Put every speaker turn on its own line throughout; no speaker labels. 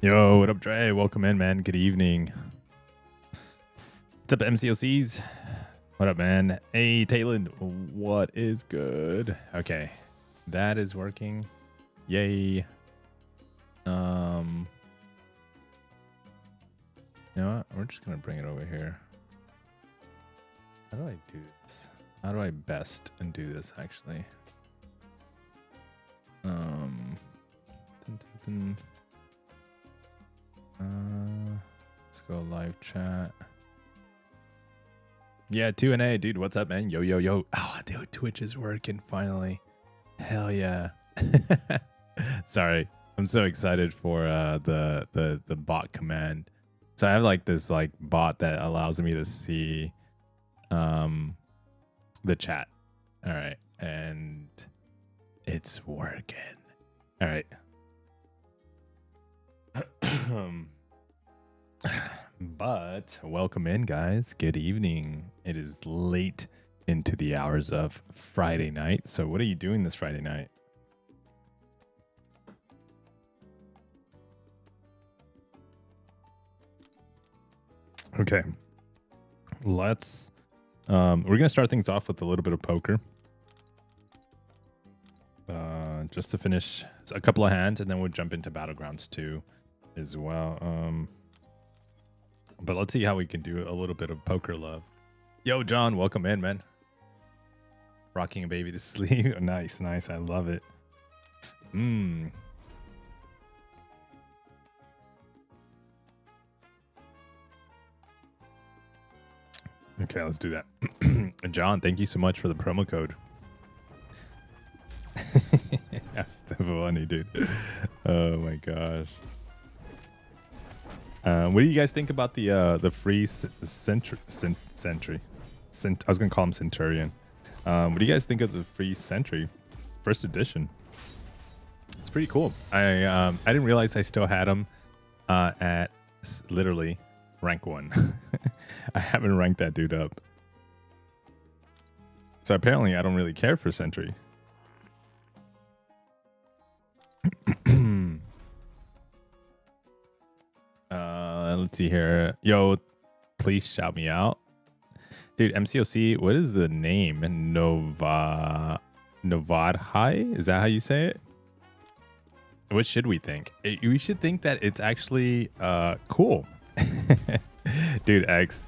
Yo, what up, Dre? Welcome in, man. Good evening. What's up, MCOCs? What up, man? Hey, Taylor, what is good? Okay, that is working. Yay. You know what? We're just gonna bring it over here. How do I do this? How do I best do this, actually? Dun, dun, dun. Let's go live chat. Yeah, 2NA, dude. What's up, man? Yo, yo, yo. Oh, dude, Twitch is working finally. Hell yeah. Sorry, I'm so excited for the bot command. So I have like this like bot that allows me to see the chat. All right, and it's working. All right. But welcome in, guys. Good evening. It is late into the hours of Friday night. So what are you doing this Friday night? Okay. Let's we're gonna start things off with a little bit of poker. Just to finish a couple of hands, and then we'll jump into Battlegrounds 2 as well. But let's see how we can do a little bit of poker love. Yo, John, welcome in, man. Rocking a baby to sleep. Nice, nice. I love it. Okay, let's do that. John, thank you so much for the promo code. That's the funny, dude. Oh my gosh. What do you guys think about the free sentry? I was gonna call him Centurion. What do you guys think of the free Sentry, first edition? It's pretty cool. I didn't realize I still had him at literally rank 1. I haven't ranked that dude up. So apparently I don't really care for Sentry. Let's see here. Yo, please shout me out. Dude, MCOC, what is the name? Novadhai? Is that how you say it? What should we think? We should think that it's actually cool. Dude, X.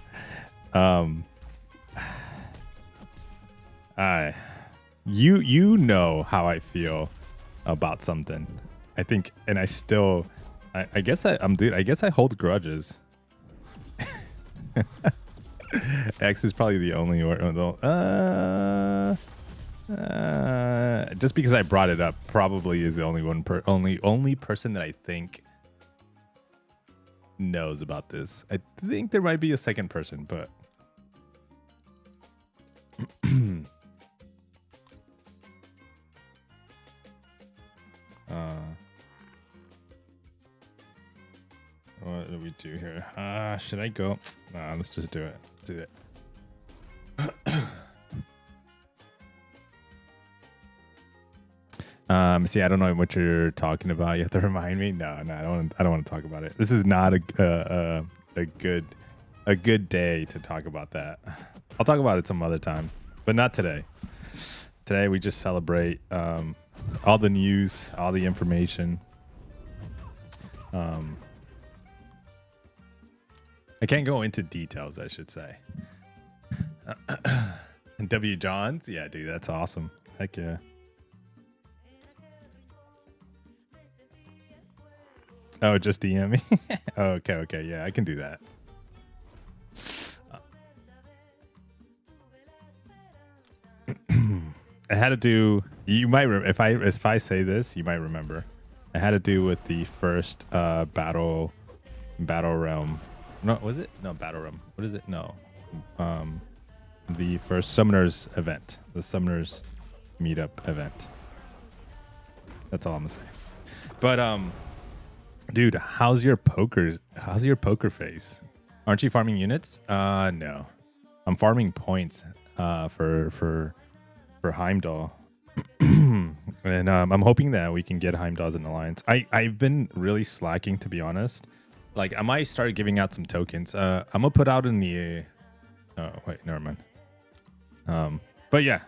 You know how I feel about something. I think, and I still I guess dude, I guess I hold grudges. X is probably the only just because I brought it up, probably is the only person that I think knows about this. I think there might be a second person, but what do we do here? Should I go? Nah, let's just do it. Do it. See, I don't know what you're talking about. You have to remind me. No, I don't want to talk about it. This is not a good day to talk about that. I'll talk about it some other time, but not today. Today we just celebrate all the news, all the information. I can't go into details, I should say. And W. Johns? Yeah, dude, that's awesome. Heck yeah. Oh, just DM me? Oh, okay. Yeah, I can do that. I had to do, you might, if I say this, you might remember. I had to do with the first battle realm. No, was it? No, Battle Room. What is it? No. The first Summoners event. The Summoners meetup event. That's all I'm gonna say. But dude, how's your poker face? Aren't you farming units? No. I'm farming points for Heimdall. And I'm hoping that we can get Heimdall's in Alliance. I've been really slacking, to be honest. Like, I might start giving out some tokens. I'm gonna put out in the. Oh wait, never mind. But yeah.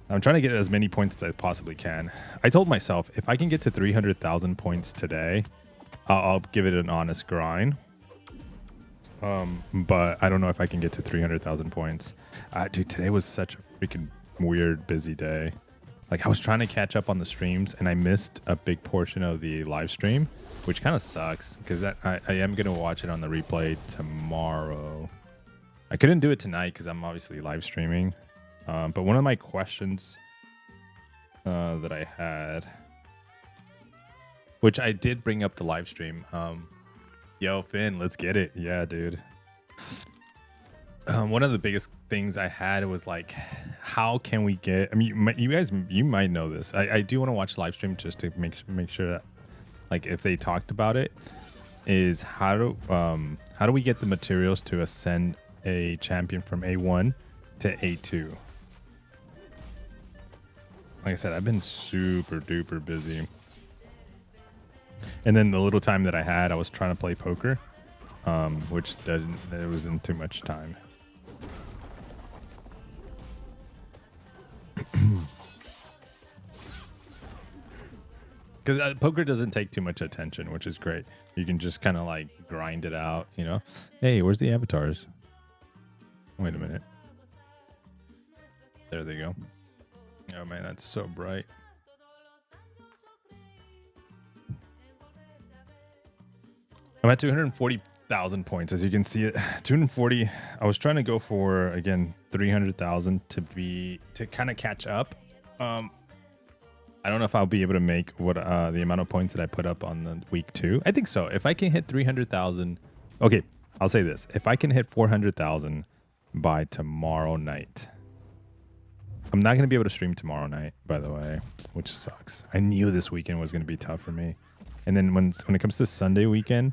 I'm trying to get as many points as I possibly can. I told myself if I can get to 300,000 points today, I'll give it an honest grind. But I don't know if I can get to 300,000 points. Dude, today was such a freaking weird, busy day. Like, I was trying to catch up on the streams, and I missed a big portion of the live stream, which kind of sucks because I am going to watch it on the replay tomorrow. I couldn't do it tonight because I'm obviously live streaming. But one of my questions that I had, which I did bring up the live stream. Yo, Finn, let's get it. Yeah, dude. One of the biggest things I had was like, how can we get? I mean, you might know this. I do want to watch live stream just to make sure that, like, if they talked about it, is how do we get the materials to ascend a champion from A1 to A2? Like I said, I've been super duper busy. And then the little time that I had, I was trying to play poker, which there wasn't too much time. Because poker doesn't take too much attention, which is great. You can just kind of like grind it out, you know? Hey, where's the avatars? Wait a minute. There they go. Oh man, that's so bright. I'm at 240,000 points, as you can see it. 240. I was trying to go for, again, 300,000 to kind of catch up. I don't know if I'll be able to make what the amount of points that I put up on the week 2. I think so. If I can hit 300,000, okay, I'll say this: if I can hit 400,000 by tomorrow night. I'm not going to be able to stream tomorrow night, by the way, which sucks. I knew this weekend was going to be tough for me. And then when it comes to Sunday weekend,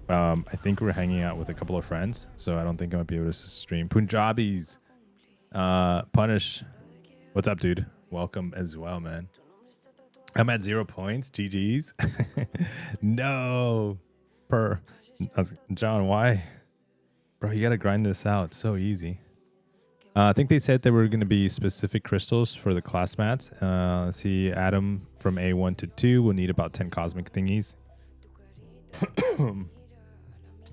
I think we're hanging out with a couple of friends, so I don't think I'm going to be able to stream. Punjabis, Punish, what's up, dude? Welcome as well, man. I'm at 0 points. GG's. No. John, why? Bro, you got to grind this out. It's so easy. I think they said there were going to be specific crystals for the class mats. Let's see, Adam from A1 to 2 will need about 10 cosmic thingies.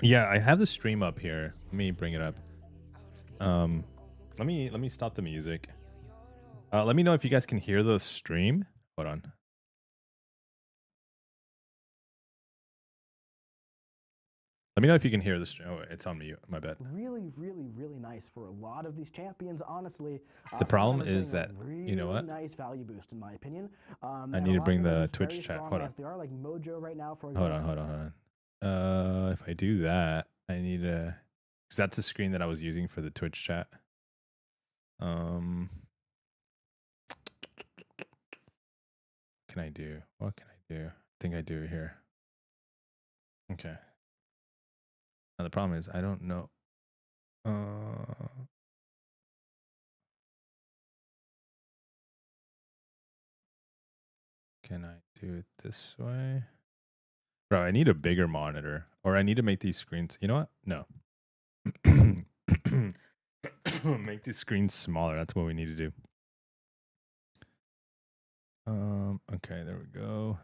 Yeah, I have the stream up here. Let me bring it up. Let me stop the music. Let me know if you guys can hear the stream. Hold on. Let me know if you can hear the stream. Oh, it's on mute. My bad.
Really nice for a lot of these champions, honestly.
The problem is that,
really,
you know what?
Nice value boost, in my opinion.
I need to bring the Twitch chat. Hold on.
They are like Mojo right now, for example.
Hold on. If I do that, I need to, because that's the screen that I was using for the Twitch chat. What can I do? What can I do? I think I do it here. Okay. Now the problem is I don't know. Can I do it this way? Bro, I need a bigger monitor, or I need to make these screens. You know what? No. Make these screens smaller. That's what we need to do. Okay, there we go.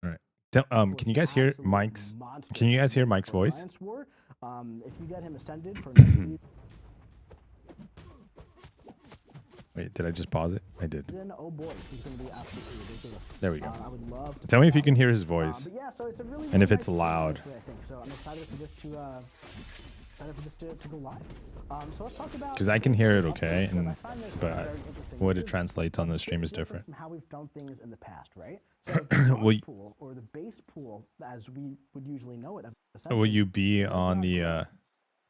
All right. Can you guys hear Mike's? Can you guys hear Mike's voice?
If you get him ascended for next season.
Wait, did I just pause it? I did.
Oh boy, he's going to be absolutely ridiculous.
There we go.
I would love to
tell me if you can hear his voice.
But yeah, so it's a really,
and if it's loud.
I think so. I'm excited for this to go live. So let's talk about,
because I can hear it okay, but what it translates on the stream is different.
From how we've done things in the past, right? So the pool, or the base pool, as we would usually know it.
Will you be on the? I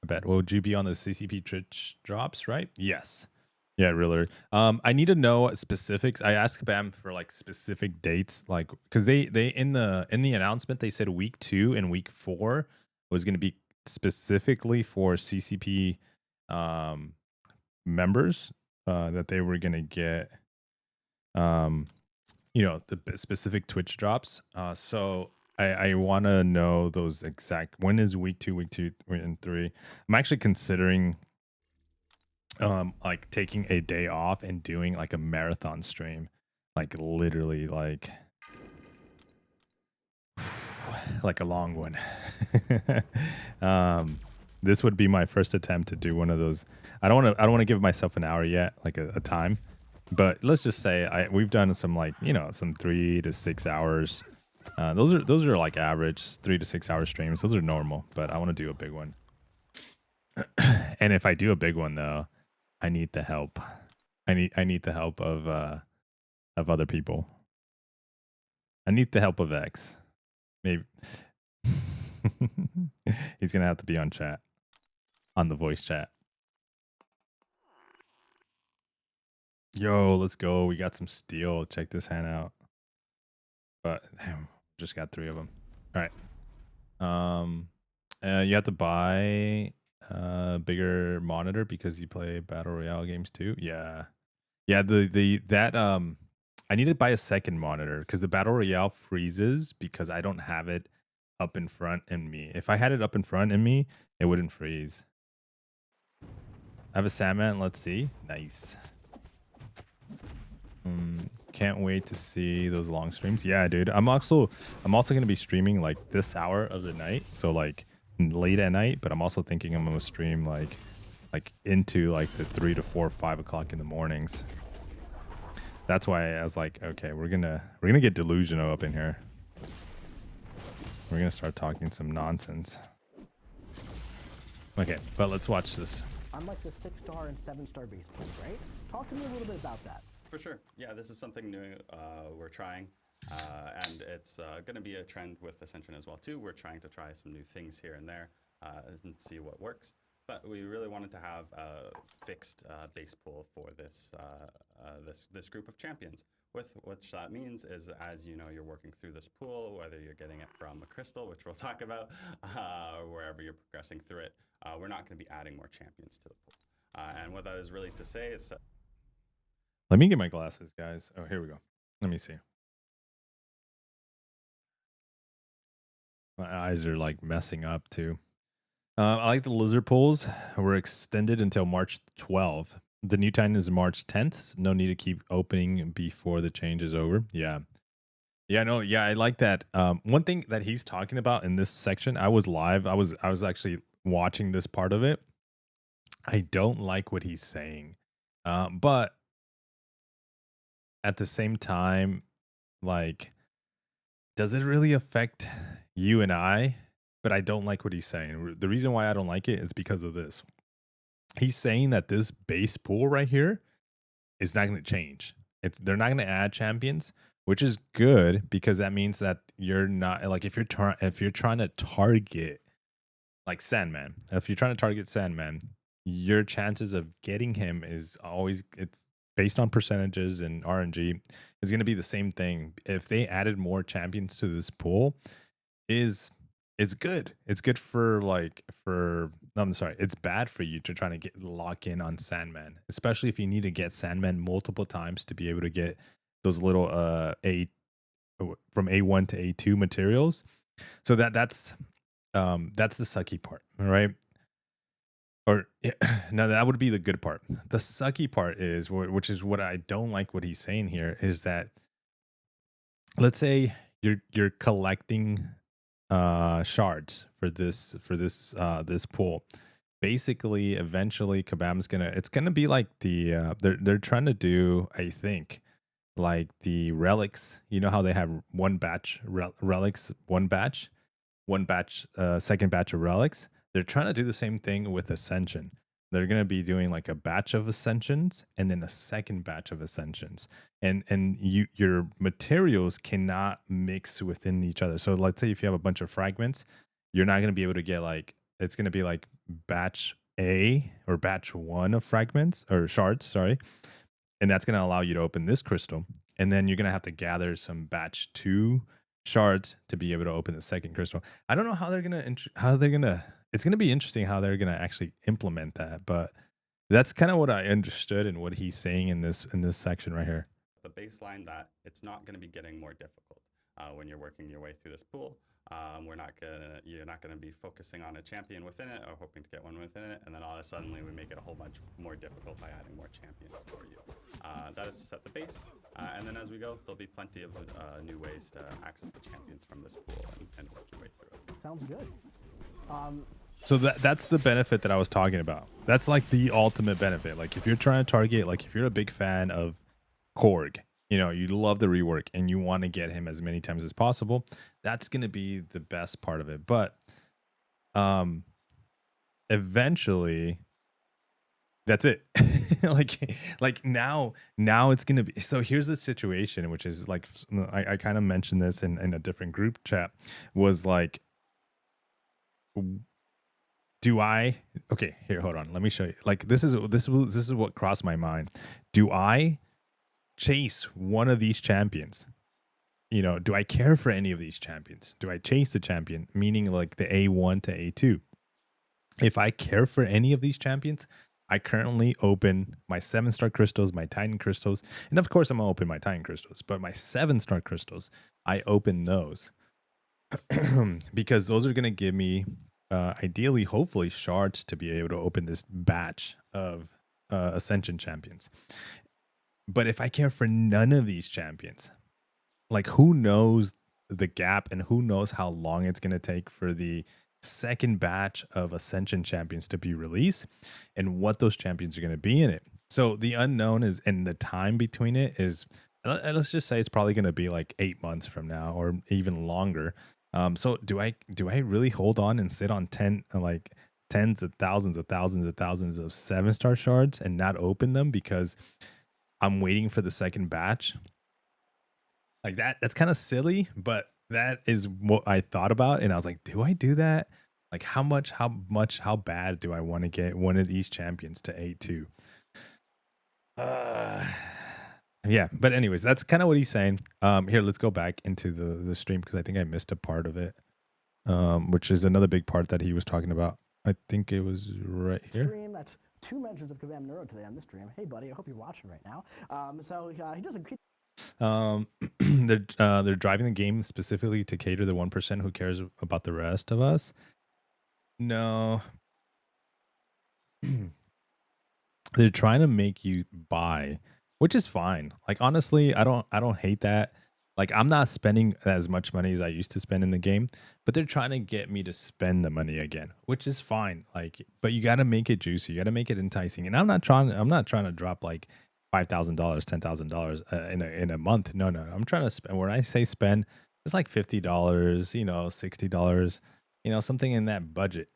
bet. Would you be on the CCP Twitch drops? Right? Yes. Yeah, really. I need to know specifics. I asked Bam for like specific dates, like because they in the announcement they said week 2 and week 4 was going to be specifically for CCP members that they were gonna get the specific Twitch drops. So I want to know those exact. When is week 2, week 2, and 3? I'm actually considering like taking a day off and doing like a marathon stream, like literally like like a long one. This would be my first attempt to do one of those. I don't want to give myself an hour yet, like a time. But let's just say we've done some like some 3 to 6 hours. Those are like average 3 to 6 hour streams. Those are normal, but I want to do a big one. And if I do a big one though, I need the help. I need the help of other people. I need the help of X. Maybe he's gonna have to be on chat, on the voice chat. Yo, let's go. We got some steel. Check this hand out. But damn, just got 3 of them. All right. You have to buy a bigger monitor because you play battle royale games too. Yeah. I need to buy a second monitor because the battle royale freezes because I don't have it up in front in me. If I had it up in front in me, it wouldn't freeze. I have a Sandman. Let's see. Nice. Can't wait to see those long streams. Yeah, dude. I'm also gonna be streaming like this hour of the night, so like late at night. But I'm also thinking I'm gonna stream like into like the 3 to 4, 5 o'clock in the mornings. That's why I was like, okay, we're gonna get Delusional up in here. We're gonna start talking some nonsense. Okay, but let's watch this.
Unlike the 6-star and 7-star base pools, right? Talk to me a little bit about that.
For sure. Yeah, this is something new we're trying. And it's going to be a trend with Ascension as well, too. We're trying to try some new things here and there and see what works. But we really wanted to have a fixed base pool for this this group of champions. Which that means is, as you know, you're working through this pool, whether you're getting it from a crystal, which we'll talk about, or wherever you're progressing through it, we're not going to be adding more champions to the pool. And what that is really to say is...
Let me get my glasses, guys. Oh, here we go. Let me see. My eyes are like messing up too. I like the lizard pools. We're extended until March 12th. The new time is March 10th. No need to keep opening before the change is over. Yeah. I like that. One thing that he's talking about in this section, I was live. I was actually watching this part of it. I don't like what he's saying. But at the same time, like, does it really affect you and I? But I don't like what he's saying. The reason why I don't like it is because of this. He's saying that this base pool right here is not going to change. They're not going to add champions, which is good because that means that you're not like if you're trying to target like Sandman. If you're trying to target Sandman, your chances of getting him is always, it's based on percentages and RNG, is going to be the same thing. If they added more champions to this pool, it's good. It's good for I'm sorry. It's bad for you to try to lock in on Sandman, especially if you need to get Sandman multiple times to be able to get those little from A1 to A2 materials. So that's the sucky part, right? Or no, that would be the good part. The sucky part is, which is what I don't like what he's saying here, is that let's say you're collecting shards for this pool. Basically, eventually Kabam's it's gonna be like the they're trying to do, I think, like the relics. You know how they have one batch relics, one batch, second batch of relics. They're trying to do the same thing with Ascension. They're going to be doing like a batch of Ascensions and then a second batch of Ascensions. And your materials cannot mix within each other. So let's say if you have a bunch of fragments, you're not going to be able to get it's going to be like batch A or batch 1 of fragments or shards, sorry. And that's going to allow you to open this crystal. And then you're going to have to gather some batch 2 shards to be able to open the second crystal. I don't know how they're going to it's going to be interesting how they're going to actually implement that, but That's kind of what I understood and what he's saying in this section right here.
The baseline that it's not going to be getting more difficult when you're working your way through this pool. You're not gonna be focusing on a champion within it or hoping to get one within it, and then all of a sudden we make it a whole bunch more difficult by adding more champions for you. That is to set the base, and then as we go, there'll be plenty of new ways to access the champions from this pool and work your way through it.
Sounds good.
So that's the benefit that I was talking about. That's like the ultimate benefit. Like if you're trying to target, like if you're a big fan of Korg, you know, you love the rework and you want to get him as many times as possible, that's going to be the best part of it. But eventually that's it. like now it's going to be. So here's the situation, which is like, I kind of mentioned this in a different group chat, was like, okay, here, hold on, let me show you. Like this is what crossed my mind. Do I chase one of these champions? You know, do I care for any of these champions? Do I chase the champion, meaning like the A1 to A2? If I care for any of these champions, I currently open my 7-star crystals, my Titan crystals, and of course I'm gonna open my Titan crystals, but my 7-star crystals, I open those because those are gonna give me ideally, hopefully, shards to be able to open this batch of Ascension champions. But if I care for none of these champions, like who knows the gap and who knows how long it's going to take for the second batch of Ascension champions to be released and what those champions are going to be in it. So the unknown is, and the time between it is, let's just say it's probably going to be like 8 months from now or even longer. So do I really hold on and sit on tens of thousands of 7-star shards and not open them because I'm waiting for the second batch? Like that's kind of silly, but that is what I thought about, and I was like, do I do that? Like how bad do I want to get one of these champions to A2? Yeah, but anyways, that's kind of what he's saying. Here, let's go back into the stream because I think I missed a part of it, which is another big part that he was talking about. I think it was right here.
Stream, that's 2 mentions of Kavam Neuro today on this stream. Hey, buddy, I hope you're watching right now. He doesn't.
They're driving the game specifically to cater the 1% who cares about the rest of us. No. They're trying to make you buy, which is fine. Like honestly, I don't hate that. Like I'm not spending as much money as I used to spend in the game, but they're trying to get me to spend the money again, which is fine. Like, but you got to make it juicy. You got to make it enticing. And I'm not trying to drop like $5,000, $10,000 in a month. No. I'm trying to spend. When I say spend, it's like $50, you know, $60, you know, something in that budget.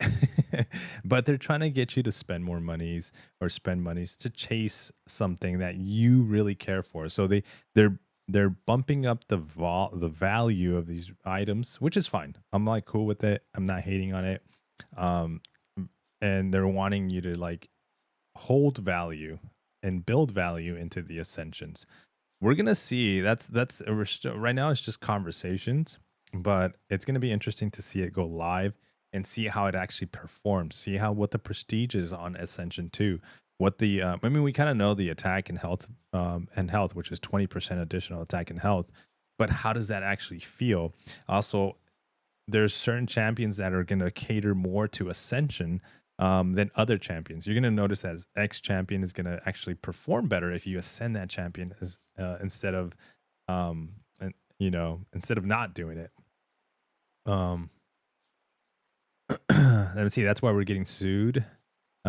But they're trying to get you to spend more monies or spend monies to chase something that you really care for. So they're bumping up the value of these items, which is fine. I'm like cool with it. I'm not hating on it. And they're wanting you to like hold value and build value into the Ascensions. We're gonna see. Right now it's just conversations, but it's gonna be interesting to see it go live and see how it actually performs. See what the prestige is on Ascension 2. What the I mean, we kind of know the attack and health, which is 20% additional attack and health, but how does that actually feel? Also, there's certain champions that are gonna cater more to Ascension than other champions. You're going to notice that X champion is going to actually perform better if you ascend that champion as instead of not doing it. Let me see. That's why we're getting sued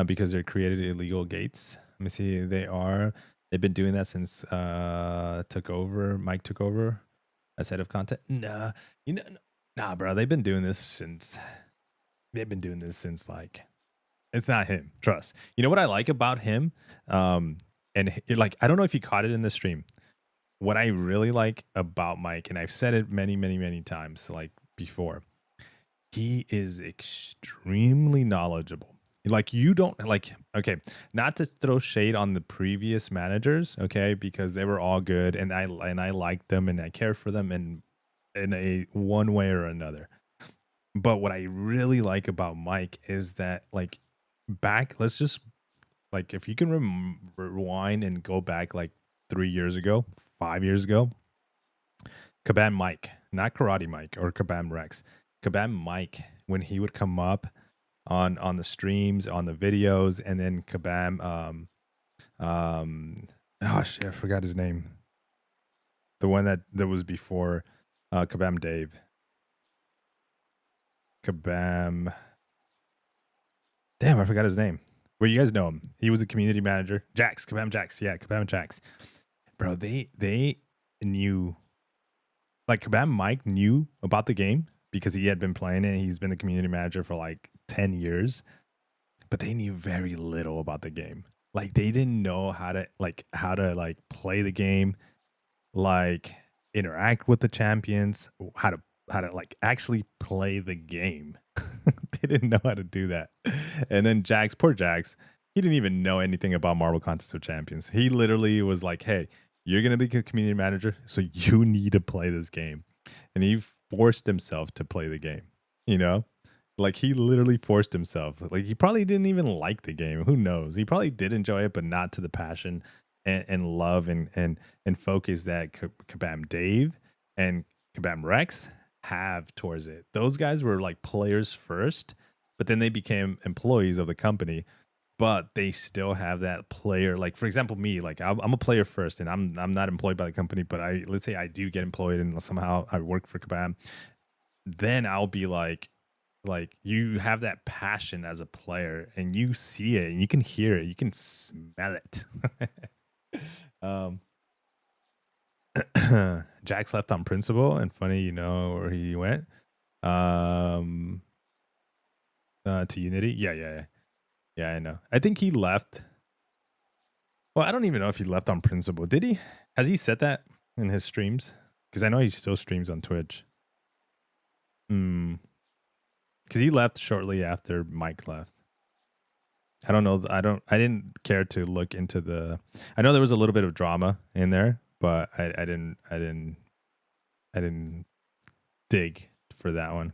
because they created illegal gates. Let me see. They've been doing that since Mike took over as head of content. Nah, bro. They've been doing this since like. It's not him. Trust. You know what I like about him? And like, I don't know if you caught it in the stream. What I really like about Mike, and I've said it many, many, many times, like before, he is extremely knowledgeable. Like you don't like, okay, not to throw shade on the previous managers, okay, because they were all good and I liked them and I care for them in a one way or another. But what I really like about Mike is that like, let's just Like if you can rewind and go back like 3 years ago, 5 years ago, Kabam Mike, not Karate Mike or Kabam Rex, Kabam Mike, when he would come up on the streams, on the videos, and then Kabam oh shit, I forgot his name. The one that was before Kabam Dave. Kabam. Damn, I forgot his name. Well, you guys know him. He was a community manager. Jax, Kabam Jax. Yeah, Kabam Jax. Bro, they knew, like Kabam Mike knew about the game because he had been playing it. He's been the community manager for like 10 years. But they knew very little about the game. Like they didn't know how to play the game, like interact with the champions, how to like actually play the game. They didn't know how to do that. And then Jax, poor Jax, he didn't even know anything about Marvel Contest of Champions. He literally was like, hey, you're going to be a community manager, so you need to play this game. And he forced himself to play the game, you know? Like he literally forced himself. Like he probably didn't even like the game. Who knows? He probably did enjoy it, but not to the passion and love and focus that Kabam Dave and Kabam Rex have towards it. Those guys were like players first, but then they became employees of the company. But they still have that player. Like for example, me, like I'm a player first, and I'm not employed by the company, but let's say I do get employed and somehow I work for Kabam. Then I'll be like you have that passion as a player, and you see it, and you can hear it, you can smell it. Jax left on principle, and funny, you know where he went. To Unity. Yeah, I know. I think he left. Well, I don't even know if he left on principle. Did he? Has he said that in his streams? Because I know he still streams on Twitch. Because he left shortly after Mike left. I don't know. I didn't care to look into the. I know there was a little bit of drama in there, but I didn't dig for that one.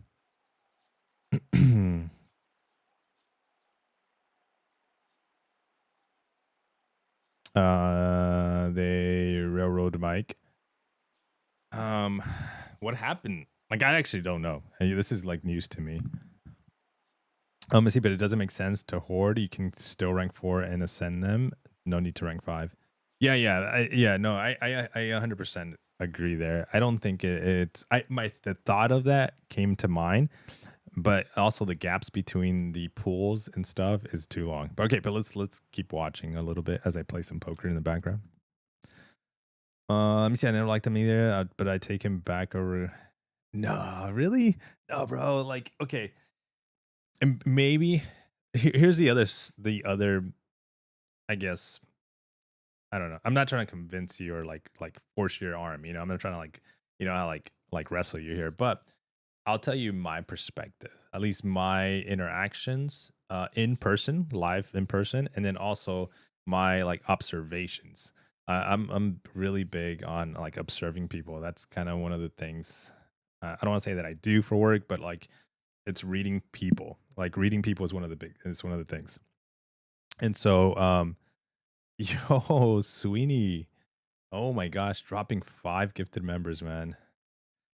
They railroad Mike. What happened? Like I actually don't know. This is like news to me. See, but it doesn't make sense to hoard. You can still rank 4 and ascend them. No need to rank 5. Yeah. No, I 100% agree there. I don't think it's. The thought of that came to mind, but also the gaps between the pools and stuff is too long. But okay, but let's keep watching a little bit as I play some poker in the background. Let me see. I never liked him either, but I take him back over. No, really? No, bro. Like, okay. And maybe here's the other, I guess, I don't know. I'm not trying to convince you or like force your arm, you know. I'm not trying to like wrestle you here, but I'll tell you my perspective, at least my interactions in person, live in person, and then also my like observations. I'm really big on like observing people. That's kind of one of the things. I don't want to say that I do for work, but like it's reading people. Like reading people is one of the things. And so, yo, Sweeney, oh my gosh, dropping 5 gifted members, man.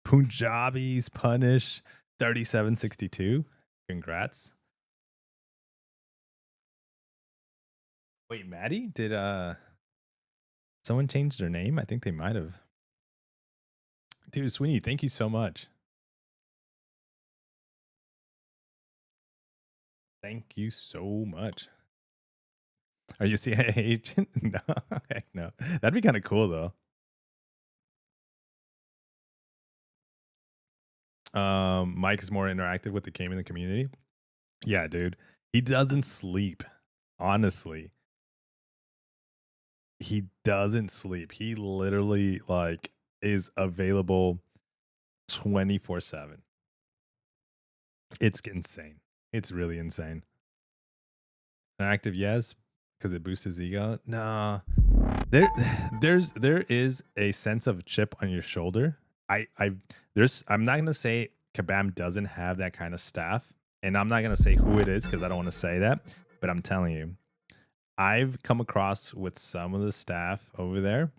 Punjabis punish 3762. Congrats. Wait, Maddie, did someone change their name? I think they might have. Dude, Sweeney, thank you so much. Thank you so much. Are you a CIA agent? No, heck no. That'd be kind of cool though. Mike is more interactive with the game in the community. Yeah, dude. He doesn't sleep. Honestly. He doesn't sleep. He literally like is available 24/7. It's insane. It's really insane. Interactive, yes, because it boosts his ego. No. There is a sense of chip on your shoulder. I'm not gonna say Kabam doesn't have that kind of staff, and I'm not gonna say who it is because I don't want to say that, but I'm telling you, I've come across with some of the staff over there,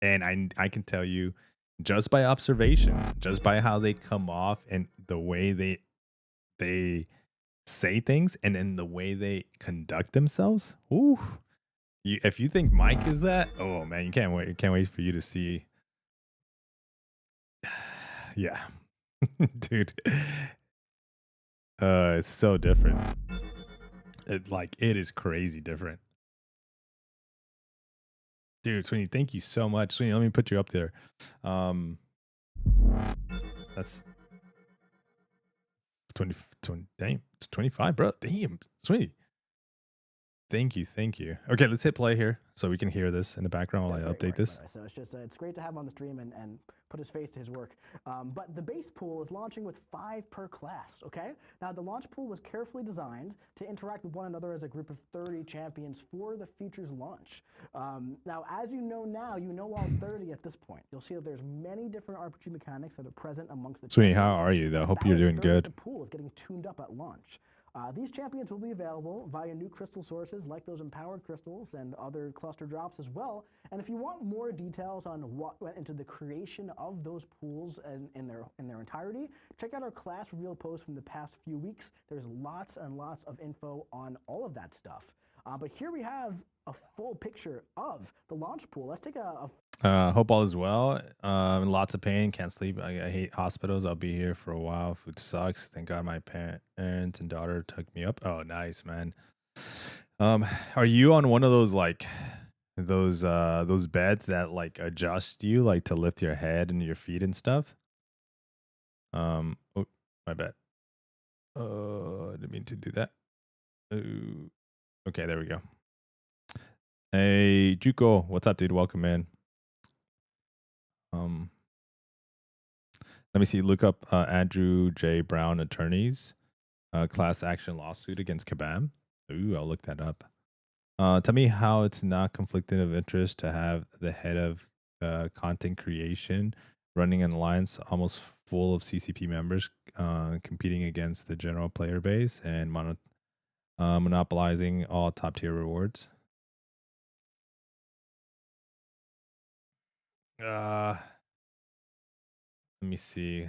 and I can tell you just by observation, just by how they come off and the way they say things and then the way they conduct themselves. Ooh, if you think Mike is that, oh man, you can't wait for you to see. Yeah, dude, it's so different. It is crazy different. Dude, Sweeney, thank you so much. Sweeney, let me put you up there. That's 20, damn, 25, bro. Damn, Sweeney. Thank you. Okay, let's hit play here so we can hear this in the background while I update this.
Right. So it's just it's great to have him on the stream and put his face to his work. But the base pool is launching with 5 per class. Okay. Now the launch pool was carefully designed to interact with one another as a group of 30 champions for the feature's launch. Now, as you know all 30 at this point. You'll see that there's many different RPG mechanics that are present amongst the.
Sweeney, how are you though? Hope you're doing good.
The pool is getting tuned up at launch. These champions will be available via new crystal sources like those empowered crystals and other cluster drops as well. And if you want more details on what went into the creation of those pools in their entirety, check out our class reveal post from the past few weeks. There's lots and lots of info on all of that stuff. But here we have a full picture of the launch pool. Let's take a
hope all is well. In lots of pain, can't sleep. I hate hospitals. I'll be here for a while. Food sucks. Thank God my parents and daughter took me up. Oh, nice, man. Are you on one of those those beds that like adjust you like to lift your head and your feet and stuff? Oh, my bad. Didn't mean to do that. Okay, there we go. Hey, Juko, what's up, dude? Welcome in. Let me see. Look up Andrew J. Brown attorneys, class action lawsuit against Kabam. Ooh, I'll look that up. Tell me how it's not conflicting of interest to have the head of content creation running an alliance almost full of CCP members competing against the general player base and monopolizing all top tier rewards. Let me see.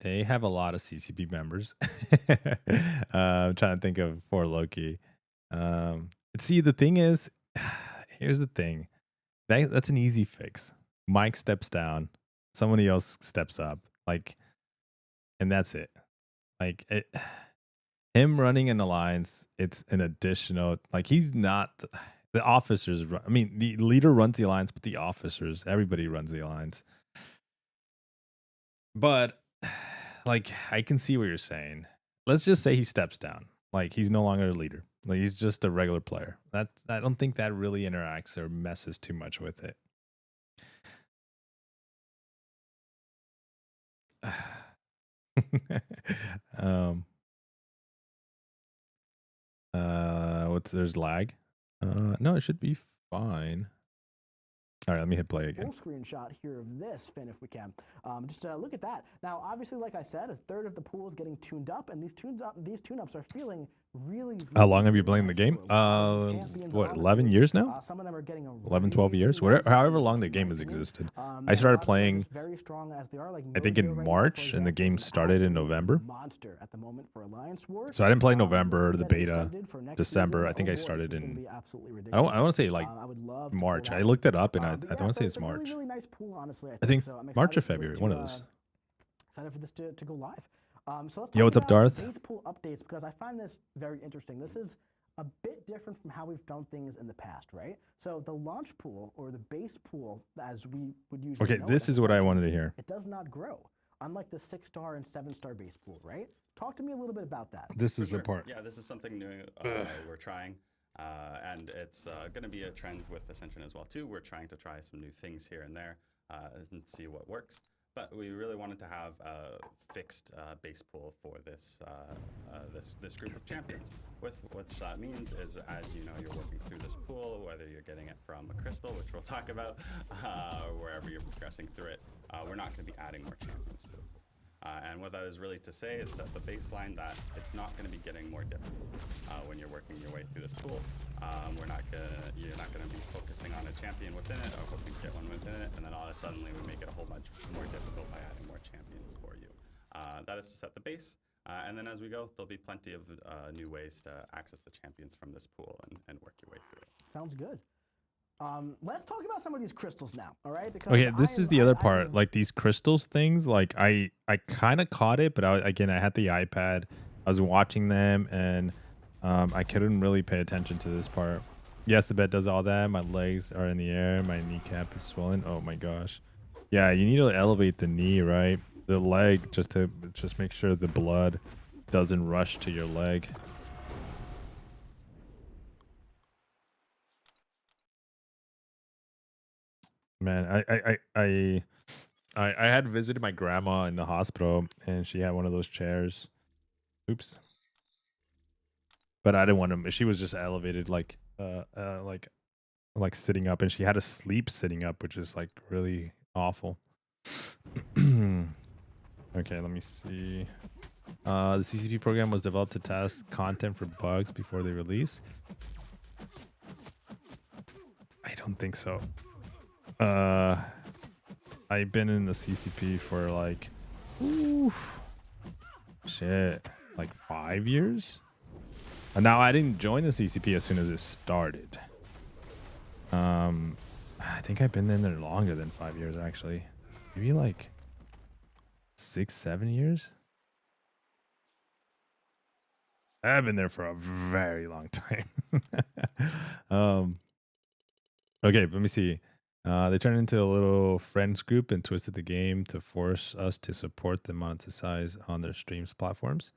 They have a lot of CCP members. I'm trying to think of for Loki. See, the thing is, here's the thing. That's an easy fix. Mike steps down, somebody else steps up, and that's it. Him running an alliance, it's an additional. He's not. The officers run. I mean, the leader runs the alliance, but the officers, everybody runs the alliance. But I can see what you're saying. Let's just say he steps down. He's no longer a leader. He's just a regular player. I don't think that really interacts or messes too much with it. There's lag? No, it should be fine. All right, let me hit play again.
Full screenshot here of this, Finn, if we can. Just look at that. Now, obviously, like I said, a third of the pool is getting tuned up, and these tune-ups are feeling really
how long have you playing the game? What, 11 years now?
Some of them are getting
11, 12 years? However long the game has existed. I started playing,
very strong as they are,
I think in March, and the game started in November.
Monster at the moment for Alliance Wars.
So I didn't play November, the beta, December. I think I started in, I want to say March. I looked it up, and I want to say it's March.
Really nice pool, honestly.
I think March or February, one of those.
Excited for this to go live. So let's
Yo, what's up, Darth?
Base pool updates, because I find this very interesting. This is a bit different from how we've done things in the past, right? So the launch pool or the base pool, as we would usually
Okay, this is what I wanted to hear.
It does not grow, unlike the 6-star and 7-star base pool, right? Talk to me a little bit about that.
This is the part.
Yeah, this is something new we're trying. And it's going to be a trend with Ascension as well, too. We're trying to try some new things here and there and see what works. But we really wanted to have a fixed base pool for this this group of champions. What that means is, as you know, you're working through this pool, whether you're getting it from a crystal, which we'll talk about, or wherever you're progressing through it, we're not going to be adding more champions to it. And what that is really to say is set the baseline that it's not going to be getting more difficult when you're working your way through this pool. You're not gonna be focusing on a champion within it or hoping to get one within it, and then all of a sudden we make it a whole bunch more difficult by adding more champions for you. That is to set the base, and then as we go, there'll be plenty of new ways to access the champions from this pool and work your way through it.
Sounds good. Let's talk about some of these crystals now, all right? Because
Okay, this is the other part. Like these crystals things, like I kind of caught it, but I had the iPad. I was watching them, and I couldn't really pay attention to this part. Yes, the bed does all that. My legs are in the air. My kneecap is swollen. Oh my gosh. Yeah, you need to elevate the knee, right? The leg, just make sure the blood doesn't rush to your leg. Man, I had visited my grandma in the hospital, and she had one of those chairs. Oops. But I didn't want to. She was just elevated, like sitting up, and she had to sleep sitting up, which is like really awful. Okay, let me see. The CCP program was developed to test content for bugs before they release. I don't think so. I've been in the CCP for like, like 5 years. And now I didn't join the CCP as soon as it started. I think I've been in there longer than 5 years, actually. Maybe like 6, 7 years. I've been there for a very long time. Okay, let me see. They turned into a little friends group and twisted the game to force us to support them monetize on their streams platforms.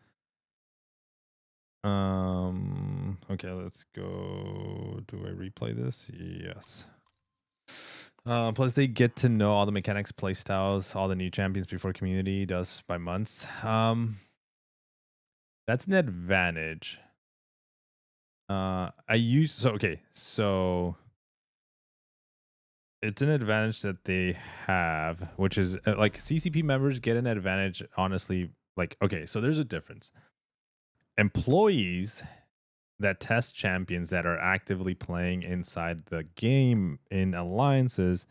Okay, let's go. Do I replay this? Yes. Plus they get to know all the mechanics, play styles, all the new champions before community does by months. That's an advantage. So it's an advantage that they have, which is like CCP members get an advantage, honestly. Like, okay, so there's a difference. Employees that test champions that are actively playing inside the game in alliances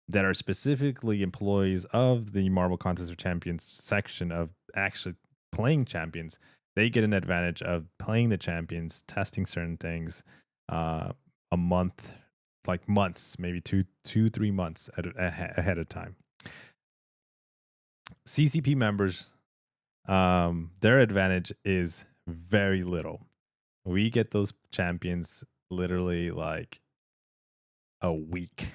that are specifically employees of the Marvel Contest of Champions section of actually playing champions, they get an advantage of playing the champions, testing certain things a month, like months, maybe 3 months ahead of time. CCP members, their advantage is very little. We get those champions literally like a week,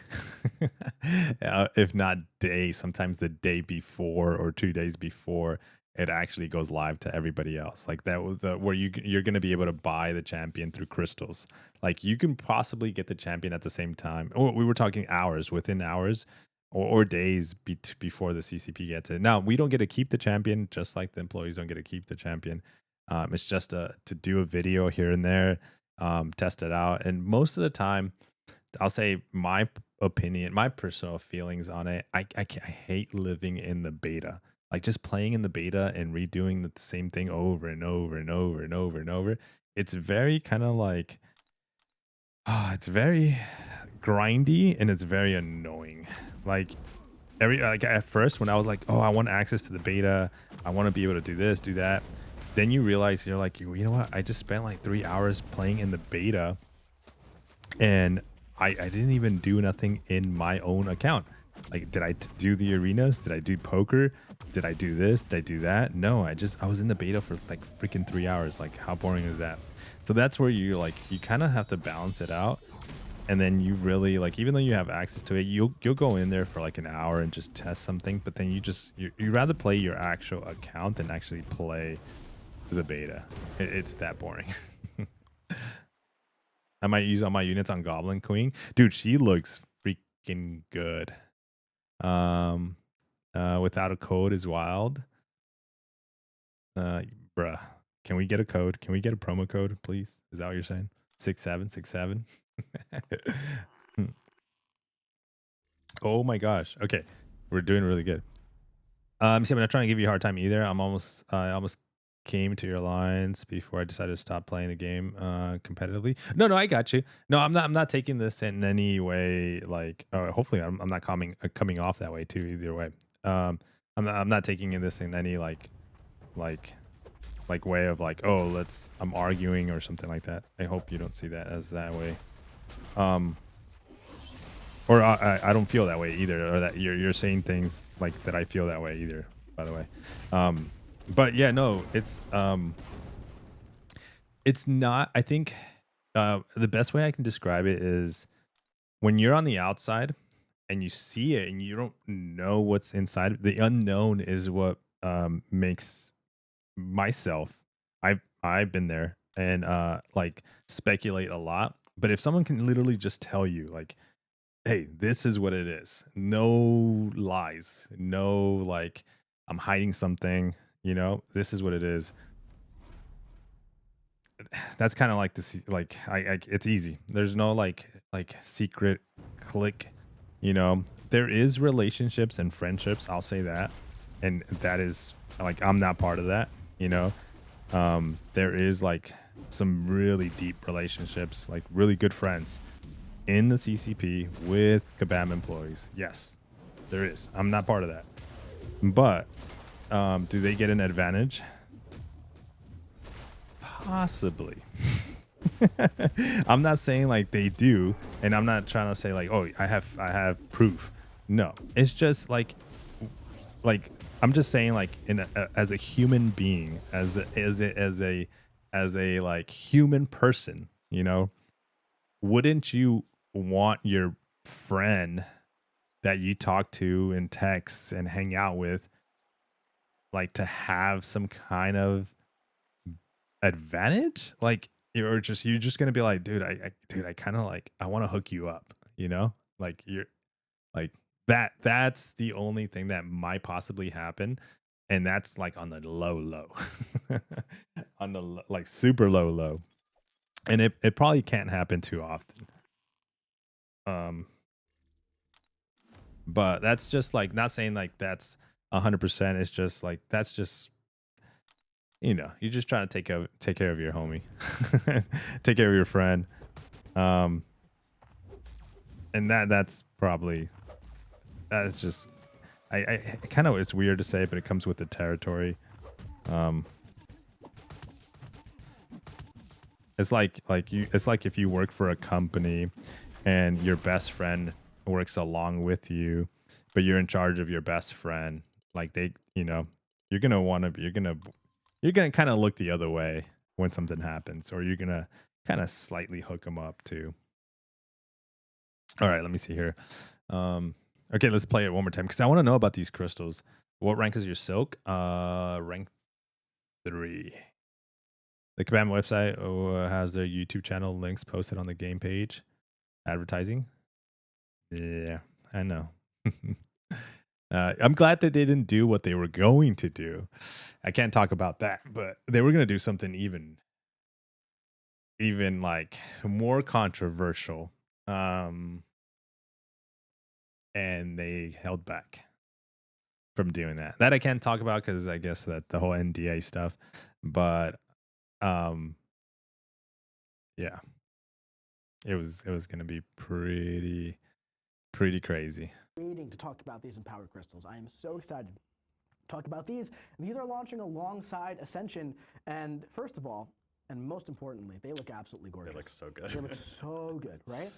if not day, sometimes the day before or 2 days before it actually goes live to everybody else. Like that was where you're going to be able to buy the champion through crystals. Like you can possibly get the champion at the same time. Or we were talking hours, within hours or days before the CCP gets it. Now we don't get to keep the champion, just like the employees don't get to keep the champion. It's just to do a video here and there, test it out. And most of the time, I'll say my opinion, my personal feelings on it, I hate living in the beta. Like just playing in the beta and redoing the same thing over and over and over and over and over. It's very kind of like, it's very grindy and it's very annoying. Like at first when I was like, oh, I want access to the beta, I want to be able to do this, do that. Then you realize you're like, you know what? I just spent like 3 hours playing in the beta and I didn't even do nothing in my own account. Like, did I do the arenas? Did I do poker? Did I do this? Did I do that? No, I was in the beta for like freaking 3 hours. Like, how boring is that? So that's where you kind of have to balance it out. And then you really like, even though you have access to it, you'll go in there for like an hour and just test something. But then you rather play your actual account than actually play the beta. It's that boring. I might use all my units on Goblin Queen. Dude, she looks freaking good. Without a code is wild. Bruh. Can we get a code? Can we get a promo code, please? Is that what you're saying? 6767. Oh my gosh. Okay. We're doing really good. See, I'm not trying to give you a hard time either. I almost came to your lines before I decided to stop playing the game competitively. No, I got you. No, I'm not taking this in any way like. Hopefully, I'm not coming off that way too. Either way, I'm not taking in this in any like way of like, oh, I'm arguing or something like that. I hope you don't see that as that way. Or I don't feel that way either, or that you're saying things like that I feel that way either, by the way. But yeah, no, it's not, I think the best way I can describe it is when you're on the outside and you see it and you don't know what's inside, the unknown is what makes myself, I've been there and like speculate a lot. But if someone can literally just tell you like, hey, this is what it is, no lies, no like I'm hiding something, this is what it is, that's kind of like this, like I it's easy, there's no like secret click, there is relationships and friendships, I'll say that, and that is like I'm not part of that, there is like some really deep relationships, like really good friends in the CCP with Kabam employees. Yes, there is. I'm not part of that. But do they get an advantage? Possibly. I'm not saying like they do, and I'm not trying to say like, oh, I have proof. No, it's just like I'm just saying like as a human being, as a like human person, wouldn't you want your friend that you talk to and text and hang out with like to have some kind of advantage? Like you're just gonna be like, dude, I kind of like I want to hook you up, like you're like that's the only thing that might possibly happen, and that's like on the low on the like super low, and it probably can't happen too often. But that's just like not saying like that's 100%. It's just like that's just you're just trying to take care of your homie, take care of your friend, and that's just I kind of, it's weird to say, but it comes with the territory. It's like if you work for a company and your best friend works along with you, but you're in charge of your best friend, like you're gonna kind of look the other way when something happens, or you're gonna kind of slightly hook them up too. All right, let me see here. Okay, let's play it one more time because I want to know about these crystals. What rank is your silk? Rank 3. The Kabam website has their YouTube channel links posted on the game page. Advertising. Yeah, I know. I'm glad that they didn't do what they were going to do. I can't talk about that, but they were going to do something even like more controversial. And they held back from doing that. That I can't talk about because I guess that the whole NDA stuff. But yeah, it was going to be pretty crazy.
Waiting to talk about these empowered crystals. I am so excited to talk about these. These are launching alongside Ascension, and first of all, and most importantly, they look absolutely gorgeous.
They look so good.
They look so good, right?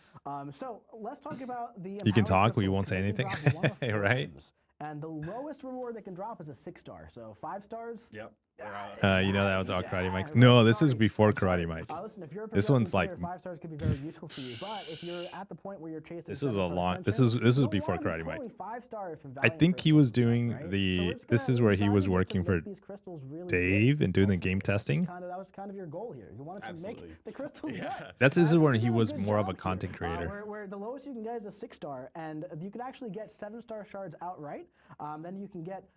So let's talk about the.
You can talk, but you won't say anything, right?
And the lowest reward that can drop is a 6-star. So 5 stars.
Yep.
That was all Karate Mike's. No, this is before Karate Mike.
Listen, if you're a
this one's
player,
like
5 stars could be very useful for you. But if you're at the point where you're chasing,
this is a long. This is before Karate Mike.
5 stars from
I think he was doing
right?
the.
So
this is where he was working for
really
Dave and doing the game testing.
was kind of your goal here. You wanted to
Absolutely.
make the crystals good.
This is when
You've
he
done a
was
good
more of a
job here.
content creator.
Where the lowest you can get is a 6-star, and you can actually get 7-star shards outright. Then you can get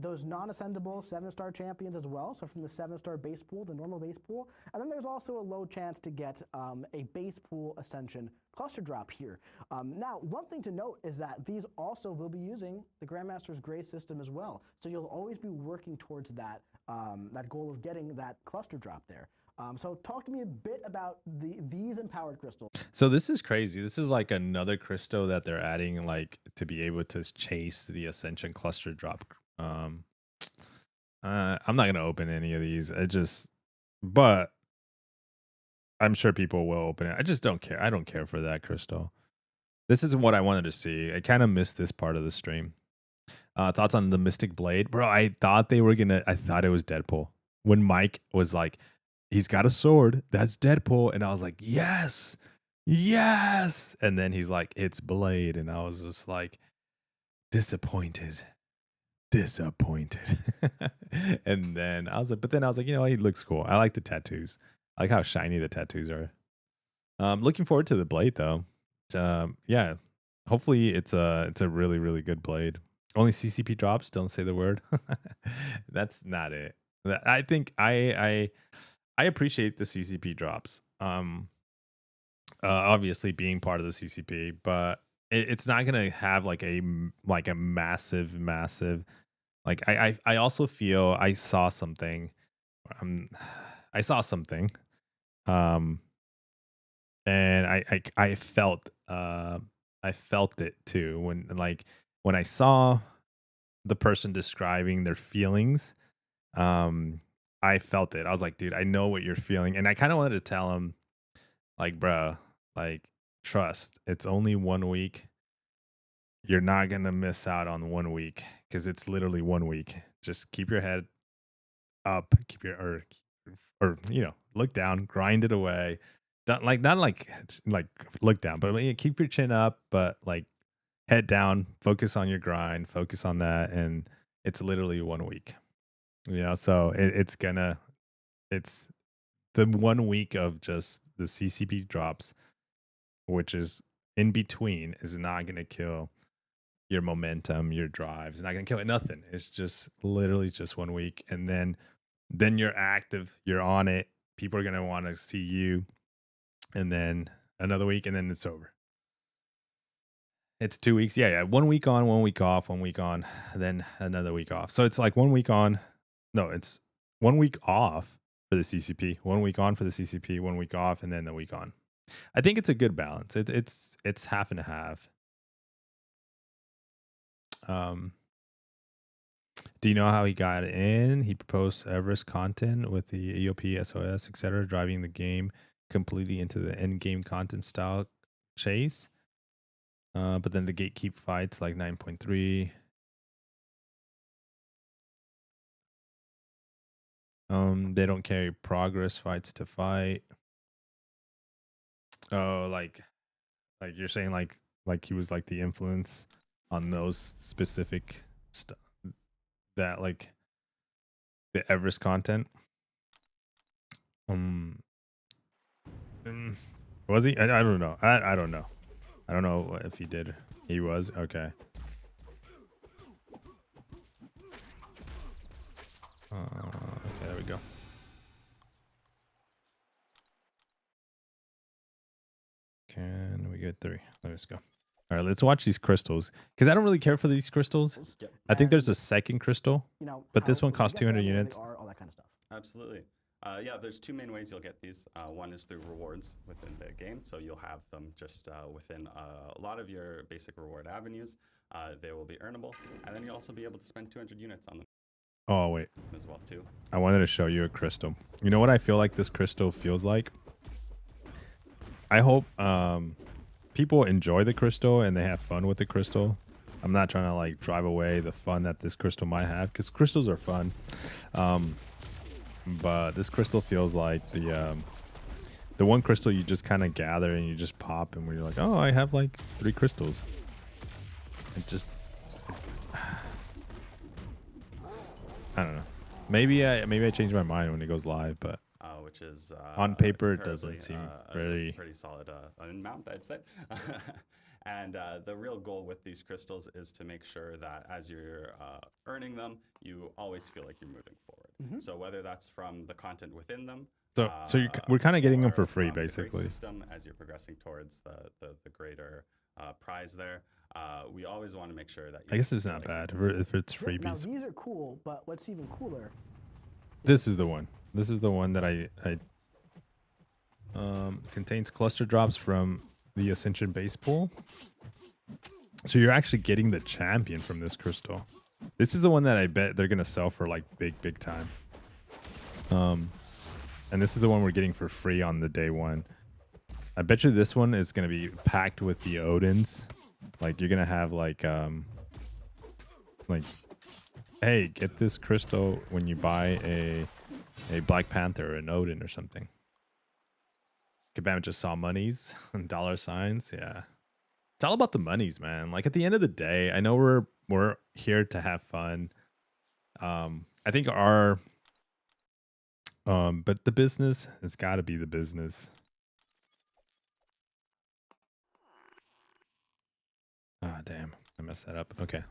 those non-ascendable 7-star champions as well. So from the 7-star base pool, the normal base pool, and then there's also a low chance to get a base pool Ascension cluster drop here. Now, one thing to note is that these also will be using the Grandmaster's Grace system as well. So you'll always be working towards that that goal of getting that cluster drop there. So talk to me a bit about these empowered crystals.
So this is crazy. This is like another crystal that they're adding, like to be able to chase the Ascension cluster drop. I'm not gonna open any of these. But I'm sure people will open it. I just don't care. I don't care for that crystal. This isn't what I wanted to see. I kind of missed this part of the stream. Thoughts on the Mystic Blade, bro? I thought it was Deadpool when Mike was like, he's got a sword. That's Deadpool. And I was like, yes. And then he's like, it's Blade. And I was just like, disappointed. And then I was like, you know, he looks cool. I like the tattoos. I like how shiny the tattoos are. Looking forward to the blade though. Yeah. Hopefully it's a really, really good blade. Only CCP drops, don't say the word. That's not it. I think I appreciate the CCP drops. Obviously being part of the CCP, but it's not gonna have like a massive like I also feel I saw something. And I felt it too when I saw the person describing their feelings. I felt it. I was like, dude, I know what you're feeling. And I kind of wanted to tell him, like, bro, like, trust, it's only 1 week. You're not gonna miss out on 1 week because it's literally 1 week. Just keep your head up, keep your or you know, look down, grind it away. Don't not like look down, but keep your chin up, but like head down, focus on your grind, focus on that, and it's literally 1 week. You know, so it's the 1 week of just the CCP drops, which is in between, is not gonna kill your momentum, your drive. It's not gonna kill it, nothing. It's just literally just 1 week, and then you're active, you're on it. People are gonna want to see you, and then another week, and then it's over. It's 2 weeks. Yeah. 1 week on, 1 week off, 1 week on, then another week off. So it's like 1 week on. No, it's 1 week off for the CCP, 1 week on for the CCP, 1 week off, and then a week on. I think it's a good balance. It's half and half. Do you know how he got in? He proposed Everest content with the EOP, SOS, etc., driving the game completely into the end game content style chase. But then the gatekeep fights like 9.3. They don't carry progress fights to fight. Oh, like you're saying like he was like the influence on those specific stuff, that like the Everest content. Was he? I don't know. I don't know. I don't know if he did. He was okay. Okay, there we go. Can we get 3? Let's go. All right, let's watch these crystals, because I don't really care for these crystals. I think there's a second crystal, but this one costs 200 units.
All that kind of stuff.
Absolutely. Yeah, there's 2 main ways you'll get these. One is through rewards within the game, so you'll have them just within a lot of your basic reward avenues. They will be earnable, and then you'll also be able to spend 200 units on them.
Oh wait,
as well too.
I wanted to show you a crystal. You know what I feel like this crystal feels like? I hope people enjoy the crystal and they have fun with the crystal. I'm not trying to like drive away the fun that this crystal might have, because crystals are fun. But this crystal feels like the one crystal you just kind of gather and you just pop, and where you're like, oh, I have like 3 crystals. It just, I don't know. Maybe I change my mind when it goes live, but
which is
On paper, it
comparably,
doesn't seem
a
very.
pretty solid amount, I'd say. And the real goal with these crystals is to make sure that as you're earning them, you always feel like you're moving forward. So whether that's from the content within them,
So we're kind of getting them for
or
free,
from the grace
basically.
system as you're progressing towards the greater prize there. We always want to make sure that
I guess it's
feel
not
like
bad if it's
Yep, now
freebies.
these are cool, but what's even cooler?
This is the one. This is the one that I contains cluster drops from the Ascension base pool. So you're actually getting the champion from this crystal. This is the one that I bet they're gonna sell for like big time. And this is the one we're getting for free on the day one. I bet you this one is gonna be packed with the Odins. Like you're gonna have like, hey, get this crystal when you buy a Black Panther or an Odin or something. Kabam just saw monies and dollar signs. Yeah. It's all about the monies, man. Like at the end of the day, I know we're here to have fun. I think our but the business has got to be the business. Ah, damn. I messed that up. Okay.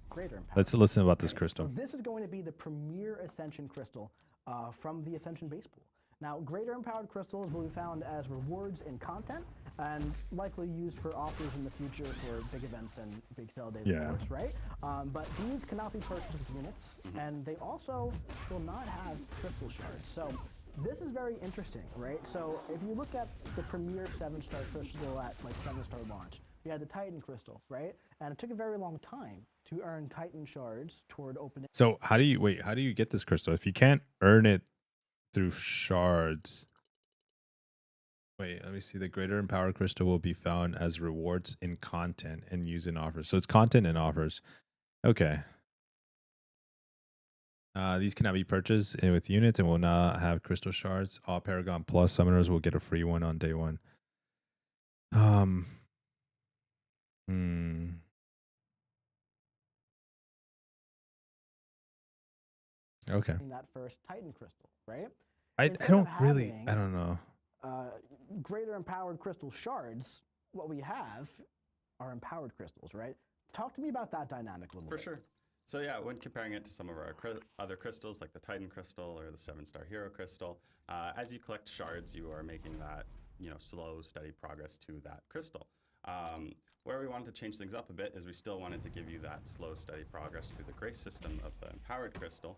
Greater impact.
Let's listen about this crystal.
So this is going to be the premier Ascension crystal from the Ascension base pool. Now, greater empowered crystals will be found as rewards in content and likely used for offers in the future for big events and big sale days,
Yeah.
of course, right? But these cannot be purchased with units, and they also will not have crystal shards. So this is very interesting, right? So if you look at the premier 7-star crystal at like 7-star launch, we had the Titan crystal, right? And it took a very long time to earn Titan shards toward opening.
So how do you get this crystal? If you can't earn it through shards. Wait, let me see. The greater empowered crystal will be found as rewards in content and used in offers. So it's content and offers. Okay. These cannot be purchased with units and will not have crystal shards. All Paragon Plus summoners will get a free one on day one. Okay.
That first Titan crystal, right?
I
Instead
don't
of
really,
having,
I don't know.
Greater empowered crystal shards, what we have are empowered crystals, right? Talk to me about that dynamic a little
For
bit.
sure. So yeah, when comparing it to some of our other crystals like the Titan crystal or the 7-star hero crystal, as you collect shards, you are making that slow, steady progress to that crystal. Where we wanted to change things up a bit is we still wanted to give you that slow, steady progress through the grace system of the empowered crystal,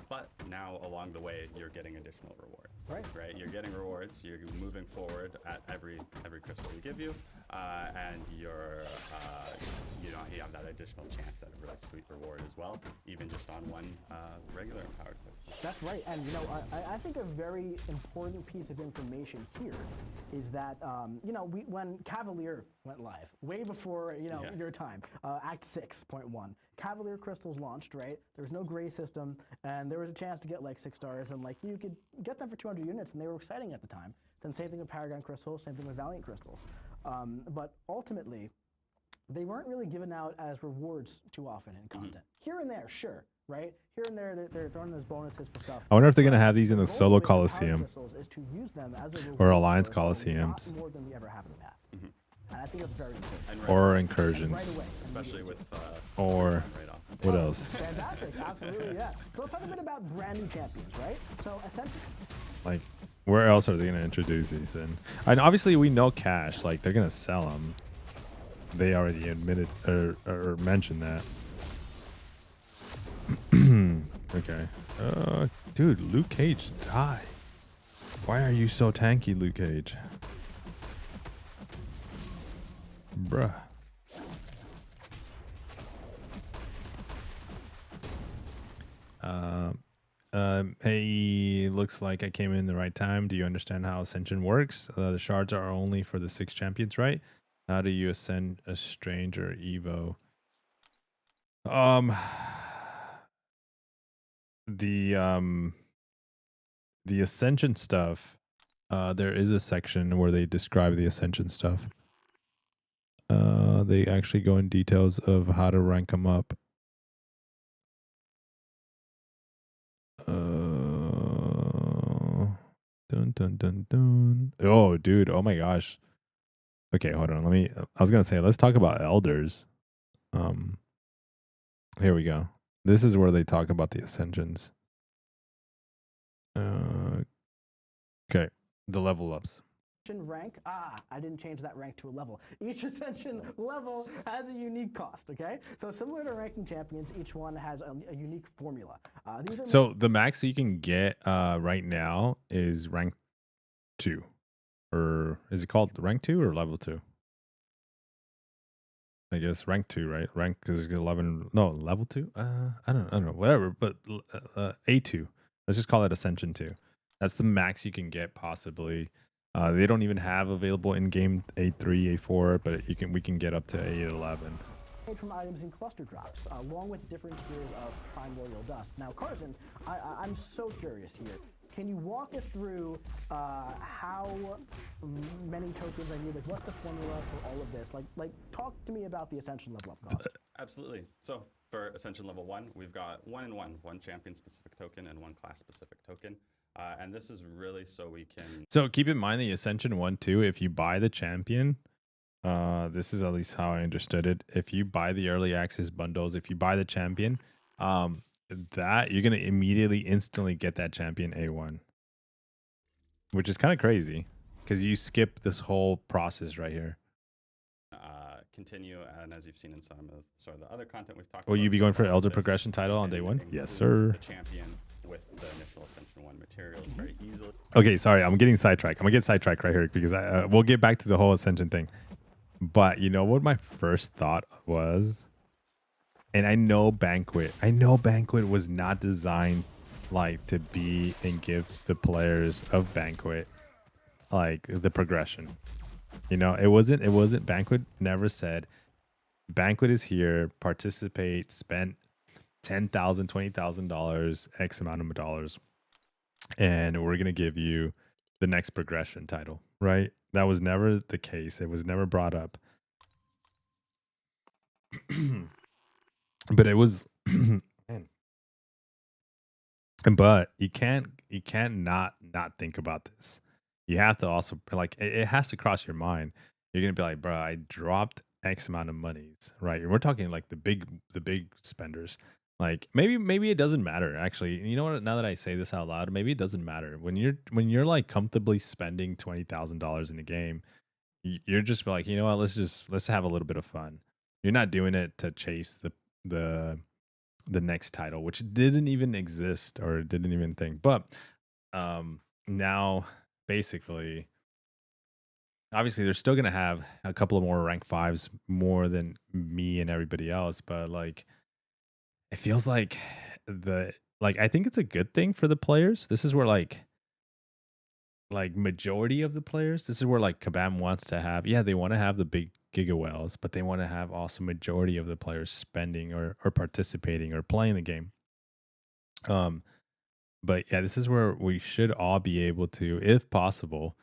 but now along the way you're getting additional rewards. Right. You're getting rewards. You're moving forward at every crystal we give you, and you're you have that additional chance at a really sweet reward as well, even just on one regular empowered crystal.
That's right, and I think a very important piece of information here is that when Cavalier went live, way before your time, Act 6.1, Cavalier crystals launched, right? There was no gray system, and there was a chance to get like 6 stars, and like you could get them for 200 units, and they were exciting at the time. Then same thing with Paragon crystals, same thing with Valiant crystals, but ultimately, they weren't really given out as rewards too often in content. Here and there, sure, right? Here and there, they're throwing those bonuses for stuff.
I wonder if they're going to have these in the
goal
solo
with empowered
Coliseum
crystals is to use them as a
or
reward
Alliance
source, a lot
Coliseums
more than we ever have in the past. And I think that's very important.
And right
or
away,
incursions.
Right away.
especially with
Or
right off.
what else?
Fantastic, absolutely, yeah. So let's talk a bit about brand new champions, right? So essentially,
Like, where else are they going to introduce these in? And obviously, we know Cash. Like, they're going to sell them. They already admitted or mentioned that. Okay. Dude, Luke Cage died. Why are you so tanky, Luke Cage? Bruh. Hey, looks like I came in the right time. Do you understand how Ascension works? The shards are only for the 6 champions, right? How do you ascend a stranger Evo? The Ascension stuff, there is a section where they describe the Ascension stuff. They actually go in details of how to rank them up. Dun, dun, dun, dun. Oh, dude. Oh my gosh. Okay, hold on. I was gonna say, let's talk about elders. Here we go. This is where they talk about the ascensions. Okay, the level ups.
Rank, I didn't change that rank to a level. Each Ascension level has a unique cost, okay? So similar to ranking champions, each one has a unique formula.
So the max you can get right now is rank 2. Or is it called rank 2 or level 2? I guess rank 2, right? Rank is 11. No, level 2? I don't know, whatever. But A2. Let's just call it Ascension 2. That's the max you can get possibly. They don't even have available in game A3, A4, but we can get up to A11.
From items in cluster drops, along with different tiers of primordial dust. Now, Carson, I'm so curious here. Can you walk us through how many tokens I need? Like, what's the formula for all of this? Like, talk to me about the Ascension level up cost.
Absolutely. So for Ascension level 1, we've got 1 and 1, one champion-specific token and 1 class-specific token. And this is really so we can...
So keep in mind the Ascension 1, too, if you buy the champion, this is at least how I understood it. If you buy the early access bundles, if you buy the champion, that you're going to immediately, instantly get that champion A1, which is kind of crazy because you skip this whole process right here.
Continue, and as you've seen in some of sort of the other content we've talked about.
Will you be going for Elder Progression title on day 1? Yes, sir.
The champion with the initial Ascension 1 materials very easily.
Okay, sorry, I'm getting sidetracked. I'm gonna get sidetracked right here because we'll get back to the whole Ascension thing. But you know what my first thought was? And I know Banquet was not designed like to be and give the players of Banquet like the progression. You know, it wasn't Banquet never said Banquet is here, participate, spend $10,000, $20,000, X amount of dollars, and we're gonna give you the next progression title, right? That was never the case. It was never brought up. But it was but you can't not think about this. You have to also like it has to cross your mind. You're gonna be like, bro, I dropped X amount of monies, right? And we're talking like the big spenders. Like maybe it doesn't matter actually. You know what? Now that I say this out loud, maybe it doesn't matter when you're like comfortably spending $20,000 in a game. You're just like, you know what? Let's have a little bit of fun. You're not doing it to chase the next title, which didn't even exist or didn't even think. But now basically, obviously, they're still gonna have a couple of more rank 5s more than me and everybody else, but like it feels like I think it's a good thing for the players. This is where like majority of the players, this is where like Kabam wants to have, they want to have the big giga whales, but they want to have also majority of the players spending or participating or playing the game. But yeah, this is where we should all be able to, if possible,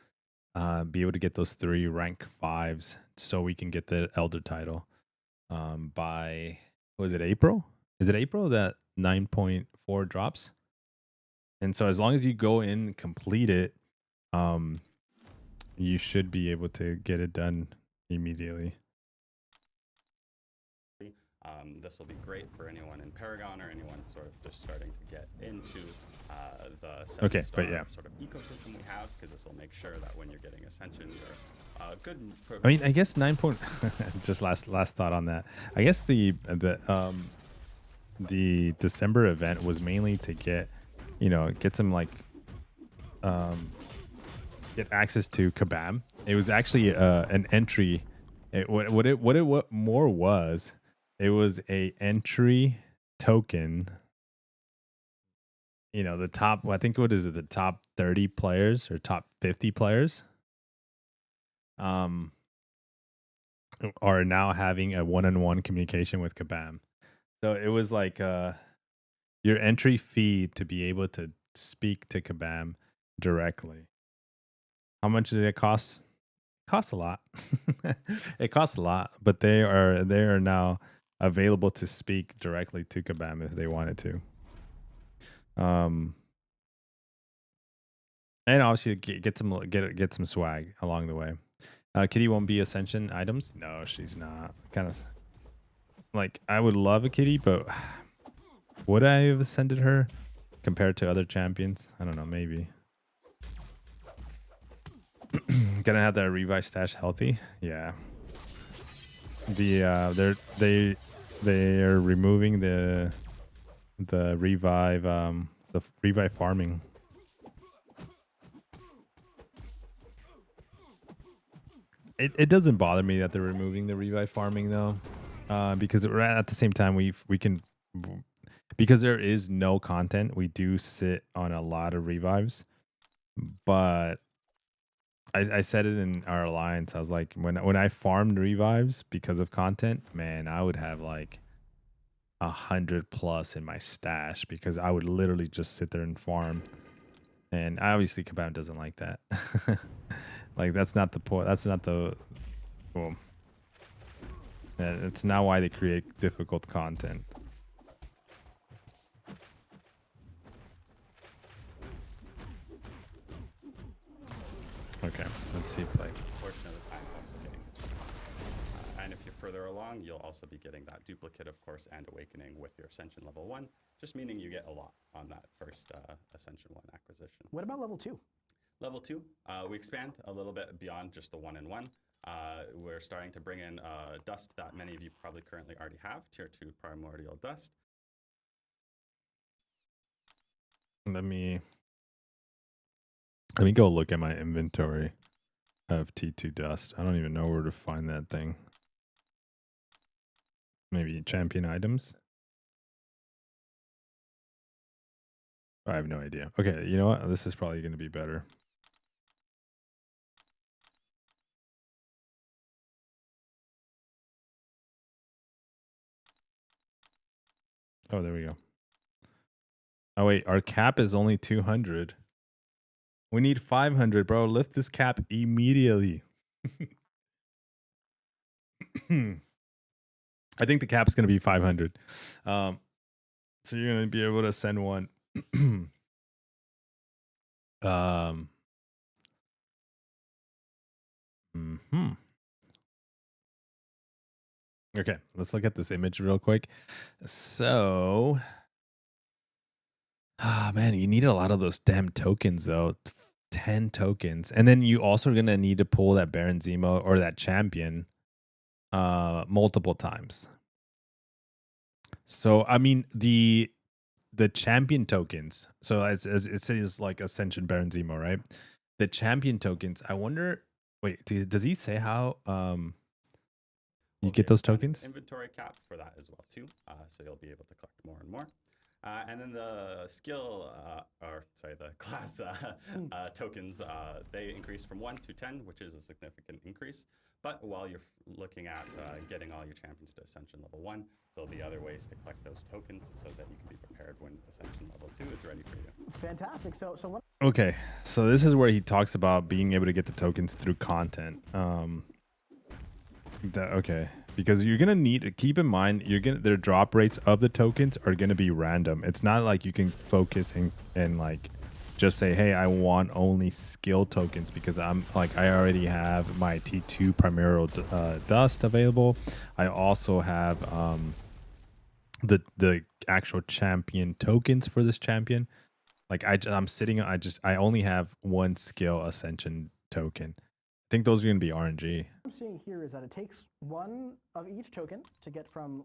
be able to get those 3 rank 5s so we can get the Elder title by, was it April? Is it April that 9.4 drops? And so as long as you go in and complete it, you should be able to get it done immediately.
This will be great for anyone in Paragon or anyone sort of just starting to get into the sort of ecosystem we have, because this will make sure that when you're getting Ascension, you're good.
I mean, I guess 9 point. Just last thought on that. I guess the December event was mainly to get some like get access to Kabam. It was actually an entry. What it more was. It was a entry token. You know, the top, I think, what is it? The top 30 players or top 50 players are now having a one-on-one communication with Kabam. So it was like your entry fee to be able to speak to Kabam directly. How much did it cost? It costs a lot. It costs a lot, but they are now available to speak directly to Kabam if they wanted to. And obviously get some swag along the way. Kitty won't be Ascension items. No, she's not. Kind of like I would love a Kitty, but would I have ascended her compared to other champions? I don't know. Maybe. Gonna have that revive stash healthy. Yeah. They're removing the revive farming. It doesn't bother me that they're removing the revive farming though, because at the same time we can, because there is no content, we do sit on a lot of revives. But I said it in our alliance. I was like, when I farmed revives because of content, man, I would have like 100+ in my stash because I would literally just sit there and farm. And obviously, Kabam doesn't like that. Like that's not the point. That's not the. Well, it's not why they create difficult content. Okay, let's see play.
Portion of the time also getting. And if you're further along, you'll also be getting that duplicate, of course, and awakening with your Ascension level 1, just meaning you get a lot on that first Ascension 1 acquisition.
What about level 2?
Level 2, we expand a little bit beyond just the 1-in-1. We're starting to bring in dust that many of you probably currently already have, tier 2 primordial dust.
Let me go look at my inventory of T2 dust. I don't even know where to find that thing. Maybe champion items. I have no idea. Okay, you know what? This is probably going to be better. Oh, there we go. Oh, wait. Our cap is only 200. We need 500, bro. Lift this cap immediately. I think the cap's going to be 500. So you're going to be able to send one. Okay, let's look at this image real quick. So, man, you need a lot of those damn tokens, though. 10 tokens. And then you also are going to need to pull that Baron Zemo or that champion multiple times. So, I mean, the champion tokens. So, as it says, like Ascension Baron Zemo, right? The champion tokens, I wonder, wait, does he say how you get those tokens?
Inventory cap for that as well too, so you'll be able to collect more and more. And then the skill, the class tokens, they increase from 1 to 10, which is a significant increase. But while you're looking at getting all your champions to Ascension level 1, there'll be other ways to collect those tokens so that you can be prepared when Ascension level 2 is ready for you.
Fantastic. So what?
Okay, so this is where he talks about being able to get the tokens through content. Okay, because you're gonna need to keep in mind their drop rates of the tokens are gonna be random. It's not like you can focus and like just say, hey, I want only skill tokens because I already have my T2 primordial dust available. I also have the actual champion tokens for this champion. Like I only have one skill Ascension token. I think those are going to be RNG.
What I'm seeing here is that it takes one of each token to get from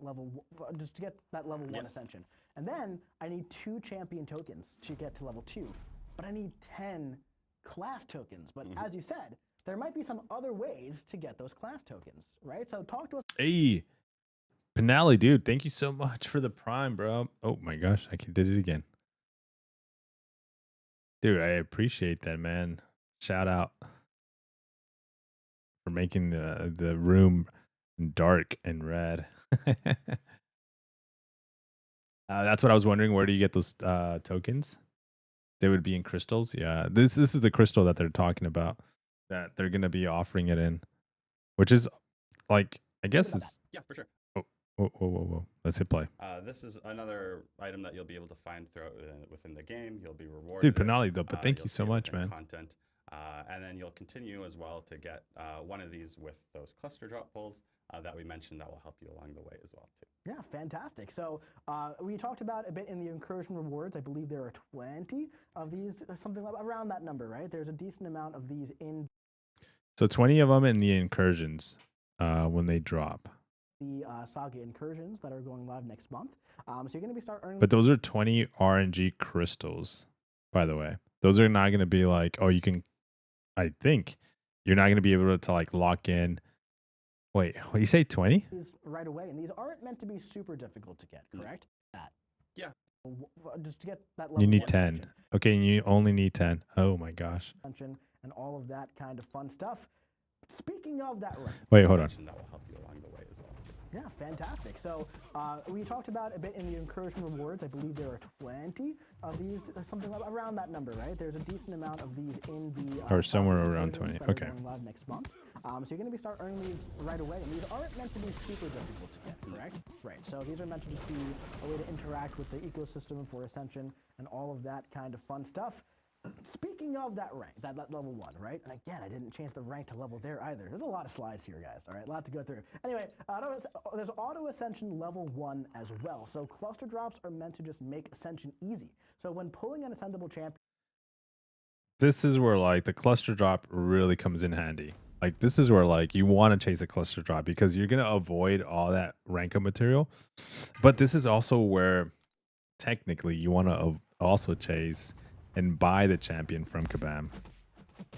just to get that level 1 Ascension. And then I need 2 champion tokens to get to level 2. But I need 10 class tokens. But as you said, there might be some other ways to get those class tokens, right? So talk to us.
Hey, Penali, dude, thank you so much for the prime, bro. Oh my gosh, I did it again. Dude, I appreciate that, man. Shout out for making the room dark and red. That's what I was wondering. Where do you get those tokens? They would be in crystals. Yeah, this is the crystal that they're talking about, that they're gonna be offering it in, which is like, I guess it's.
Yeah, for sure.
Whoa. Let's hit play.
This is another item that you'll be able to find throughout within the game. You'll be rewarded.
Dude, penalty though, but thank
you'll
you so
see it
much,
within
man.
Content, and then you'll continue as well to get one of these with those cluster drop pulls that we mentioned that will help you along the way as well too.
Yeah, fantastic. So we talked about a bit in the incursion rewards. I believe there are 20 of these, something like around that number, right? There's a decent amount of these in.
So 20 of them in the incursions when they drop.
The Saga incursions that are going live next month. So you're going to be start earning.
But those are 20 RNG crystals, by the way. Those are not going to be like, oh, you can, I think you're not going to be able to like lock in. Wait, what you say 20?
Right away. And these aren't meant to be super difficult to get, correct?
Yeah.
Just to get that level.
You need 10. Okay, and you only need 10. Oh my gosh.
And all of that kind of fun stuff. Speaking of that, right?
Wait, hold on.
That will help you along the way as well.
Yeah, fantastic. So we talked about a bit in the incursion rewards. I believe there are 20 of these, something like around that number, right? There's a decent amount of these in the.
Or somewhere around 20.
That are
Okay.
going live next month. So you're going to be start earning these right away. And these aren't meant to be super difficult to get, correct? Right. So these are meant to just be a way to interact with the ecosystem for Ascension and all of that kind of fun stuff. Speaking of that rank, that level 1, right? And again, I didn't change the rank to level there either. There's a lot of slides here, guys. All right, a lot to go through. Anyway, there's auto ascension level 1 as well. So cluster drops are meant to just make ascension easy. So when pulling an ascendable champion,
This is where like the cluster drop really comes in handy. Like this is where like you want to chase a cluster drop because you're going to avoid all that rank up material. But this is also where technically you want to also chase and buy the champion from Kabam.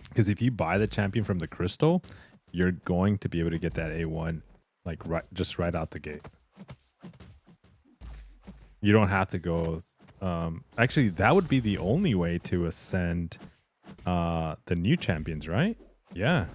Because if you buy the champion from the crystal, you're going to be able to get that A1 like right out the gate. You don't have to go. Actually, that would be the only way to ascend the new champions, right? Yeah.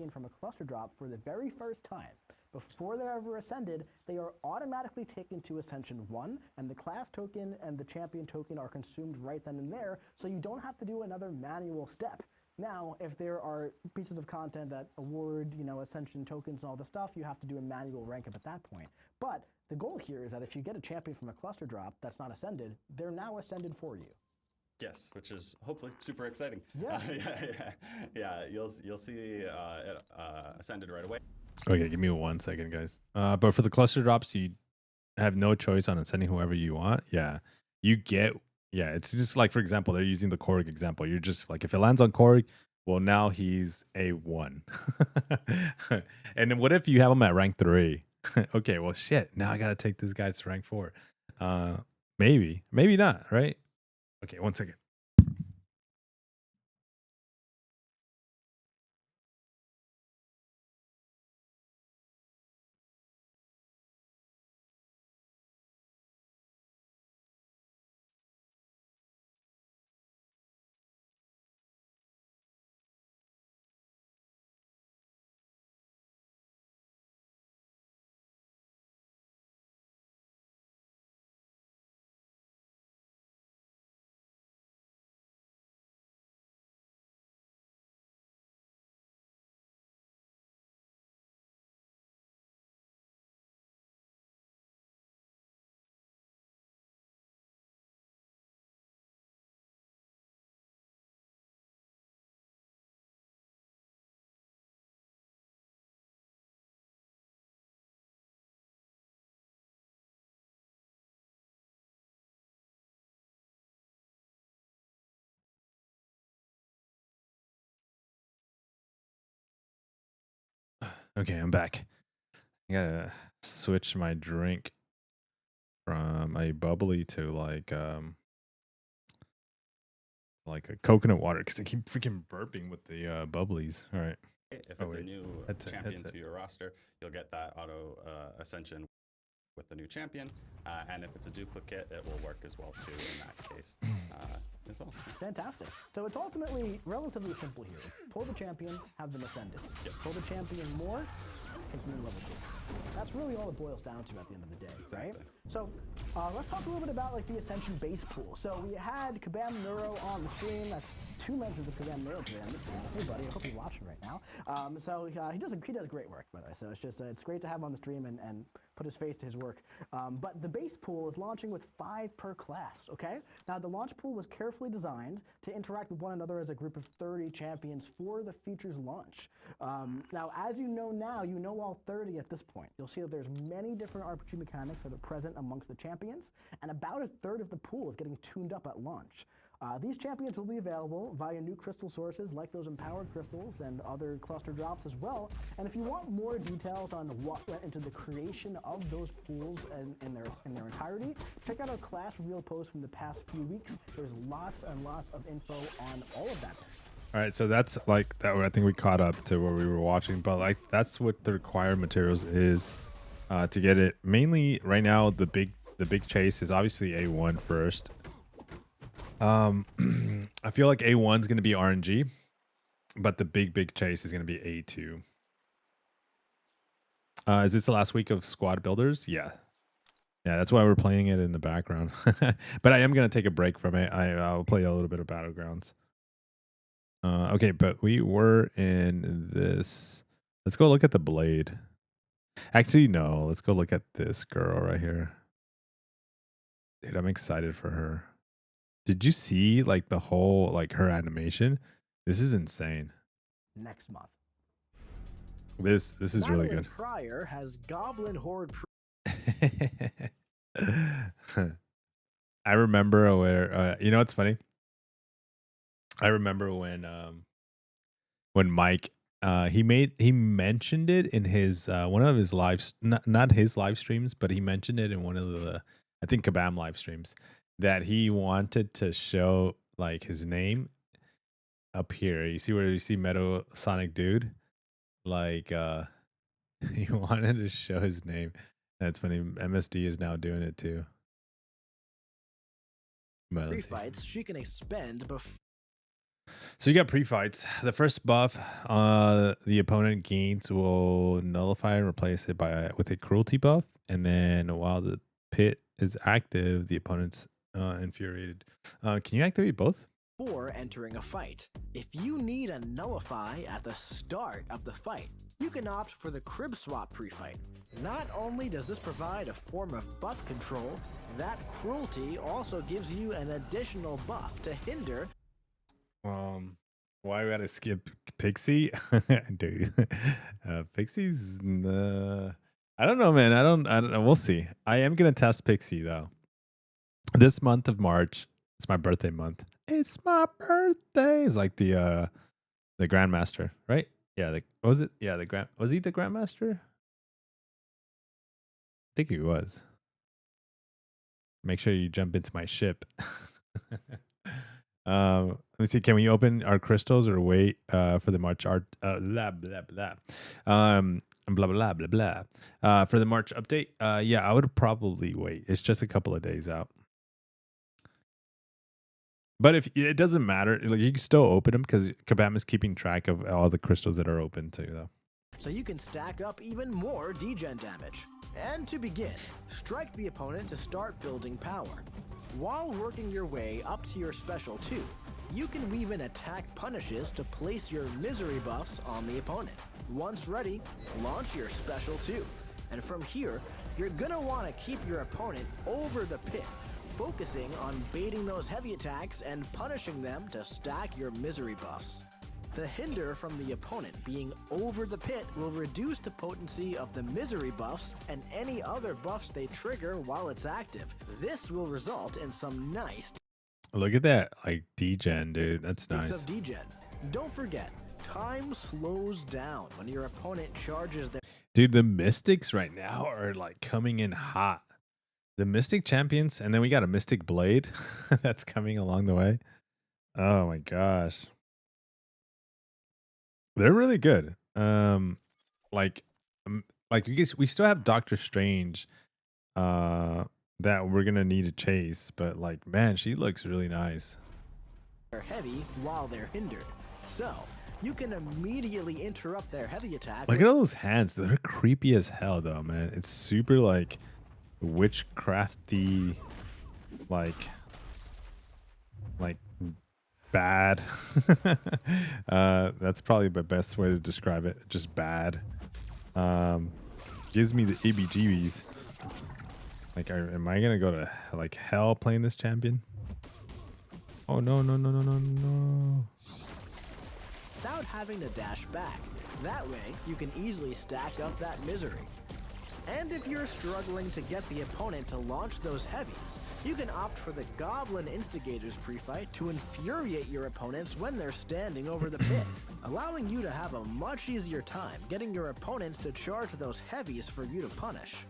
from a cluster drop for the very first time. Before they're ever ascended, they are automatically taken to Ascension 1, and the class token and the champion token are consumed right then and there, so you don't have to do another manual step. Now, if there are pieces of content that award, Ascension tokens and all the stuff, you have to do a manual rank up at that point. But the goal here is that if you get a champion from a cluster drop that's not ascended, they're now ascended for you.
Yes, which is hopefully super exciting.
Yeah.
Yeah. You'll see it ascended right away.
Okay, give me 1 second, guys. But for the cluster drops, you have no choice on ascending whoever you want. Yeah, you get. Yeah, it's just like, for example, they're using the Korg example. You're just like, if it lands on Korg, well, now he's A1. And then what if you have him at rank 3? Okay, well, shit. Now I got to take this guy to rank 4. Maybe not, right? Okay, 1 second. Okay, I'm back. I gotta switch my drink from a bubbly to like a coconut water because I keep freaking burping with the bubblies. All right.
If it's a new champion to your roster, you'll get that auto ascension with the new champion. And if it's a duplicate, it will work as well too in that case as well.
Fantastic. So it's ultimately relatively simple here. It's pull the champion, have them ascended.
Yep.
Pull the champion more, take them in level 2. That's really all it boils down to at the end of the day, right?
Exactly.
So let's talk a little bit about like the Ascension base pool. So we had Kabam Neuro on the stream. That's 2 mentions of Kabam Neuro today on the stream. Hey buddy, I hope you're watching right now. So he does great work, by the way. So it's just it's great to have him on the stream and put his face to his work. But the base pool is launching with 5 per class. Okay. Now the launch pool was carefully designed to interact with one another as a group of 30 champions for the feature's launch. Now, as you know all 30 at this point. You'll see that there's many different RPG mechanics that are present amongst the champions, and about a third of the pool is getting tuned up at launch. These champions will be available via new crystal sources like those empowered crystals and other cluster drops as well. And if you want more details on what went into the creation of those pools in their entirety, check out our class reveal post from the past few weeks. There's lots and lots of info on all of that.
All right, so that's like that. I think we caught up to what we were watching, but like that's what the required materials is to get it. Mainly right now, the big chase is obviously A1 first. I feel like A1 is going to be RNG, but the big chase is going to be A2. Is this the last week of squad builders? Yeah, that's why we're playing it in the background. But I am going to take a break from it. I'll play a little bit of Battlegrounds. Okay, but we were in this. Let's go look at the blade. Actually, no. Let's go look at this girl right here. Dude, I'm excited for her. Did you see like the whole like her animation? This is insane.
Next month.
This is really good.
Pryor has Goblin Horde.
I remember where you know what's funny? I remember when Mike he mentioned it in his one of his lives, not his live streams, but he mentioned it in one of the, I think, Kabam live streams, that he wanted to show like his name up here. You see where you see Metal Sonic Dude? Like he wanted to show his name. That's funny. MSD is now doing it too.
Pre-fights she can expend before.
So you got pre-fights. The first buff the opponent gains will nullify and replace it with a cruelty buff. And then while the pit is active, the opponent's infuriated. Can you activate both?
Before entering a fight. If you need a nullify at the start of the fight, you can opt for the crib swap pre-fight. Not only does this provide a form of buff control, that cruelty also gives you an additional buff to hinder.
Why we gotta skip Pixie? Dude, Pixie's I don't know, man. I don't know. We'll see. I am gonna test Pixie though. This month of March, it's my birthday month. It's my birthday. It's like the Grandmaster, right? Yeah, what was it? Yeah, was he the Grandmaster? I think he was. Make sure you jump into my ship. Let me see. Can we open our crystals or wait for the March art? Blah blah blah. Blah blah blah blah. For the March update, yeah, I would probably wait. It's just a couple of days out. But if it doesn't matter, like you can still open them because Kabam is keeping track of all the crystals that are open too, though.
So you can stack up even more degen damage. And to begin, strike the opponent to start building power. While working your way up to your special 2, you can weave in attack punishes to place your misery buffs on the opponent. Once ready, launch your special 2. And from here, you're gonna want to keep your opponent over the pit, focusing on baiting those heavy attacks and punishing them to stack your misery buffs. The hinder from the opponent being over the pit will reduce the potency of the misery buffs and any other buffs they trigger while it's active. This will result in some nice...
Look at that, like degen, dude. That's nice.
Of degen. Don't forget, time slows down when your opponent charges their...
Dude, the Mystics right now are like coming in hot. The Mystic champions, and then we got a Mystic Blade that's coming along the way. Oh my gosh. They're really good. Like we still have Doctor Strange that we're gonna need to chase, but like, man, she looks really nice.
They're heavy while they're hindered. So you can immediately interrupt their heavy attack.
Look at all those hands. They're creepy as hell, though, man. It's super like witchcrafty, like bad. That's probably the best way to describe it. Just bad. Gives me the ABGBs. Like, am I gonna go to like hell playing this champion? Oh no no no no no no!
Without having to dash back. That way, you can easily stack up that misery. And if you're struggling to get the opponent to launch those heavies, you can opt for the Goblin Instigators pre-fight to infuriate your opponents when they're standing over the pit, allowing you to have a much easier time getting your opponents to charge those heavies for you to punish.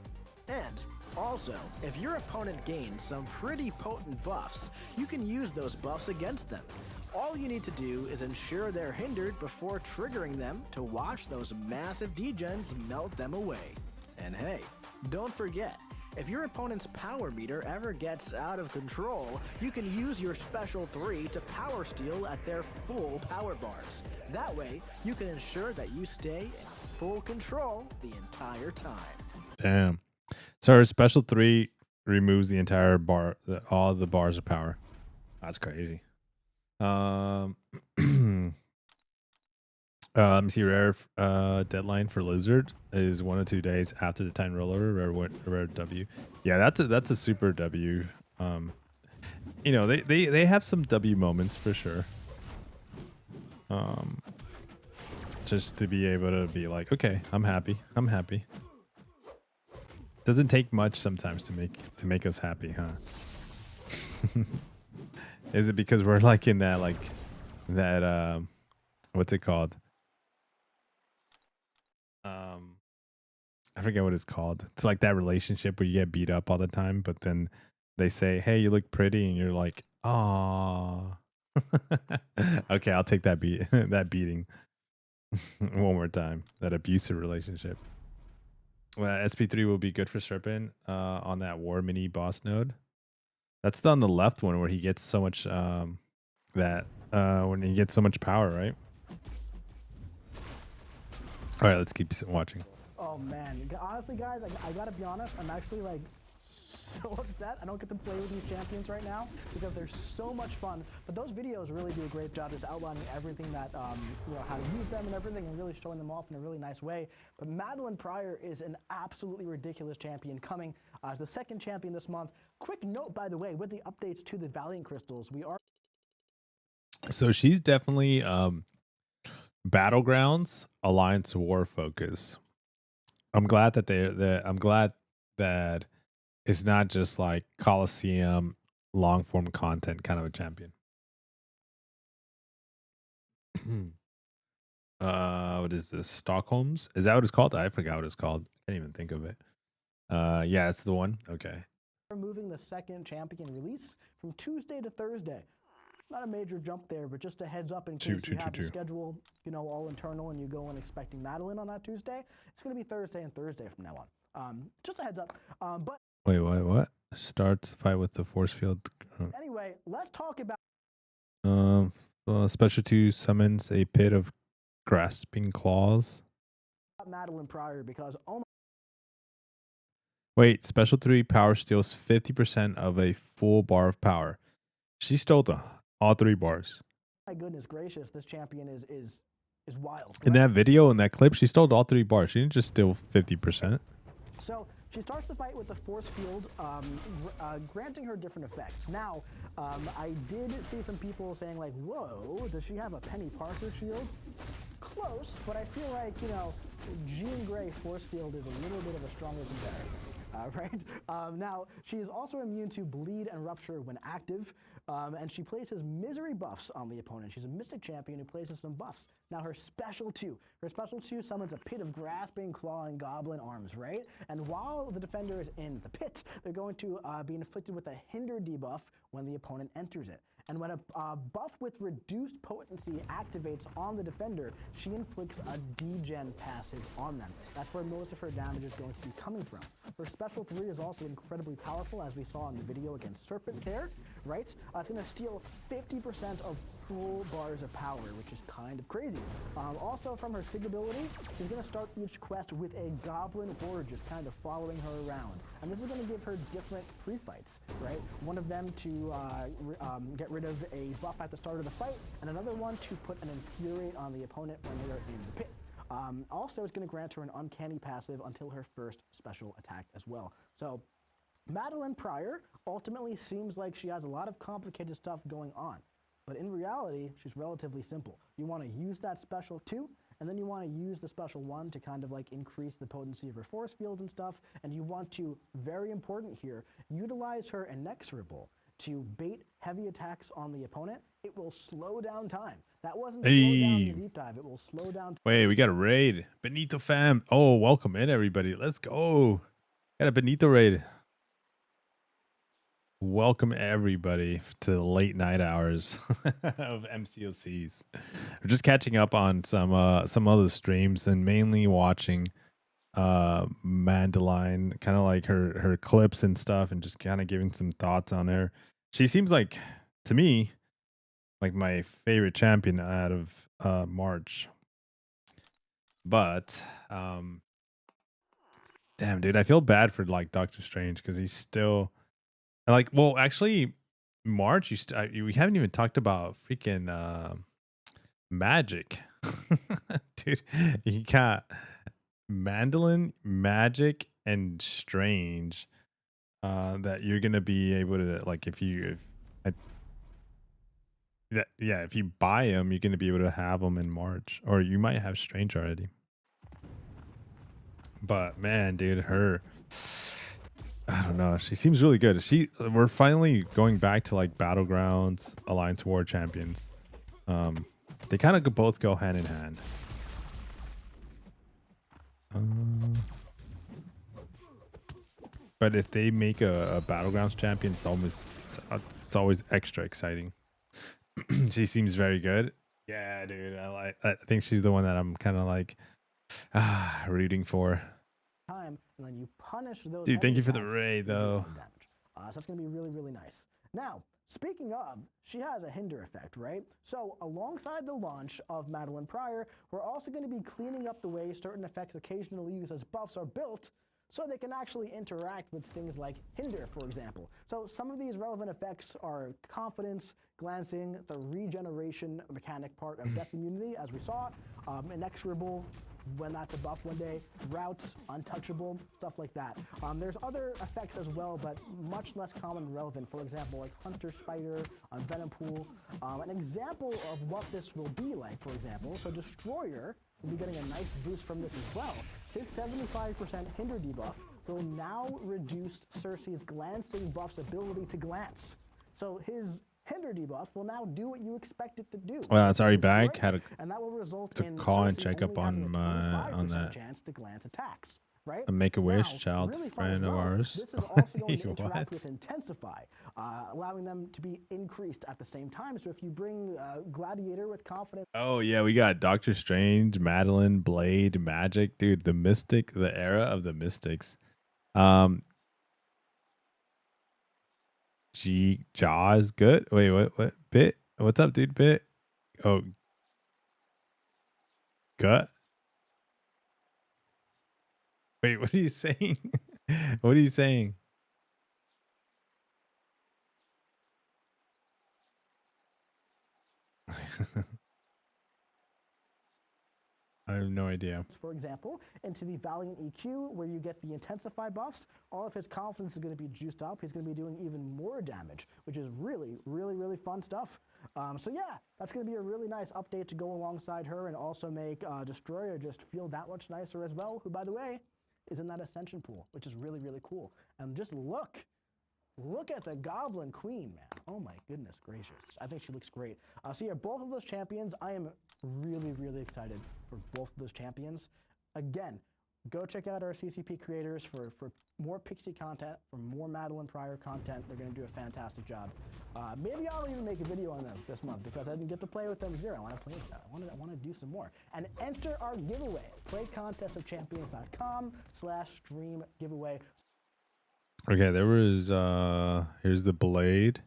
And also, if your opponent gains some pretty potent buffs, you can use those buffs against them. All you need to do is ensure they're hindered before triggering them to watch those massive degens melt them away. And hey, don't forget, if your opponent's power meter ever gets out of control, you can use your special 3 to power steal at their full power bars. That way, you can ensure that you stay in full control the entire time.
Damn. So her special 3 removes the entire bar, all the bars of power. That's crazy. Let me see. Rare deadline for Lizard is 1 or 2 days after the time rollover. Rare W. Yeah, that's a super W. You know, they have some W moments for sure. Just to be able to be like, okay, I'm happy. Doesn't take much sometimes to make us happy, huh? Is it because we're like in that what's it called? I forget what it's called. It's like that relationship where you get beat up all the time, but then they say, "Hey, you look pretty," and you're like, "Aw." Okay, I'll take that that beating one more time. That abusive relationship. Well, SP3 will be good for Serpent on that War Mini boss node. That's on the left one where he gets so much when he gets so much power, right? All right, let's keep watching.
Oh man, honestly guys, I gotta be honest, I'm actually like so upset I don't get to play with these champions right now because they're so much fun. But those videos really do a great job just outlining everything that, you know, how to use them and everything, and really showing them off in a really nice way. But Madeline Pryor is an absolutely ridiculous champion coming as the 2nd champion this month. Quick note, by the way, with the updates to the Valiant Crystals, we are...
So she's definitely Battlegrounds Alliance War focus. I'm glad that I'm glad that it's not just like Coliseum long form content kind of a champion. What is this? Stockholm's? Is that what it's called? I forgot what it's called. I can't even think of it. Yeah, it's the one. Okay.
We're moving the 2nd champion release from Tuesday to Thursday. Not a major jump there, but just a heads up in case you have the schedule, you know, all internal and you go in expecting Madeline on that Tuesday. It's going to be Thursday and Thursday from now on. Just a heads up. But
wait, what? Starts fight with the force field.
Anyway, let's talk about...
Special 2 summons a pit of grasping claws.
Madeline Pryor because
Wait, special 3 power steals 50% of a full bar of power. She stole all 3 bars.
My goodness gracious, this champion is wild.
In that video, in that clip, she stole all 3 bars. She didn't just steal 50%.
So she starts the fight with the force field, granting her different effects. Now, I did see some people saying like, whoa, does she have a Penny Parker shield? Close, but I feel like, you know, Jean Grey force field is a little bit of a stronger comparison. Right? Now, she is also immune to bleed and rupture when active, and she places misery buffs on the opponent. She's a mystic champion who places some buffs. Now, her special 2 summons a pit of grasping, clawing goblin arms, right? And while the defender is in the pit, they're going to be inflicted with a hinder debuff when the opponent enters it. And when a buff with reduced potency activates on the defender, she inflicts a degen passive on them. That's where most of her damage is going to be coming from. Her special 3 is also incredibly powerful, as we saw in the video against Serpent there, right? It's going to steal 50% of full bars of power, which is kind of crazy. Also, from her sig ability, she's going to start each quest with a goblin horde just kind of following her around. And this is going to give her different pre-fights, right? One of them to get rid of a buff at the start of the fight, and another one to put an infuriate on the opponent when they are in the pit. Also, it's going to grant her an uncanny passive until her first special attack as well. So, Madeline Pryor ultimately seems like she has a lot of complicated stuff going on, but in reality, she's relatively simple. You want to use that special 2, and then you want to use the special 1 to kind of like increase the potency of her force field and stuff, and you want to, very important here, utilize her inexorable to bait heavy attacks on the opponent. It will slow down time. That wasn't slow down the deep dive. It will slow down.
Wait, we got a raid. Benito fam. Oh, welcome in, everybody. Let's go. Got a Benito raid. Welcome, everybody, to the late night hours of MCOCs. We're just catching up on some other streams and mainly watching Madeline, kind of like her clips and stuff, and just kind of giving some thoughts on her. She seems like, to me, like my favorite champion out of March. But damn, dude, I feel bad for like Doctor Strange because he's still like, well, actually, March, we haven't even talked about freaking Magic. Dude, you got Mandolin, Magic, and Strange that you're gonna be able to, like, if you buy them, you're gonna be able to have them in March, or you might have Strange already. But man, dude, I don't know, she seems really good. We're finally going back to like Battlegrounds, Alliance War Champions. They kind of both go hand in hand. But if they make a Battlegrounds champion, it's always extra exciting. She seems very good. Yeah, dude, I think she's the one that I'm kind of like rooting for.
Time, and then you punish those.
Dude, thank you for the raid, though.
So that's going to be really, really nice. Now, speaking of, she has a hinder effect, right? So alongside the launch of Madeline Pryor, we're also going to be cleaning up the way certain effects occasionally used as buffs are built, so they can actually interact with things like hinder, for example. So some of these relevant effects are confidence, glancing, the regeneration mechanic part of death immunity, as we saw, inexorable, when that's a buff one day, routes, untouchable, stuff like that. There's other effects as well, but much less common and relevant. For example, like Hunter Spider on Venom Pool. An example of what this will be like, for example, so Destroyer will be getting a nice boost from this as well. His 75% hinder debuff will now reduce Cersei's glancing buff's ability to glance. So his hinder debuff will now do what you expect it to do.
Well, it's already back. Had
and that will result
to
in
call and
Cersei
check up
only
on
having a
on that.
chance to glance attacks, right?
A Make-A-Wish
Now,
child
really fun
friend
as
of
well,
ours.
This is also going to interact
What?
with Intensify, allowing them to be increased at the same time. So if you bring Gladiator with confidence.
Oh yeah, we got Doctor Strange, Madeline, Blade, Magic, dude. The Mystic, the era of the Mystics. Jaws, good. Wait, what? Bit? What's up, dude? Bit? Oh, gut. Wait, what are you saying? What are you saying? I have no idea.
For example, into the Valiant EQ, where you get the Intensify buffs, all of his confidence is going to be juiced up. He's going to be doing even more damage, which is really, really, really fun stuff. So yeah, that's going to be a really nice update to go alongside her and also make Destroyer just feel that much nicer as well, who, by the way, is in that Ascension pool, which is really, really cool. And just look at the Goblin Queen, man. Oh my goodness gracious. I think she looks great. So yeah, both of those champions, I am really, really excited for both of those champions. Again, go check out our CCP creators for more Pixie content, for more Madeline Pryor content. They're going to do a fantastic job. Maybe I'll even make a video on them this month because I didn't get to play with them here. I want to play with that. I want to do some more. And enter our giveaway. PlayContestOfChampions.com/stream giveaway.
Okay, there was here's the Blade.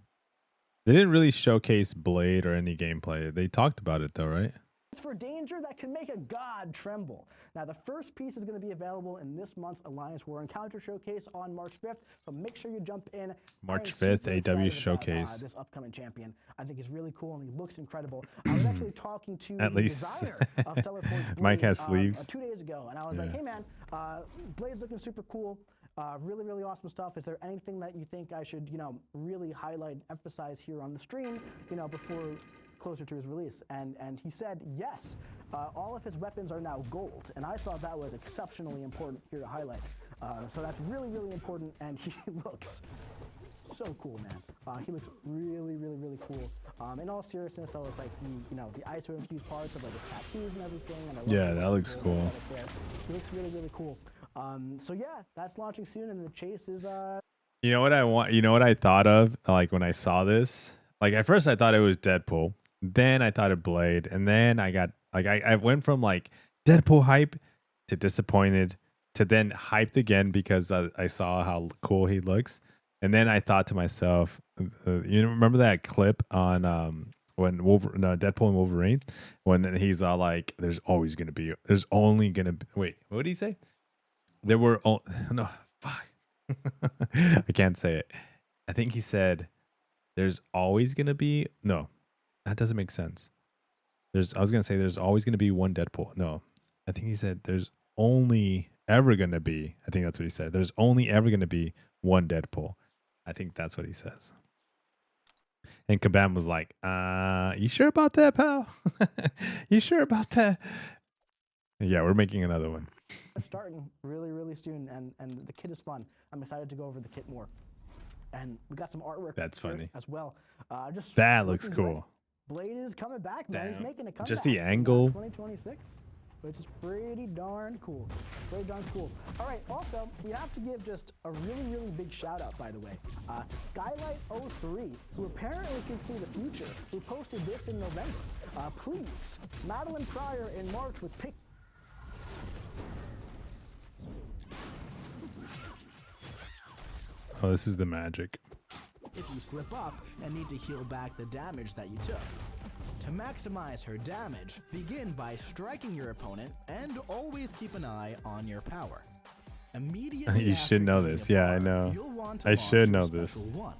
They didn't really showcase Blade or any gameplay. They talked about it though, right?
For danger that can make a god tremble. Now, the first piece is going to be available in this month's Alliance War Encounter Showcase on March 5th, so make sure you jump in.
March
I am
5th,
super
AW
excited
Showcase.
about, this upcoming champion. I think he's really cool and he looks incredible. I was actually talking to
At
the
least
designer of Stellar Forge Blade
Mike has sleeves.
2 days ago, and I was like, hey man, Blade's looking super cool. Really, really awesome stuff. Is there anything that you think I should, really highlight, emphasize here on the stream, before closer to his release? And he said yes. All of his weapons are now gold, and I thought that was exceptionally important here to highlight. So that's really, really important, and he looks so cool, man. He looks really, really, really cool. In all seriousness, though, it's like the ISO infused parts of like his tattoos and everything. And I love
Yeah, that looks cool.
He looks really, really cool. So yeah, that's launching soon, and the chase is.
You know what I want? You know what I thought of? Like when I saw this, like at first I thought it was Deadpool, then I thought it Blade, and then I got like I went from like Deadpool hype to disappointed to then hyped again because I saw how cool he looks, and then I thought to myself, remember that clip on when Deadpool and Wolverine, when he's all like, there's only gonna be, wait, what did he say? There were no fuck. I can't say it. I think he said, "There's always gonna be no." That doesn't make sense. I was gonna say there's always gonna be one Deadpool. No, I think he said there's only ever gonna be. I think that's what he said. There's only ever gonna be one Deadpool. I think that's what he says. And Kabam was like, you sure about that, pal? You sure about that?" Yeah, we're making another one.
Starting really, really soon, and the kit is fun. I'm excited to go over the kit more. And we got some artwork.
That's funny
as well.
That looks cool.
Blade is coming back, man.
Damn.
He's making a comeback.
Just the angle.
2026, which is pretty darn cool. Pretty darn cool. All right. Also, we have to give just a really, really big shout out, by the way, to Skylight03, who apparently can see the future, who posted this in November. Please, Madeline Pryor in March with pick.
Oh, this is the magic.
If you slip up and need to heal back the damage that you took. To maximize her damage, begin by striking your opponent and always keep an eye on your power. Immediately
You should know this. Yeah, I know.
You'll want to
I should know
launch your
this.
special one.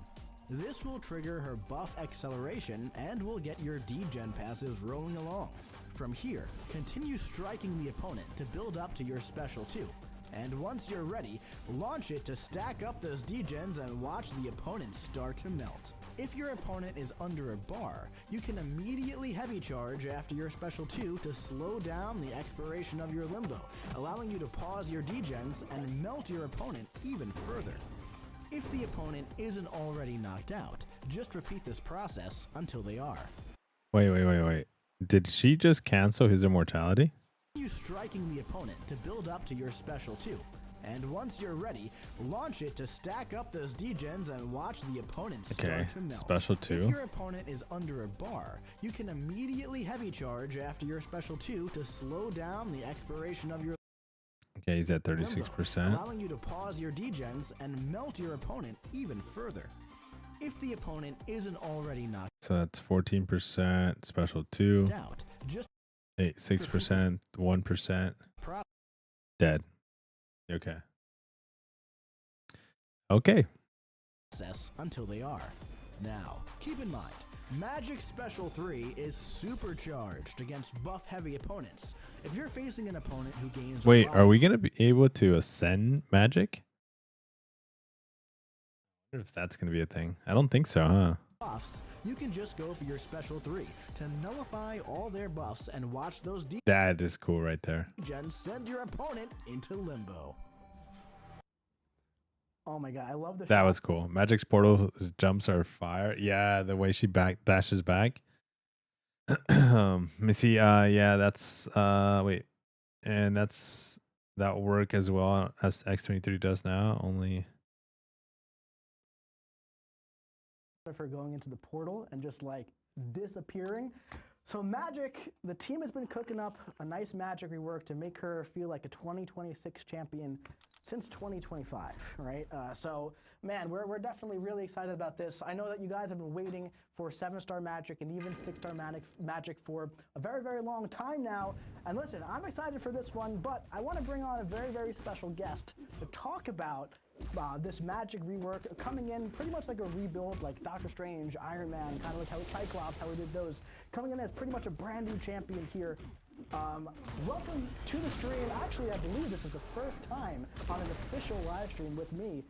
This will trigger her buff acceleration and will get your degen passes rolling along. From here, continue striking the opponent to build up to your special 2. And once you're ready, launch it to stack up those degens and watch the opponent start to melt. If your opponent is under a bar, you can immediately heavy charge after your special 2 to slow down the expiration of your limbo, allowing you to pause your degens and melt your opponent even further. If the opponent isn't already knocked out, just repeat this process until they are.
Wait. Did she just cancel his immortality?
You striking the opponent to build up to your special 2. And once you're ready, launch it to stack up those degens and watch the opponent start to melt.
Special 2.
If your opponent is under a bar, you can immediately heavy charge after your special 2 to slow down the expiration of your
Okay, he's at 36%.
allowing you to pause your degens and melt your opponent even further. If the opponent isn't already knocked
So that's 14%. Special 2.
out, just
6%. 1%. Dead. Okay.
process until they are. Now, keep in mind, Magic Special 3 is supercharged against buff heavy opponents. If you're facing an opponent who gains
Wait, are we going to be able to ascend magic? I wonder if that's going to be a thing. I don't think so, huh?
buffs, you can just go for your Special 3 to nullify all their buffs and watch those
That is cool right there.
degens send your opponent into limbo.
Oh my god, I love the.
That was cool. Magic's portal jumps are fire. Yeah, the way she dashes back. Let me see. Yeah, that's wait, and that work as well as X23 does now. Only
for going into the portal and just like disappearing. So Magic, the team has been cooking up a nice Magic rework to make her feel like a 2026 champion since 2025, right? So, man, we're definitely really excited about this. I know that you guys have been waiting for 7-star Magic and even 6-star Magic for a very, very long time now. And listen, I'm excited for this one, but I want to bring on a very, very special guest to talk about this Magic rework coming in pretty much like a rebuild, like Doctor Strange, Iron Man, kind of like how Cyclops, how we did those, coming in as pretty much a brand new champion here. Welcome to the stream. Actually, I believe this is the first time on an official live stream with me.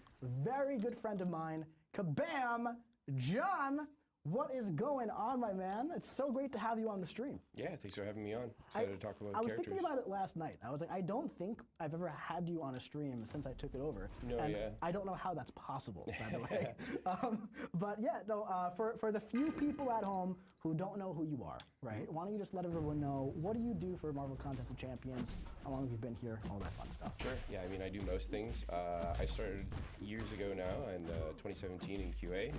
Very good friend of mine, Kabam, John. What is going on, my man? It's so great to have you on the stream.
Yeah, thanks for having me on. Excited to talk about
I was
characters.
thinking about it last night. I was like, I don't think I've ever had you on a stream since I took it over.
No,
and
yeah.
I don't know how that's possible, by the way. But yeah, no, for the few people at home who don't know who you are, right? Why don't you just let everyone know, what do you do for Marvel Contest of Champions? How long have you been here? All that fun stuff.
Sure. Yeah, I mean, I do most things. I started years ago now in 2017 in QA,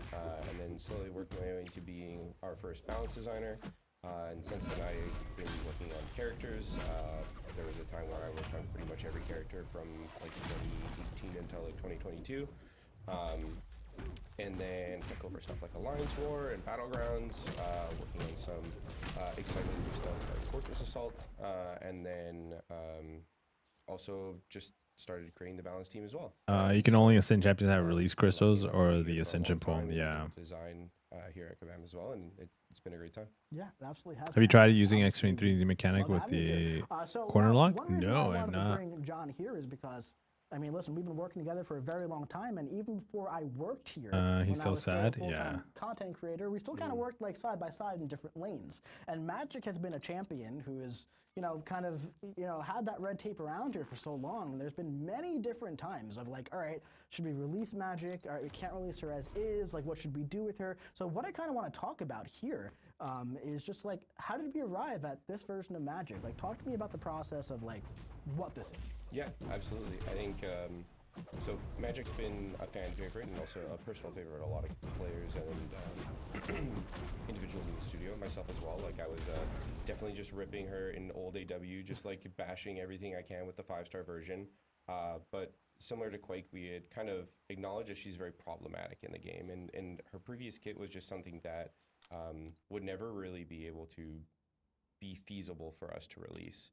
and then slowly worked my way into being our first balance designer. And since then, I've been working on characters. There was a time where I worked on pretty much every character from like 2018 until like 2022. And then took over stuff like Alliance War and Battlegrounds, working on some exciting new stuff like Fortress Assault, and then also just started creating the balance team as well.
You can only ascend champions that release crystals
I've
or
been
the
here for a
Ascension
long
poem.
time
Yeah.
in Design here at Kabam as well, and it's been a great time.
Yeah, it absolutely has.
Have you
been.
tried using Extreme 3D mechanic
Love
with
having you here.
the
So,
corner lock?
one reason
No,
I
I'm
wanted to
not.
bring John here is because, I mean, listen, we've been working together for a very long time, and even before I worked here,
He's
when I
so
was still a
sad,
full-time
yeah.
content creator, we still kind of worked like side by side in different lanes. And Magic has been a champion who is, kind of, had that red tape around here for so long. And there's been many different times of like, all right, should we release Magic? All right, we can't release her as is. Like, what should we do with her? So what I kind of want to talk about here is just like, how did we arrive at this version of Magic? Like, talk to me about the process of like what this is.
Yeah, absolutely. I think so. Magic's been a fan favorite and also a personal favorite of a lot of players and individuals in the studio, myself as well. Like I was definitely just ripping her in old AW, just like bashing everything I can with the 5-star version. But similar to Quake, we had kind of acknowledged that she's very problematic in the game, and her previous kit was just something that would never really be able to be feasible for us to release.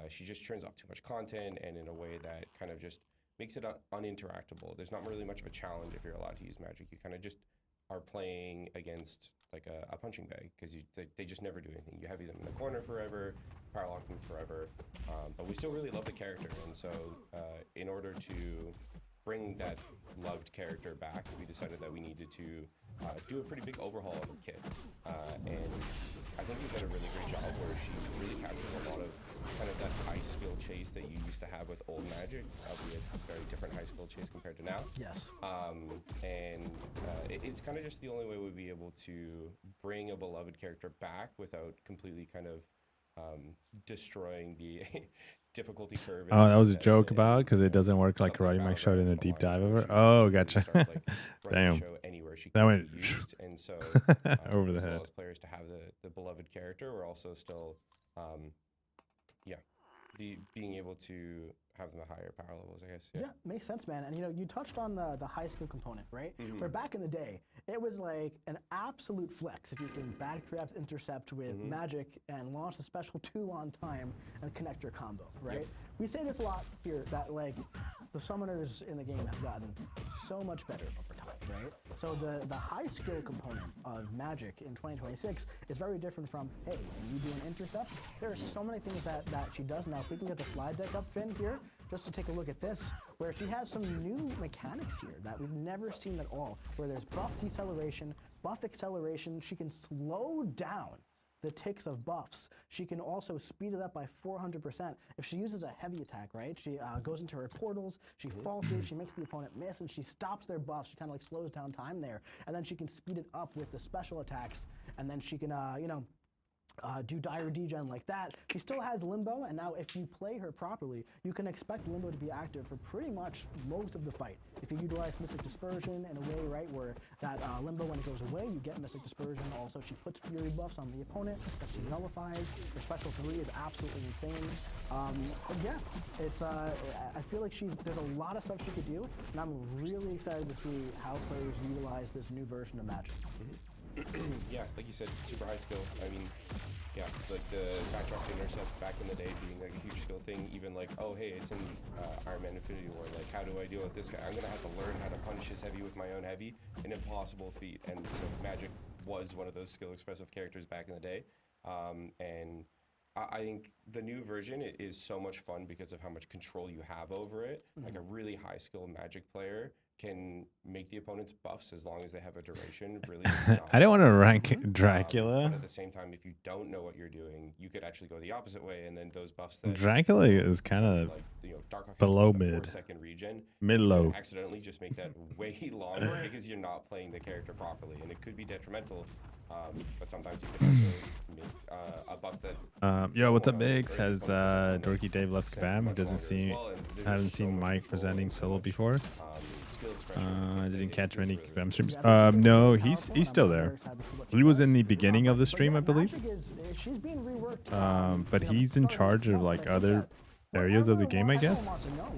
She just churns off too much content and in a way that kind of just makes it uninteractable. There's not really much of a challenge if you're allowed to use Magic. You kind of just are playing against like a punching bag because they just never do anything. You have them in the corner forever, power lock them forever, but we still really love the character. And so in order to bring that loved character back, we decided that we needed to do a pretty big overhaul of the kit. And I think we've done a really great job where she really captures a lot of kind of that high skill chase that you used to have with old Magic, albeit a very different high skill chase compared to now.
Yes.
It's kind of just the only way we'd be able to bring a beloved character back without completely kind of destroying the difficulty curve.
Oh, that was a joke about because it doesn't work like Karate Mike showed in the deep dive of her. Oh, gotcha. Damn. That went
used, and so
over the
as
head.
well as players to have the beloved character, we're also still, being able to have them at higher power levels, I guess.
Yeah, makes sense, man. And you touched on the high skill component, right?
Mm-hmm.
For back in the day, it was like an absolute flex if you can backtrap intercept with Magic and launch the special 2 on time and connect your combo, right?
Yep.
We say this a lot here that like the summoners in the game have gotten so much better over time, right? So the high skill component of Magic in 2026 is very different from, hey, when you do an intercept, there are so many things that she does now. If we can get the slide deck up, Finn, here, just to take a look at this, where she has some new mechanics here that we've never seen at all, where there's buff deceleration, buff acceleration. She can slow down the ticks of buffs. She can also speed it up by 400%. If she uses a heavy attack, right, she goes into her portals, she falters, she makes the opponent miss, and she stops their buffs. She kind of like slows down time there. And then she can speed it up with the special attacks, and then she can, do dire degen like that. She still has Limbo, and now if you play her properly, you can expect Limbo to be active for pretty much most of the fight. If you utilize Mystic Dispersion in a way, right, where that Limbo, when it goes away, you get Mystic Dispersion. Also, she puts Fury buffs on the opponent that she nullifies. Her special 3 is absolutely insane. But yeah, it's I feel like there's a lot of stuff she could do, and I'm really excited to see how players utilize this new version of Magic.
Yeah, like you said, super high skill. I mean, yeah, like the backdrop to intercept back in the day being like a huge skill thing. Even like, oh hey, it's in Iron Man Infinity War. Like, how do I deal with this guy? I'm gonna have to learn how to punish his heavy with my own heavy. An impossible feat. And so Magic was one of those skill expressive characters back in the day. And I think the new version is so much fun because of how much control you have over it. Like a really high skill Magic player can make the opponent's buffs as long as they have a duration. Really,
I don't want to rank Dracula.
but at the same time, if you don't know what you're doing, you could actually go the opposite way, and then those buffs that
Dracula is kind of
like Dark Hawk
below
has
mid.
4-second regen,
mid-low.
accidentally just make that way longer because you're not playing the character properly, and it could be detrimental. But sometimes you can also make a buff that.
Yo, what's up, Biggs? Has Dorky Dave left Kabam? He doesn't see. Haven't seen Mike presenting solo before. I didn't catch many Kabam streams. No, he's still there. He was in the beginning of the stream, I believe.
She's being reworked.
But he's in charge of like other areas of the game, I guess.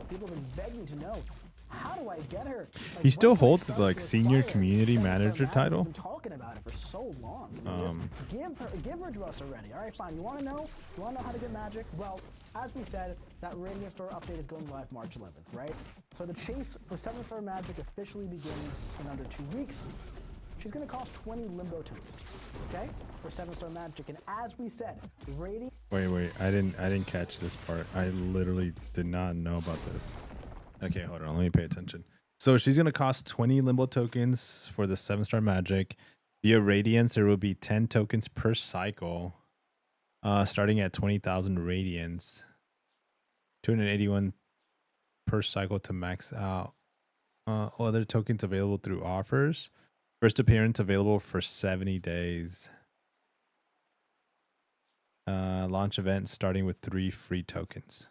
People have been begging to know. How do I get her? Like,
He still
when can I
holds
start
the like
this
senior
fire?
community
Thanks,
manager
Matt.
title.
We've been talking about it for so long. Just give her to us already. All right, fine. You want to know? You want to know how to get Magic? Well, as we said, that Radiant Store update is going live March 11th, right? So the chase for 7-star Magic officially begins in under 2 weeks. She's going to cost 20 Limbo tokens, okay? For 7-star Magic, and as we said, Radiant.
Wait, I didn't catch this part. I literally did not know about this. Okay, hold on. Let me pay attention. So she's gonna cost 20 Limbo tokens for the 7-star Magic. Via Radiance, there will be 10 tokens per cycle, starting at 20,000 Radiance. 281 per cycle to max out. Other tokens available through offers. First appearance available for 70 days. Launch event starting with 3 free tokens.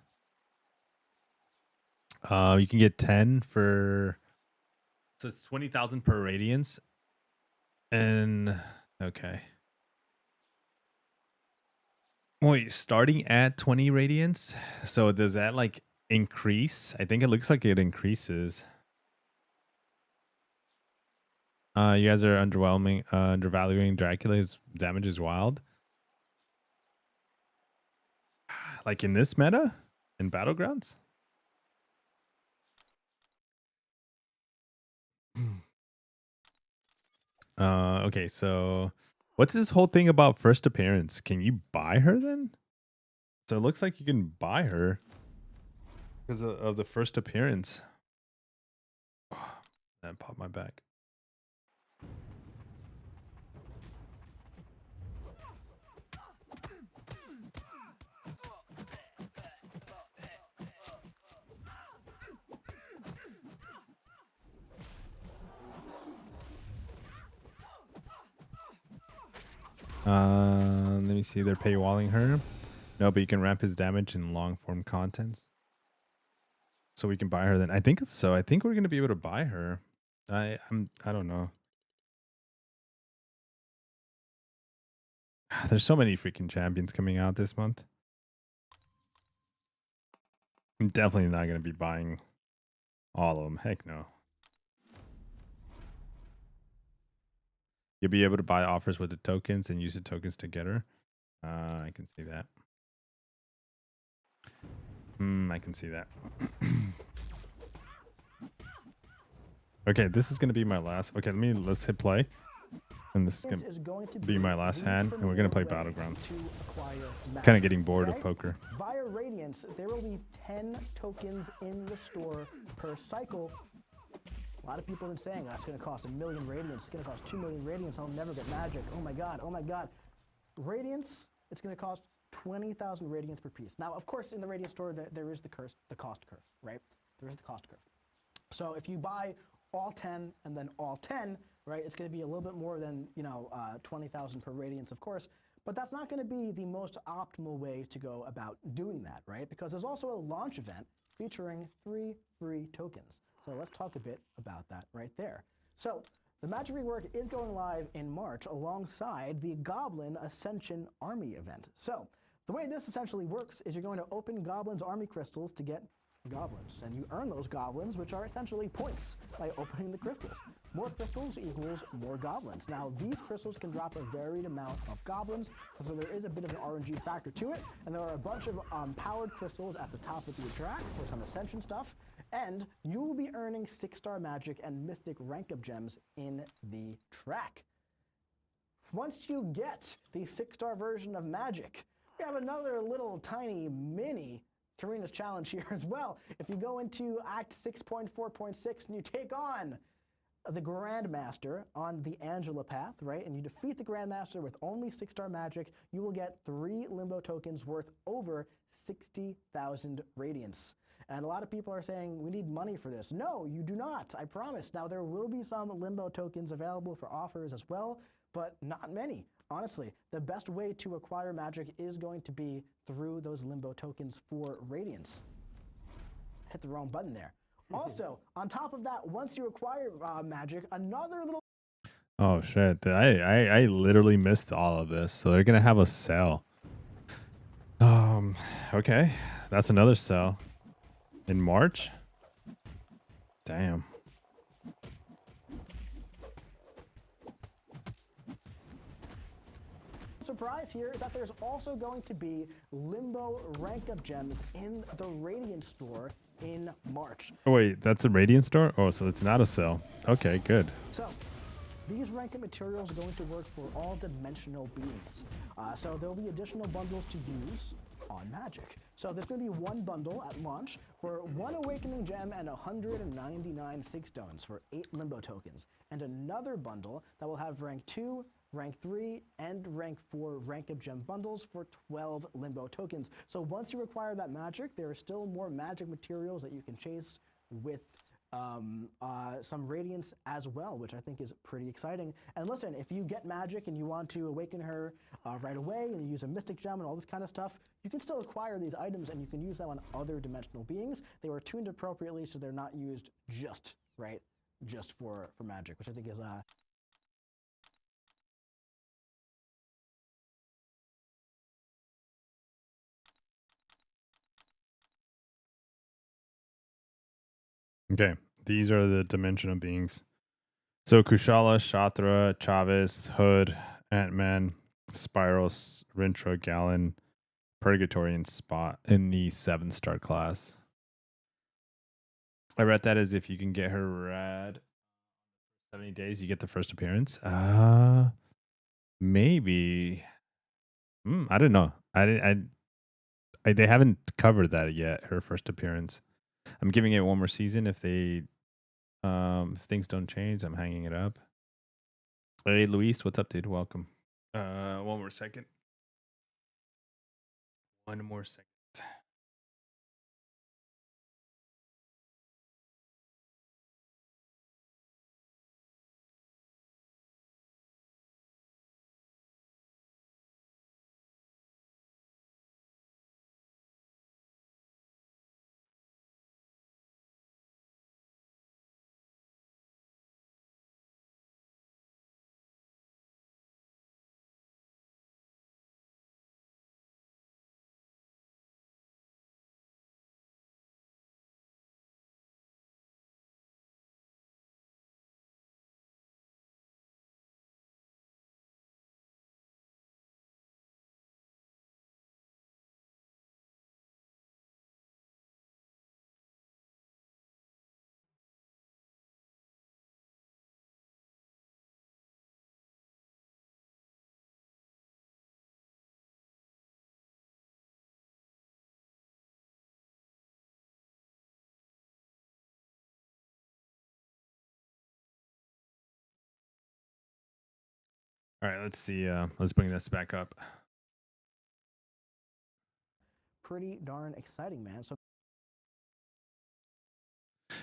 You can get 10 for, so it's 20,000 per Radiance. And okay. Wait, starting at 20 Radiance? So does that like increase? I think it looks like it increases. You guys are undervaluing Dracula's damage is wild. Like in this meta? In Battlegrounds? Okay, so what's this whole thing about first appearance? Can you buy her then? So it looks like you can buy her because of the first appearance. Oh, that popped my back. Let me see. They're paywalling her. No, but you can ramp his damage in long form contents. So we can buy her then. I think so. I think we're gonna be able to buy her. I don't know. There's so many freaking champions coming out this month. I'm definitely not gonna be buying all of them. Heck no. You'll be able to buy offers with the tokens and use the tokens to get her. I can see that. I can see that. Okay, this is gonna be my last. Okay, let's hit play, and this is gonna be my last hand, and we're gonna play Battlegrounds. Kind of getting bored of poker.
Via Radiance, there will be 10 tokens in the store per cycle. A lot of people have been saying that's going to cost 1 million Radiance. It's going to cost 2 million Radiance. I'll never get Magic. Oh my god. Oh my god. Radiance, it's going to cost 20,000 Radiance per piece. Now, of course, in the Radiance store, there is the cost curve, right? There is the cost curve. So if you buy all 10 and then all 10, right, it's going to be a little bit more than 20,000 per Radiance, of course. But that's not going to be the most optimal way to go about doing that, right? Because there's also a launch event featuring 3 free tokens. So let's talk a bit about that right there. So the Magic Rework is going live in March alongside the Goblin Ascension Army event. So the way this essentially works is you're going to open Goblin's Army crystals to get goblins, and you earn those goblins, which are essentially points, by opening the crystals. More crystals equals more goblins. Now, these crystals can drop a varied amount of goblins, so there is a bit of an RNG factor to it, and there are a bunch of powered crystals at the top of the track for some Ascension stuff, and you will be earning 6-star magic and mystic rank-up gems in the track. Once you get the 6-star version of magic, we have another little tiny mini Karina's challenge here as well. If you go into Act 6.4.6 and you take on the Grandmaster on the Angela path, right, and you defeat the Grandmaster with only 6-star magic, you will get 3 Limbo tokens worth over 60,000 Radiance. And a lot of people are saying, we need money for this. No, you do not, I promise. Now, there will be some Limbo tokens available for offers as well, but not many. Honestly, the best way to acquire magic is going to be through those Limbo tokens for Radiance. Hit the wrong button there. Also, on top of that, once you acquire magic, another little...
Oh, shit. I literally missed all of this. So they're going to have a sale. Okay. That's another sale. In March? Damn.
surprise here is that there's also going to be Limbo rank-up gems in the Radiant store in March.
Oh, wait, that's a Radiant store? Oh, so it's not a sale. Okay, good.
So, these rank-up materials are going to work for all dimensional beings. So there'll be additional bundles to use on Magic. So there's going to be one bundle at launch for 1 Awakening Gem and 199 Sig Stones for 8 Limbo tokens, and another bundle that will have rank 2, rank 3, and rank 4 rank-up gem bundles for 12 Limbo tokens. So once you acquire that magic, there are still more magic materials that you can chase with some Radiance as well, which I think is pretty exciting. And listen, if you get magic and you want to awaken her right away, and you use a Mystic Gem and all this kind of stuff, you can still acquire these items and you can use them on other dimensional beings. They were tuned appropriately, so they're not used just for magic, which I think is
Okay, these are the dimensional beings. So Kushala, Shatra, Chavez, Hood, Ant-Man, Spyros, Rintra, Gallon, Purgatory, and Spot in the 7-star class. I read that as if you can get her rad 70 days, you get the first appearance. Maybe. I don't know. They haven't covered that yet, her first appearance. I'm giving it one more season. If they if things don't change, I'm hanging it up. Hey Luis, what's up, dude? Welcome. One more second. One more second. All right, let's see. Let's bring this back up.
pretty darn exciting, man. So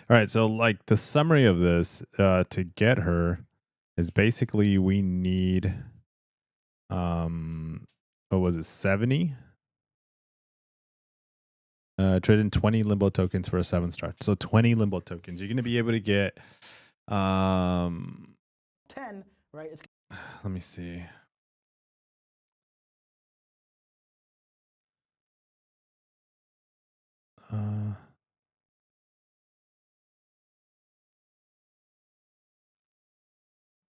All right, so like the summary of this to get her is basically we need what was it, 70? Trade in 20 limbo tokens for a 7-star. So 20 limbo tokens. You're gonna be able to get
10, right? It's
let me see.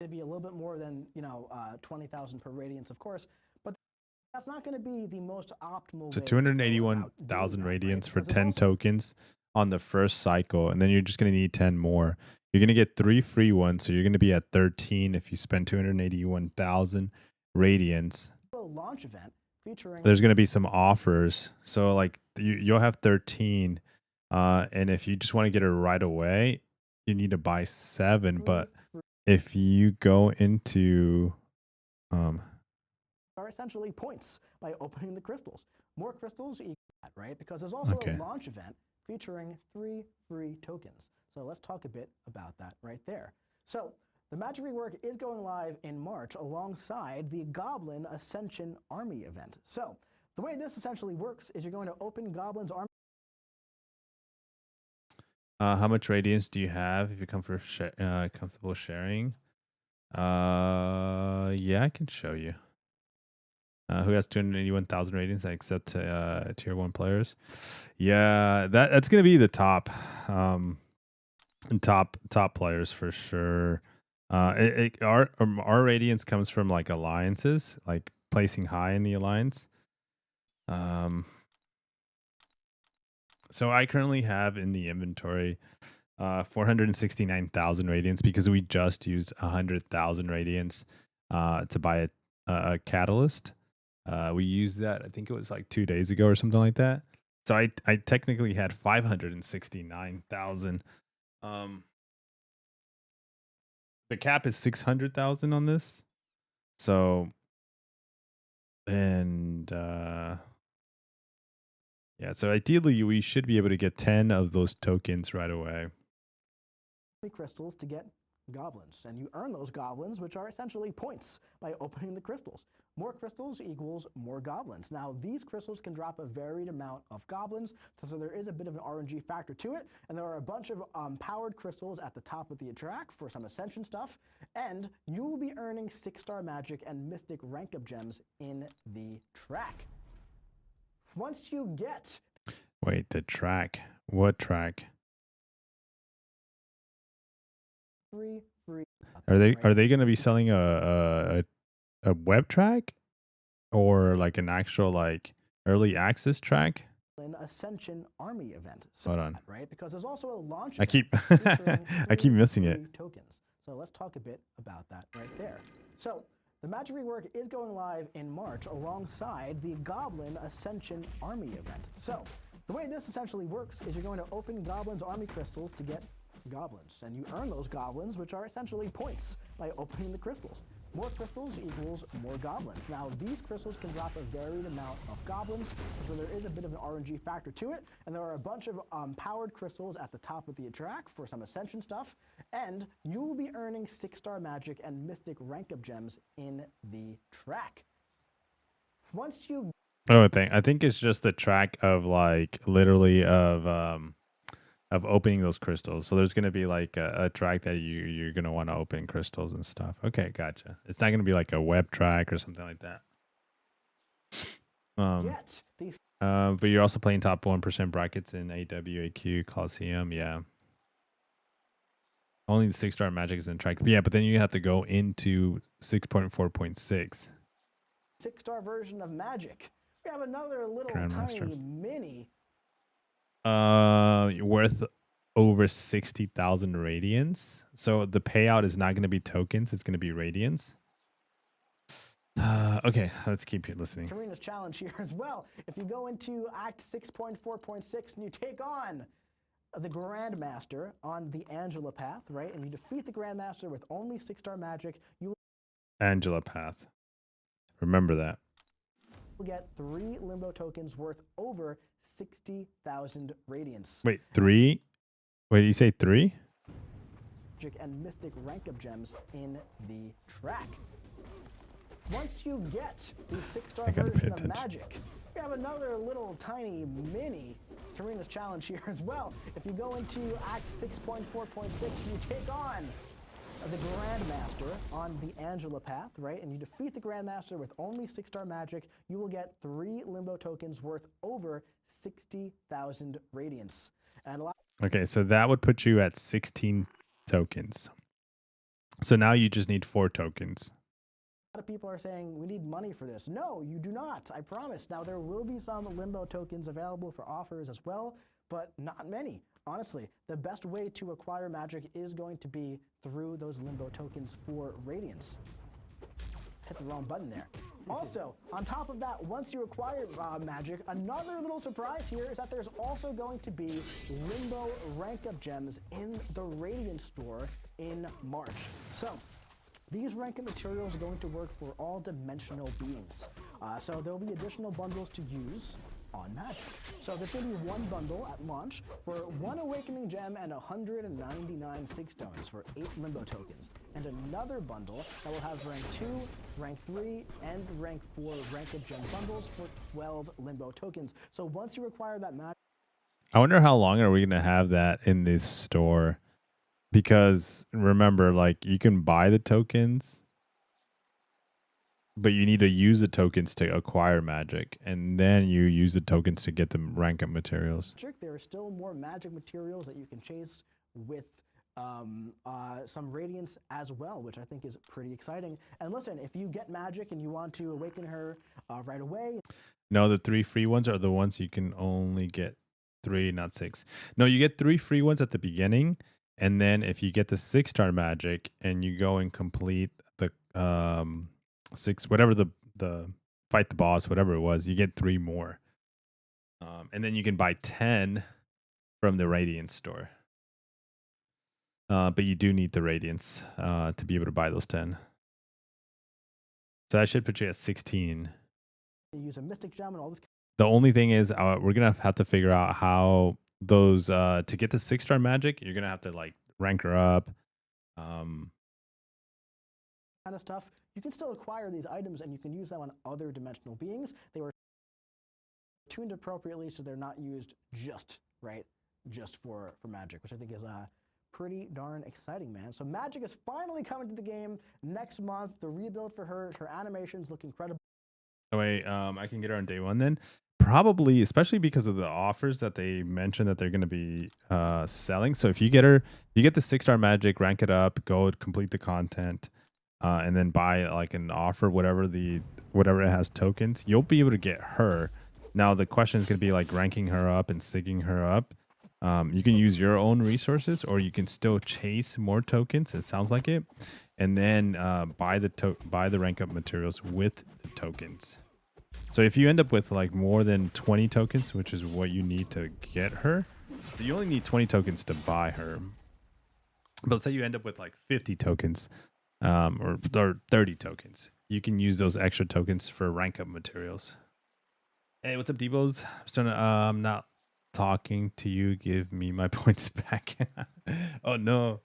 to be a little bit more than 20,000 per radiance, of course, but that's not going to be the most optimal.
So
way to go about
281,000
doing that,
radiance
right?
for
Because
10
it's
tokens on the first cycle, and then you're just gonna need 10 more. You're gonna get 3 free ones, so you're gonna be at 13 if you spend 281,000 radiance.
also a launch event featuring
There's gonna be some offers, so like you'll have 13, and if you just want to get it right away, you need to buy 7. But if you go into
are essentially points by opening the crystals. More crystals equal that, right? Because there's also
Okay.
a launch event featuring 3 free tokens. So let's talk a bit about that right there. So the Magic Rework is going live in March alongside the Goblin Ascension Army event. So the way this essentially works is you're going to open Goblin's Army.
how much radiance do you have if you come for comfortable sharing? Yeah, I can show you. Who has 281,000 ratings except tier 1 players? Yeah, that's gonna be the top players for sure. Our radiance comes from like alliances, like placing high in the alliance. So I currently have in the inventory 469,000 radiance because we just used 100,000 radiance to buy a catalyst. We used that, I think it was like 2 days ago or something like that. So I technically had 569,000. The cap is 600,000 on this. So, and yeah, so ideally we should be able to get 10 of those tokens right away.
Crystals to get goblins, and you earn those goblins, which are essentially points, by opening the crystals. More crystals equals more goblins. Now, these crystals can drop a varied amount of goblins, so there is a bit of an RNG factor to it, and there are a bunch of powered crystals at the top of the track for some Ascension stuff, and you will be earning 6-star magic and mystic rank up gems in the track. Once you get...
Wait, the track? What track?
Free.
Are they going to be selling a web track or like an actual like early access track?
An Ascension Army event.
Hold on.
Right? Because there's also a launch
I keep
featuring
I keep
3
missing it.
free tokens. So let's talk a bit about that right there. So the Magic Rework is going live in March alongside the Goblin Ascension Army event. So the way this essentially works is you're going to open Goblin's Army crystals to get goblins, and you earn those goblins, which are essentially points, by opening the crystals. More crystals equals more goblins. Now, these crystals can drop a varied amount of goblins, so there is a bit of an RNG factor to it, and there are a bunch of powered crystals at the top of the track for some Ascension stuff, and you will be earning 6-star magic and mystic rank up gems in the track. Once you...
Oh, I think it's just the track of like literally of opening those crystals. So there's going to be like a track that you're going to want to open crystals and stuff. Okay, gotcha. It's not going to be like a web track or something like that. But you're also playing top 1% brackets in AWAQ Coliseum. Yeah. Only the 6-star magic is in track. Yeah, but then you have to go into 6.4.6.
6-star version of magic. We have another little
Grandmaster.
tiny mini.
Worth over 60,000 radiance. So the payout is not going to be tokens; it's going to be radiance. Okay, let's keep listening.
Karina's challenge here as well. If you go into Act 6.4.6 and you take on the Grandmaster on the Angela path, right, and you defeat the Grandmaster with only 6-star magic, you
Angela path. Remember that.
will get 3 limbo tokens worth over 60,000 radiance.
Wait, 3? Wait, you say 3?
Magic and mystic rank up gems in the track. once you get the 6-star
I gotta pay
version of
attention.
Magic, we have another little tiny mini Karina's challenge here as well. If you go into Act 6.4.6, you take on the Grandmaster on the Angela path, right? And you defeat the Grandmaster with only 6-star Magic, you will get 3 Limbo tokens worth over 60,000 Radiance. And a lot
Okay, so that would put you at 16 tokens. So now you just need 4 tokens.
of people are saying we need money for this. No, you do not, I promise. Now, there will be some Limbo tokens available for offers as well, but not many. Honestly, the best way to acquire Magic is going to be through those Limbo tokens for Radiance. Hit the wrong button there. Also, on top of that, once you acquire Magic, another little surprise here is that there's also going to be Limbo rank up gems in the Radiant store in March. So, these rank up materials are going to work for all dimensional beings. So there will be additional bundles to use on Magic. So there's going to be one bundle at launch for 1 Awakening Gem and 199 Sig Stones for 8 Limbo tokens. And another bundle that will have rank 2, rank 3, and rank 4 rank up gem bundles for 12 Limbo tokens. So once you acquire that Magic...
I wonder how long are we going to have that in this store? Because remember, like, you can buy the tokens, but you need to use the tokens to acquire Magic, and then you use the tokens to get the rank up materials.
There are still more Magic materials that you can chase with some Radiance as well, which I think is pretty exciting. And listen, if you get Magic and you want to awaken her right away...
No, the 3 free ones are the ones you can only get 3, not 6. No, you get 3 free ones at the beginning, and then if you get the 6-star Magic and you go and complete the 6, whatever the fight the boss, whatever it was, you get 3 more. And then you can buy 10 from the Radiance store. But you do need the Radiance to be able to buy those 10. So that should put you at 16.
You use a Mystic Gem and all this...
The only thing is we're going to have to figure out how those, to get the 6-star Magic, you're going to have to like rank her up.
kind of stuff. You can still acquire these items and you can use them on other dimensional beings. They were tuned appropriately so they're not used just for Magic, which I think is pretty darn exciting, man. So Magic is finally coming to the game next month. The rebuild for her animations look incredible.
Oh, wait, I can get her on day 1 then? Probably, especially because of the offers that they mentioned that they're going to be selling. So if you get her, if you get the 6-star Magic, rank it up, go complete the content, and then buy like an offer, whatever it has tokens, you'll be able to get her. Now the question is going to be like ranking her up and sigging her up. You can use your own resources, or you can still chase more tokens. It sounds like it, and then buy the rank up materials with the tokens. So if you end up with like more than 20 tokens, which is what you need to get her, you only need 20 tokens to buy her. But let's say you end up with like 50 tokens, or 30 tokens. You can use those extra tokens for rank up materials. Hey, what's up, Debos? I'm not talking to you. Give me my points back. Oh no,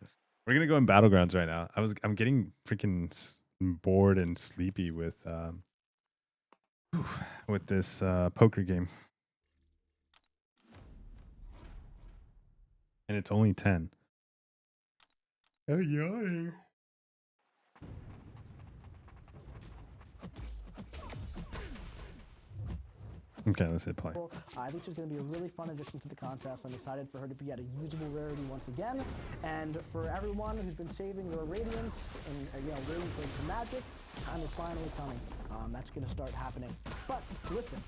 we're gonna go in Battlegrounds right now. I'm getting freaking bored and sleepy with this poker game, and it's only 10. Oh, yawning. Okay, let's hit play.
I think she's going to be a really fun addition to the contest. I'm excited for her to be at a usable rarity once again. And for everyone who's been saving your Radiance and waiting for some Magic, time is finally coming. That's going to start happening. But listen.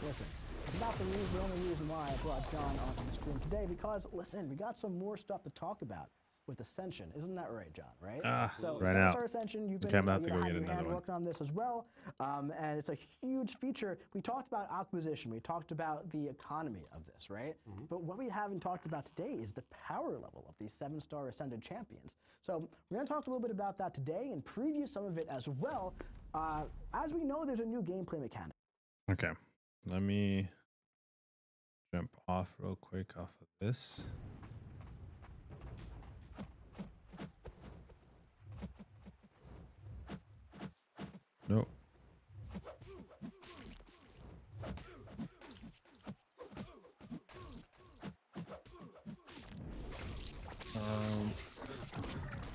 It's not the only reason why I brought John onto the screen today, because listen, we got some more stuff to talk about with Ascension. Isn't that right, John? Right? So
right now.
Ascension, you've been
Okay, I'm about to go get another one.
working on this as well, and it's a huge feature. We talked about acquisition. We talked about the economy of this, right? Mm-hmm. But what we haven't talked about today is the power level of these 7-star Ascended champions. So we're going to talk a little bit about that today and preview some of it as well. As we know, there's a new gameplay mechanic.
Okay, let me jump off real quick off of this. No.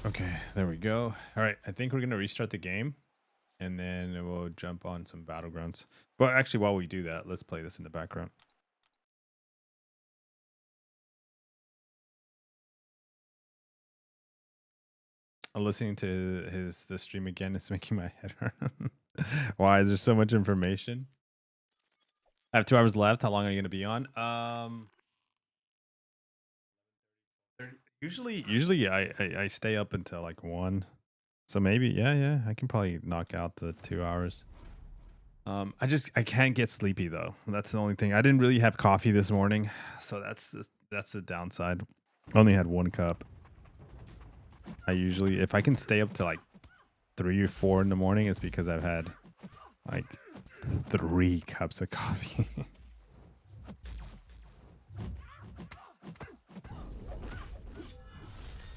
Okay, there we go. All right, I think we're gonna restart the game, and then we'll jump on some Battlegrounds. Well, actually, while we do that, let's play this in the background. Listening to the stream again is making my head hurt. Why is there so much information? I have 2 hours left. How long are you gonna be on? Usually I stay up until like 1. So maybe yeah, I can probably knock out the 2 hours. I can't get sleepy though. That's the only thing. I didn't really have coffee this morning, so that's the downside. I only had 1 cup. I usually, if I can stay up to like 3 or 4 in the morning, it's because I've had like 3 cups of coffee.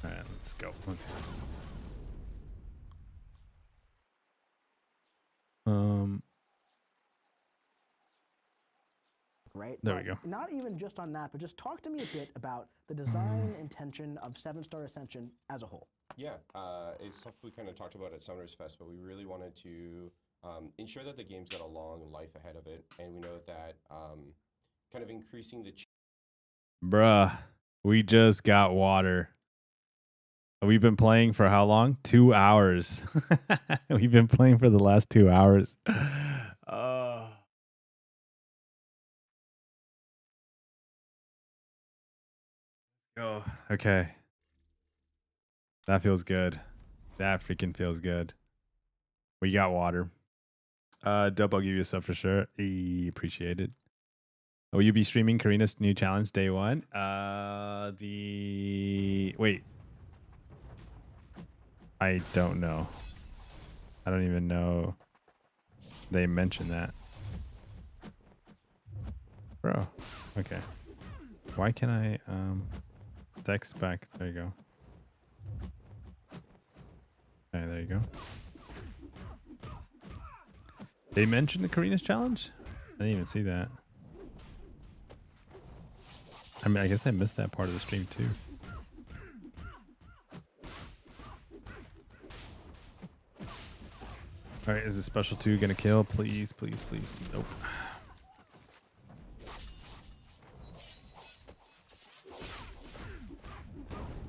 All right, let's go. Let's see.
Right?
There
But
we go.
not even just on that, but just talk to me a bit about the design intention of 7-Star Ascension as a whole.
Yeah, it's stuff we kind of talked about at Summoners Fest, but we really wanted to ensure that the game's got a long life ahead of it, and we know that kind of increasing the...
Bruh, we just got water. We've been playing for how long? 2 hours. We've been playing for the last 2 hours. Oh, okay. That feels good. That freaking feels good. We got water. Dub, I'll give you a sub for sure. Appreciate it. Will you be streaming Karina's new challenge day 1? Wait. I don't know. I don't even know they mentioned that. Bro. Okay. Why can I text back? There you go. Okay, there you go. They mentioned the Karina's challenge? I didn't even see that. I mean, I guess I missed that part of the stream too. All right, is the special 2 gonna kill? Please, please, please. Nope.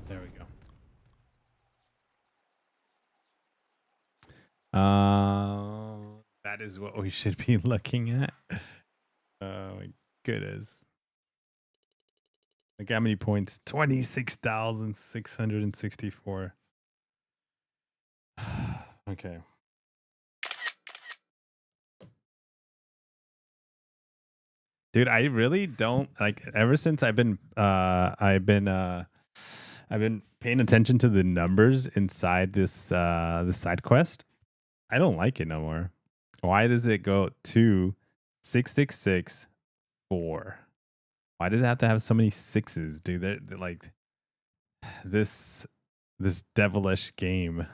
There we go. That is what we should be looking at. Oh my goodness. Like how many points? 26,664. Okay. Dude, I really don't like, ever since I've been paying attention to the numbers inside this side quest. I don't like it no more. Why does it go 2, 6, 6, 6, 4? Why does it have to have so many 6s, dude? They're like this devilish game.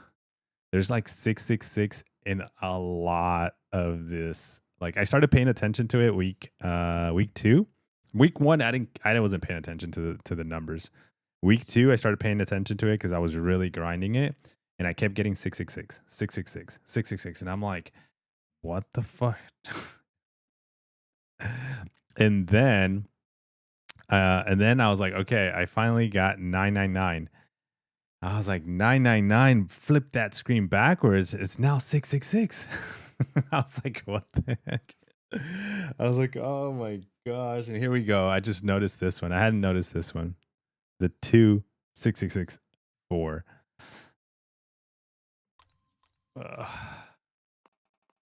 There's like 666 in a lot of this. Like I started paying attention to it week 2. Week 1, I wasn't paying attention to the numbers. Week 2, I started paying attention to it because I was really grinding it, and I kept getting 666, 666, 666, and I'm like, what the fuck? And then I was like, okay, I finally got 999. I was like, 999, flip that screen backwards. It's now 666. I was like, what the heck? I was like, oh my gosh. And here we go. I just noticed this one. I hadn't noticed this one. The 2, 6, 6, 6, 4.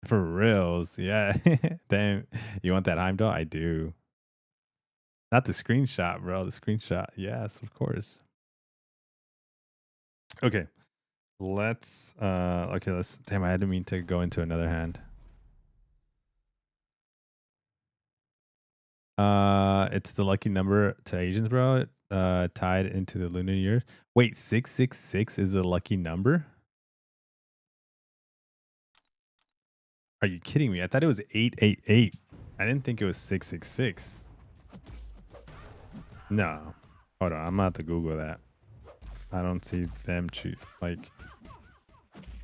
For reals. Yeah. Damn. You want that Heimdall? I do. Not the screenshot, bro. The screenshot. Yes, of course. Okay. Let's damn, I didn't mean to go into another hand. It's the lucky number to Asians, bro. Tied into the lunar year. Wait, 666 is the lucky number? Are you kidding me? I thought it was 888. I didn't think it was 666. No. Hold on. I'm about to Google that. I don't see them choose like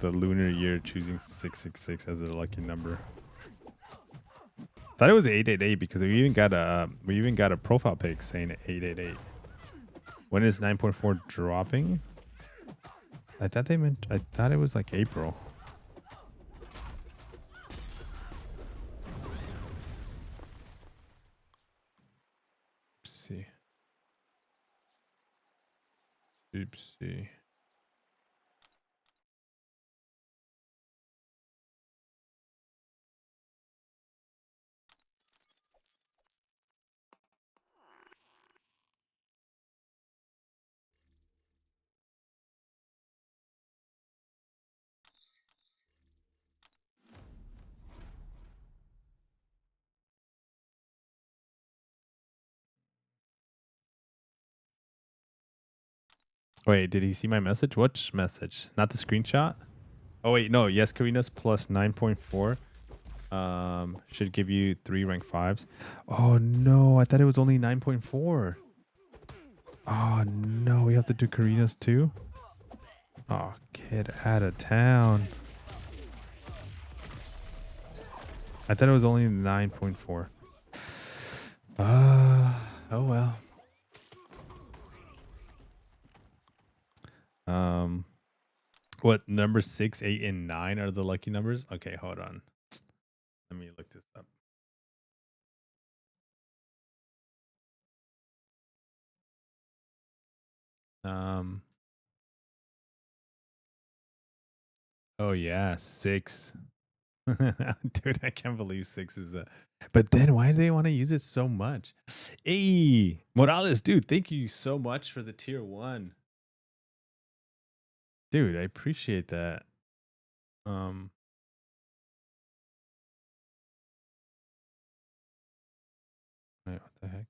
the lunar year choosing 666 as a lucky number. Thought it was 888 because we even got a profile pic saying 888. When is 9.4 dropping? I thought it was like April. Oopsie. Oopsie. Wait, did he see my message? What message? Not the screenshot? Oh wait, no. Yes, Karina's plus 9.4. Should give you 3 rank 5s. Oh no, I thought it was only 9.4. Oh no, we have to do Karina's too? Oh, kid out of town. I thought it was only 9.4. Oh well. What number 6, 8, and 9 are the lucky numbers? Okay, hold on. Let me look this up. Oh yeah, 6. Dude, I can't believe 6 is a. But then why do they want to use it so much? Hey, Morales, dude, thank you so much for the tier 1. Dude, I appreciate that. Wait, what the heck?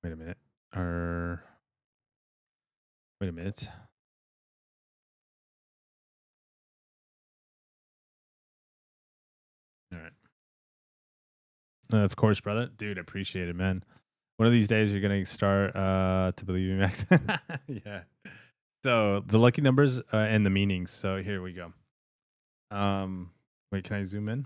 Wait a minute. Wait a minute. All right. Of course, brother. Dude, appreciate it, man. One of these days you're gonna start to believe me, Max. Yeah. So the lucky numbers and the meanings. So here we go. Wait, can I zoom in?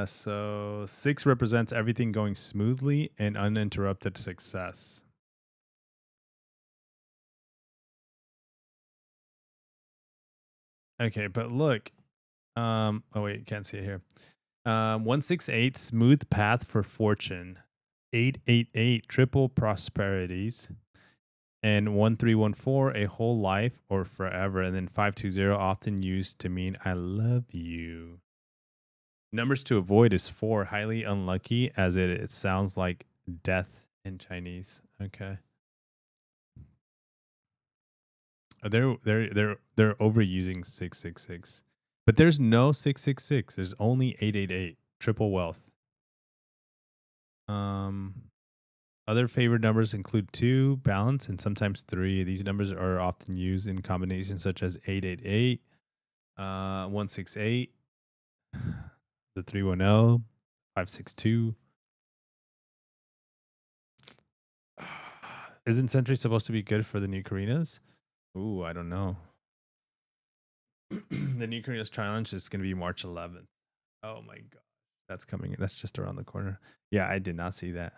So 6 represents everything going smoothly and uninterrupted success. Okay, but look. Oh wait, can't see it here. 168, smooth path for fortune. 888, triple prosperities. And 1314, a whole life or forever. And then 520, often used to mean I love you. Numbers to avoid is 4, highly unlucky, as it sounds like death in Chinese. Okay. They're overusing 666. But there's no 666. There's only 888. Triple wealth. Other favorite numbers include 2, balance, and sometimes 3. These numbers are often used in combinations such as 888, 168, the 310, 562. Isn't Century supposed to be good for the new Karinas? Ooh, I don't know. The new Karinas challenge is going to be March 11th. Oh my god. That's coming. That's just around the corner. Yeah, I did not see that.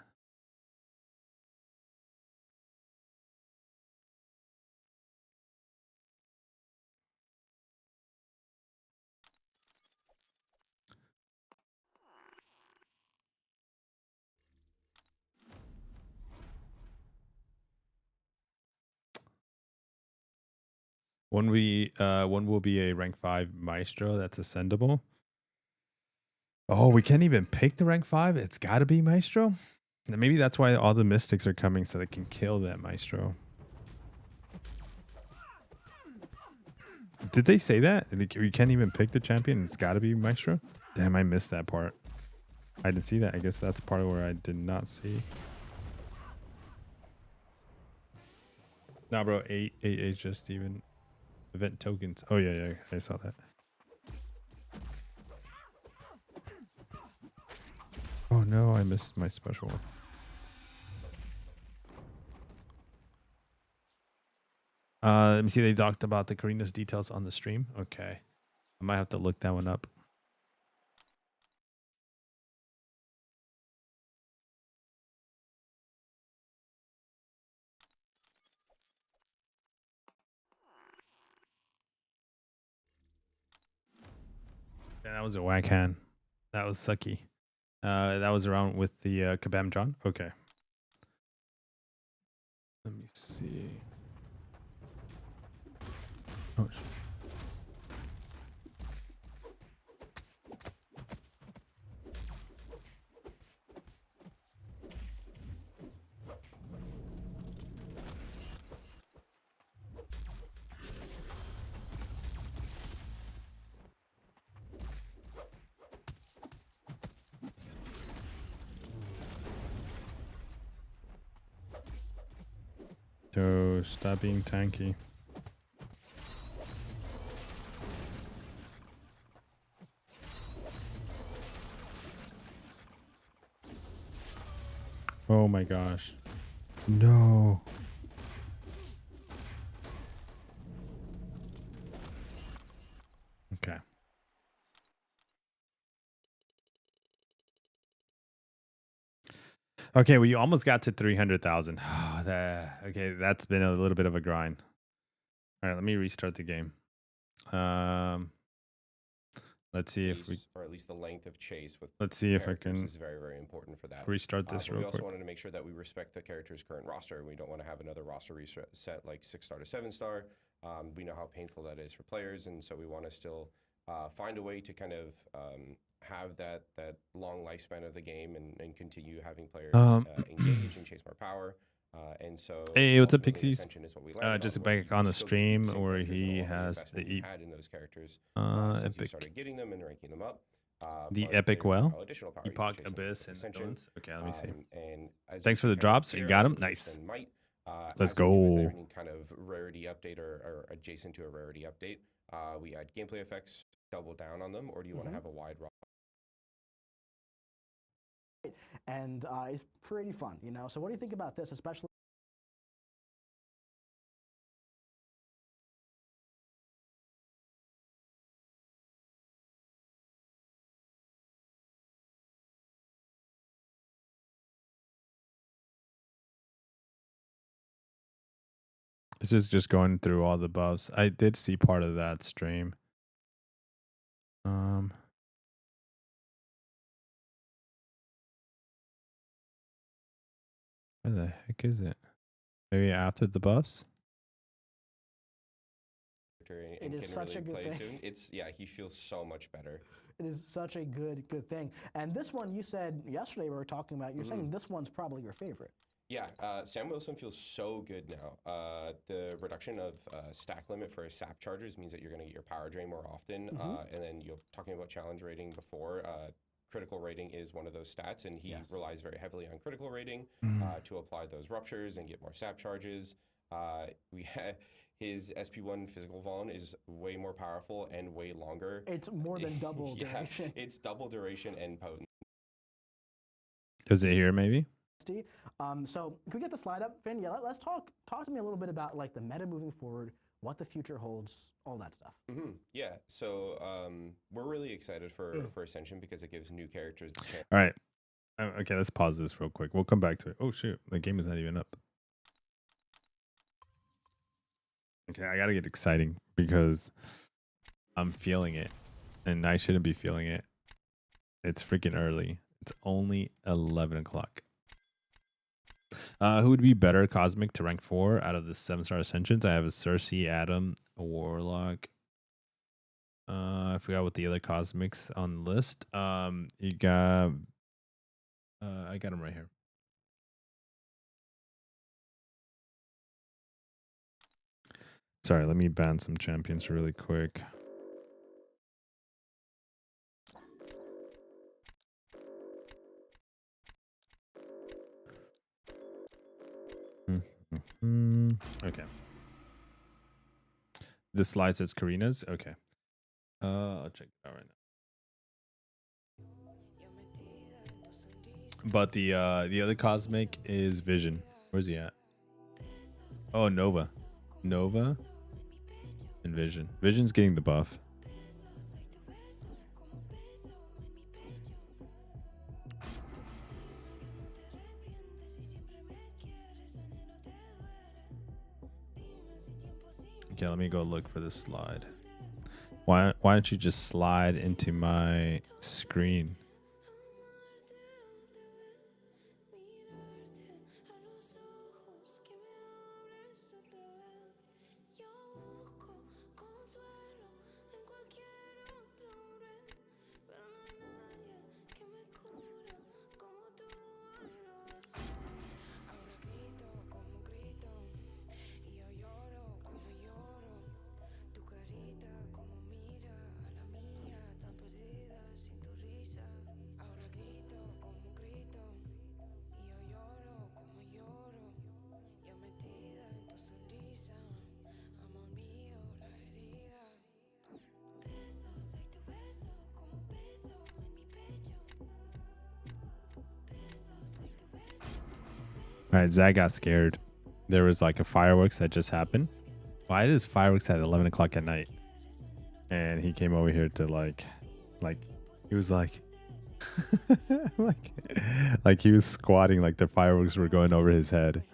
One will be a rank 5 maestro that's ascendable. Oh, we can't even pick the rank 5. It's got to be maestro. And maybe that's why all the mystics are coming, so they can kill that maestro. Did they say that? We can't even pick the champion. It's got to be maestro. Damn, I missed that part. I didn't see that. I guess that's part of where I did not see. Nah, bro. Eight is just even event tokens. Oh yeah, I saw that. Oh no, I missed my special one. Let me see. They talked about the Karina's details on the stream. Okay, I might have to look that one up. Yeah, that was a whack hand. That was sucky. That was around with the Kabam John. Okay. Let me see. Oh shit. So stop being tanky. Oh my gosh. No. Okay. Okay, well, you almost got to 300,000. Oh, okay, that's been a little bit of a grind. All right, let me restart the game. Let's see if we,
or at least the length of chase with.
Let's see if I
characters
can
is very, very important for that.
restart this
But
real
we also
quick.
wanted to make sure that we respect the character's current roster. We don't want to have another roster reset like 6-star to 7-star. We know how painful that is for players, and so we want to still find a way to kind of have that long lifespan of the game and continue having players engage and chase more power. And so,
Hey, what's up,
ultimately,
Pixies?
Ascension is what we landed
Just
on, where
back
we
on the
still get to keep
stream
the same
where
characters
he
and all the
has
investment
the
we had in those characters since you
epic,
started getting them and ranking them up.
the
But
epic
there's
well,
now additional power you can
Epoch,
chase them
Abyss,
with
and
Ascension.
villains. Okay, let me see.
And as
Thanks
you
for the
see kind of
drops.
here,
You got 'em?
also
Nice.
Eclipse and Might,
Let's
as we do with
go.
any kind of rarity update or adjacent to a rarity update, we add gameplay effects, double down on them, or do you want to have a wide roster?
And it's pretty fun, you know. So what do you think about this, especially?
It's just going through all the buffs. I did see part of that stream. Where the heck is it? Maybe after the buffs?
And
It is
can
such
really
a good
play
thing.
to. Yeah, he feels so much better.
It is such a good thing. And this one, you said yesterday we were talking about. You're saying this one's probably your favorite.
Yeah, Sam Wilson feels so good now. The reduction of stack limit for his sap charges means that you're going to get your power drain more often. And then you're talking about challenge rating before. Critical rating is one of those stats, and he relies very heavily on critical rating to apply those ruptures and get more sap charges. His SP1 physical Vaughn is way more powerful and way longer.
It's more than double duration.
It's double duration and potent.
Does it here maybe?
So can we get the slide up, Finn? Yeah, let's talk to me a little bit about like the meta moving forward, what the future holds, all that stuff.
Yeah, so we're really excited for Ascension because it gives new characters the chance.
All right. Okay, let's pause this real quick. We'll come back to it. Oh shoot, the game is not even up. Okay, I gotta get exciting because I'm feeling it, and I shouldn't be feeling it. It's freaking early. It's only 11 o'clock. Who would be better Cosmic to rank 4 out of the 7-star Ascensions? I have a Cersei, Adam, a Warlock. I forgot what the other Cosmics on the list. You got. I got them right here. Sorry, let me ban some champions really quick. Okay. This slide says Karina's. Okay. I'll check it out right now. But the other cosmic is Vision. Where's he at? Oh, Nova. Nova and Vision. Vision's getting the buff. Okay, let me go look for this slide. Why don't you just slide into my screen? All right, Zach got scared. There was like a fireworks that just happened. Why does fireworks at 11 o'clock at night? And he came over here to like he was like, like he was squatting like the fireworks were going over his head.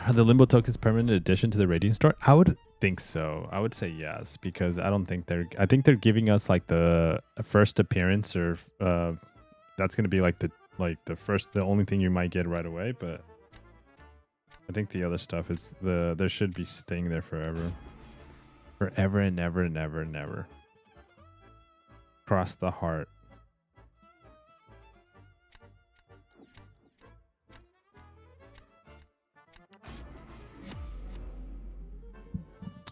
Are the Limbo tokens permanent addition to the Radiant Store? I would think so. I would say yes, because I don't think I think they're giving us like the first appearance, or that's gonna be like the only thing you might get right away. But I think the other stuff is there should be staying there forever, and never and never and never. Cross the heart.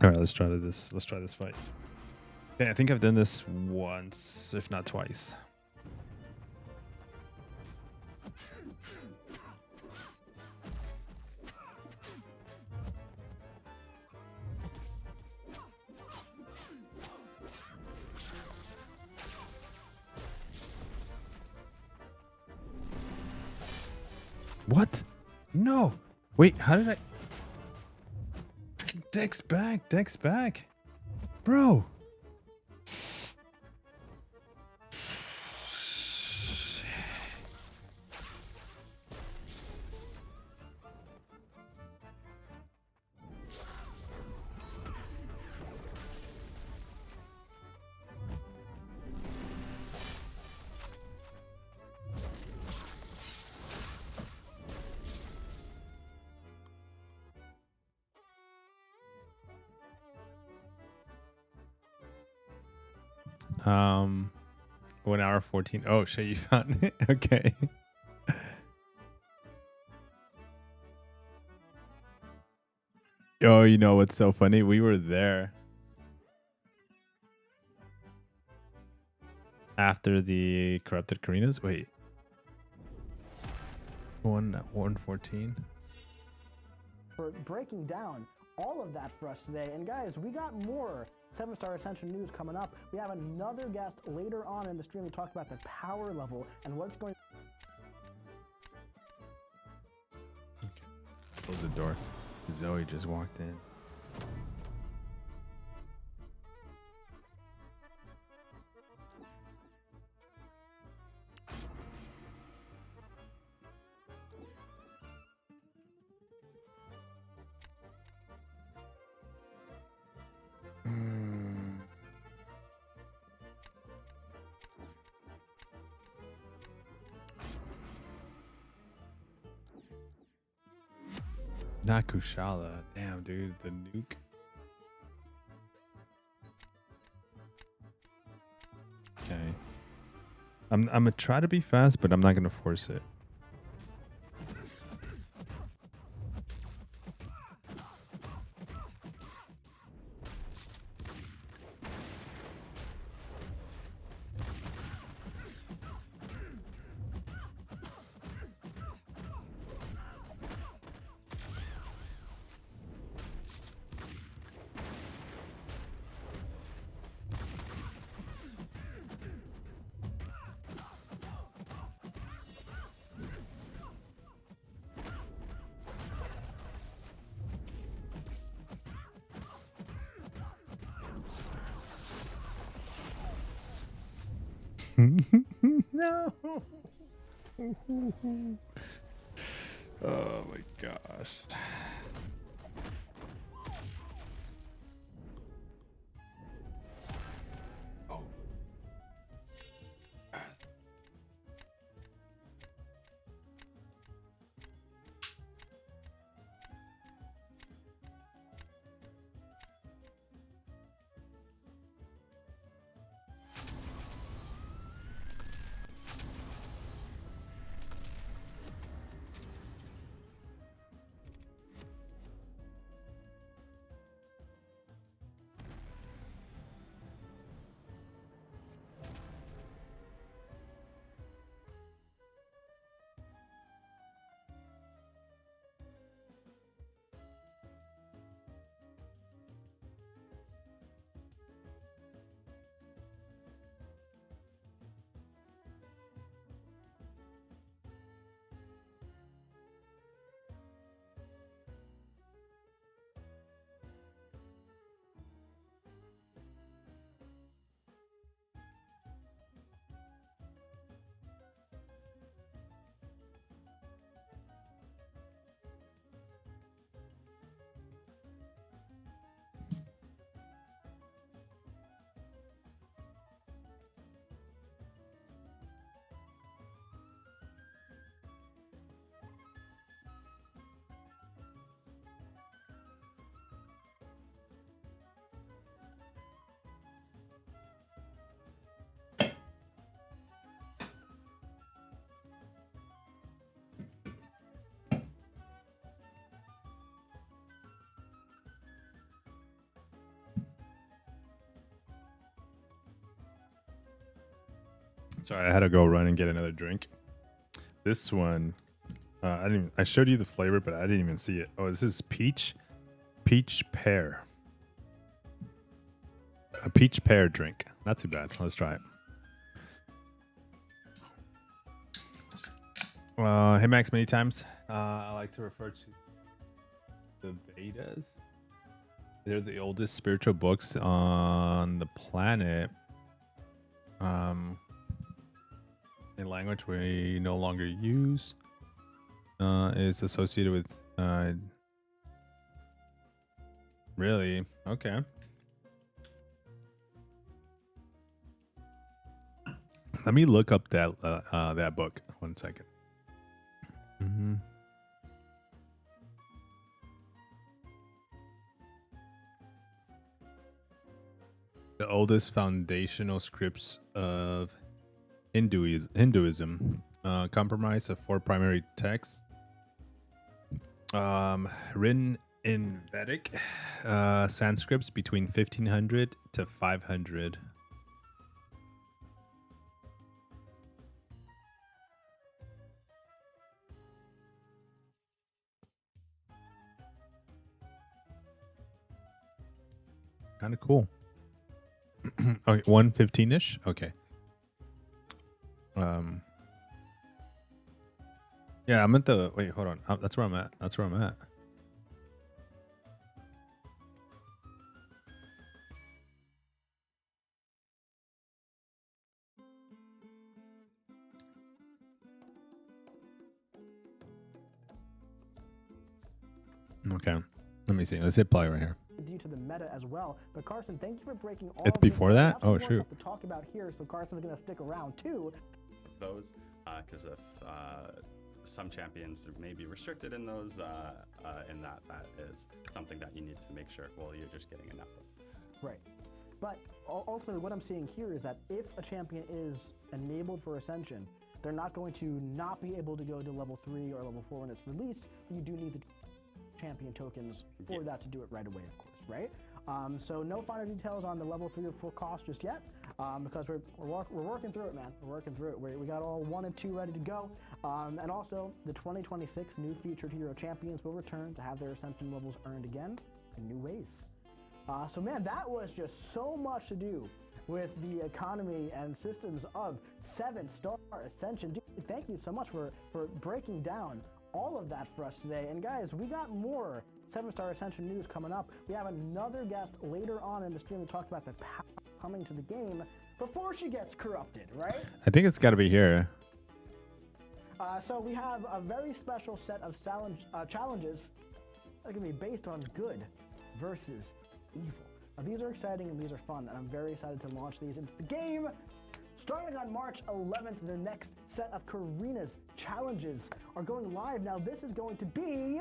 All right, let's try this. Let's try this fight. Okay, I think I've done this once, if not twice. What? No. Wait, how did I? Deck's back. Deck's back. Bro. Um, 1 hour 14. Oh shit, you found it. Okay. Oh, you know what's so funny? We were there after the corrupted Karinas. Wait. 114.
For breaking down all of that for us today. And guys, we got more 7-star Ascension news coming up. We have another guest later on in the stream to talk about the power level and what's going.
Okay. Close the door. Zoe just walked in. Not Kushala. Damn, dude. The nuke. Okay. I'm gonna try to be fast, but I'm not gonna force it. No. Oh my gosh. Oh. Sorry, I had to go run and get another drink. This one, I showed you the flavor, but I didn't even see it. Oh, this is peach pear. A peach pear drink. Not too bad. Let's try it. Hey Max, many times. I like to refer to the Vedas. They're the oldest spiritual books on the planet. A language we no longer use. Is associated with. Really? Okay. Let me look up that book. 1 second. Mm-hmm. The oldest foundational scripts of Hinduism comprise of 4 primary texts written in Vedic Sanskrits between 1500 to 500. Kind of cool. Okay, 115-ish. Okay. Yeah, I'm at the. Wait, hold on. That's where I'm at. That's where I'm at. Okay. Let me see. Let's hit play right here.
Due to the meta as well, but Carson, thank you for breaking all.
It's before that? Oh, shoot.
To talk about here, so Carson's gonna stick around too.
Those, because if some champions may be restricted in those, in that is something that you need to make sure. Well, you're just getting enough of.
Right. But ultimately, what I'm seeing here is that if a champion is enabled for Ascension, they're not going to not be able to go to level 3 or level 4 when it's released. You do need the champion tokens for that to do it right away, of course, right? So no finer details on the level 3 or 4 cost just yet, because we're working through it, man. We're working through it. We got all 1 and 2 ready to go. And also, the 2026 new featured hero champions will return to have their Ascension levels earned again in new ways. So man, that was just so much to do with the economy and systems of 7-star Ascension. Dude, thank you so much for breaking down all of that for us today. And guys, we got more 7-star Ascension news coming up. We have another guest later on in the stream to talk about the power coming to the game before she gets corrupted, right?
I think it's got to be here.
So we have a very special set of challenges that are going to be based on good versus evil. Now, these are exciting and these are fun, and I'm very excited to launch these into the game. Starting on March 11th, the next set of Karina's challenges are going live. Now, this is going to be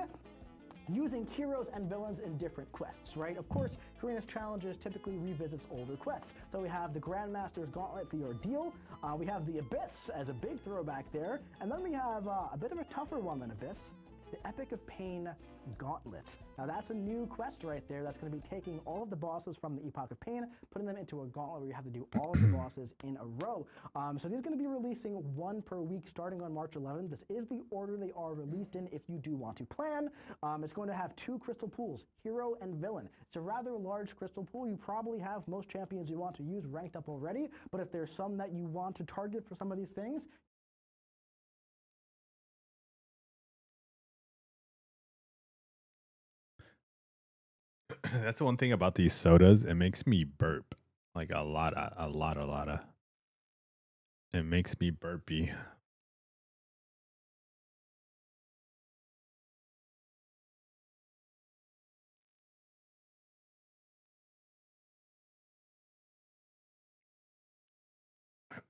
using heroes and villains in different quests, right? Of course, Karina's challenges typically revisits older quests. So we have the Grandmaster's Gauntlet, the Ordeal. We have the Abyss as a big throwback there. And then we have a bit of a tougher one than Abyss, the Epic of Pain Gauntlet. Now that's a new quest right there that's going to be taking all of the bosses from the Epoch of Pain, putting them into a gauntlet where you have to do all of the bosses in a row. So these are going to be releasing 1 per week starting on March 11th. This is the order they are released in if you do want to plan. It's going to have 2 crystal pools, hero and villain. It's a rather large crystal pool. You probably have most champions you want to use ranked up already, but if there's some that you want to target for some of these things,
That's the one thing about these sodas. It makes me burp like a lot. It makes me burpy.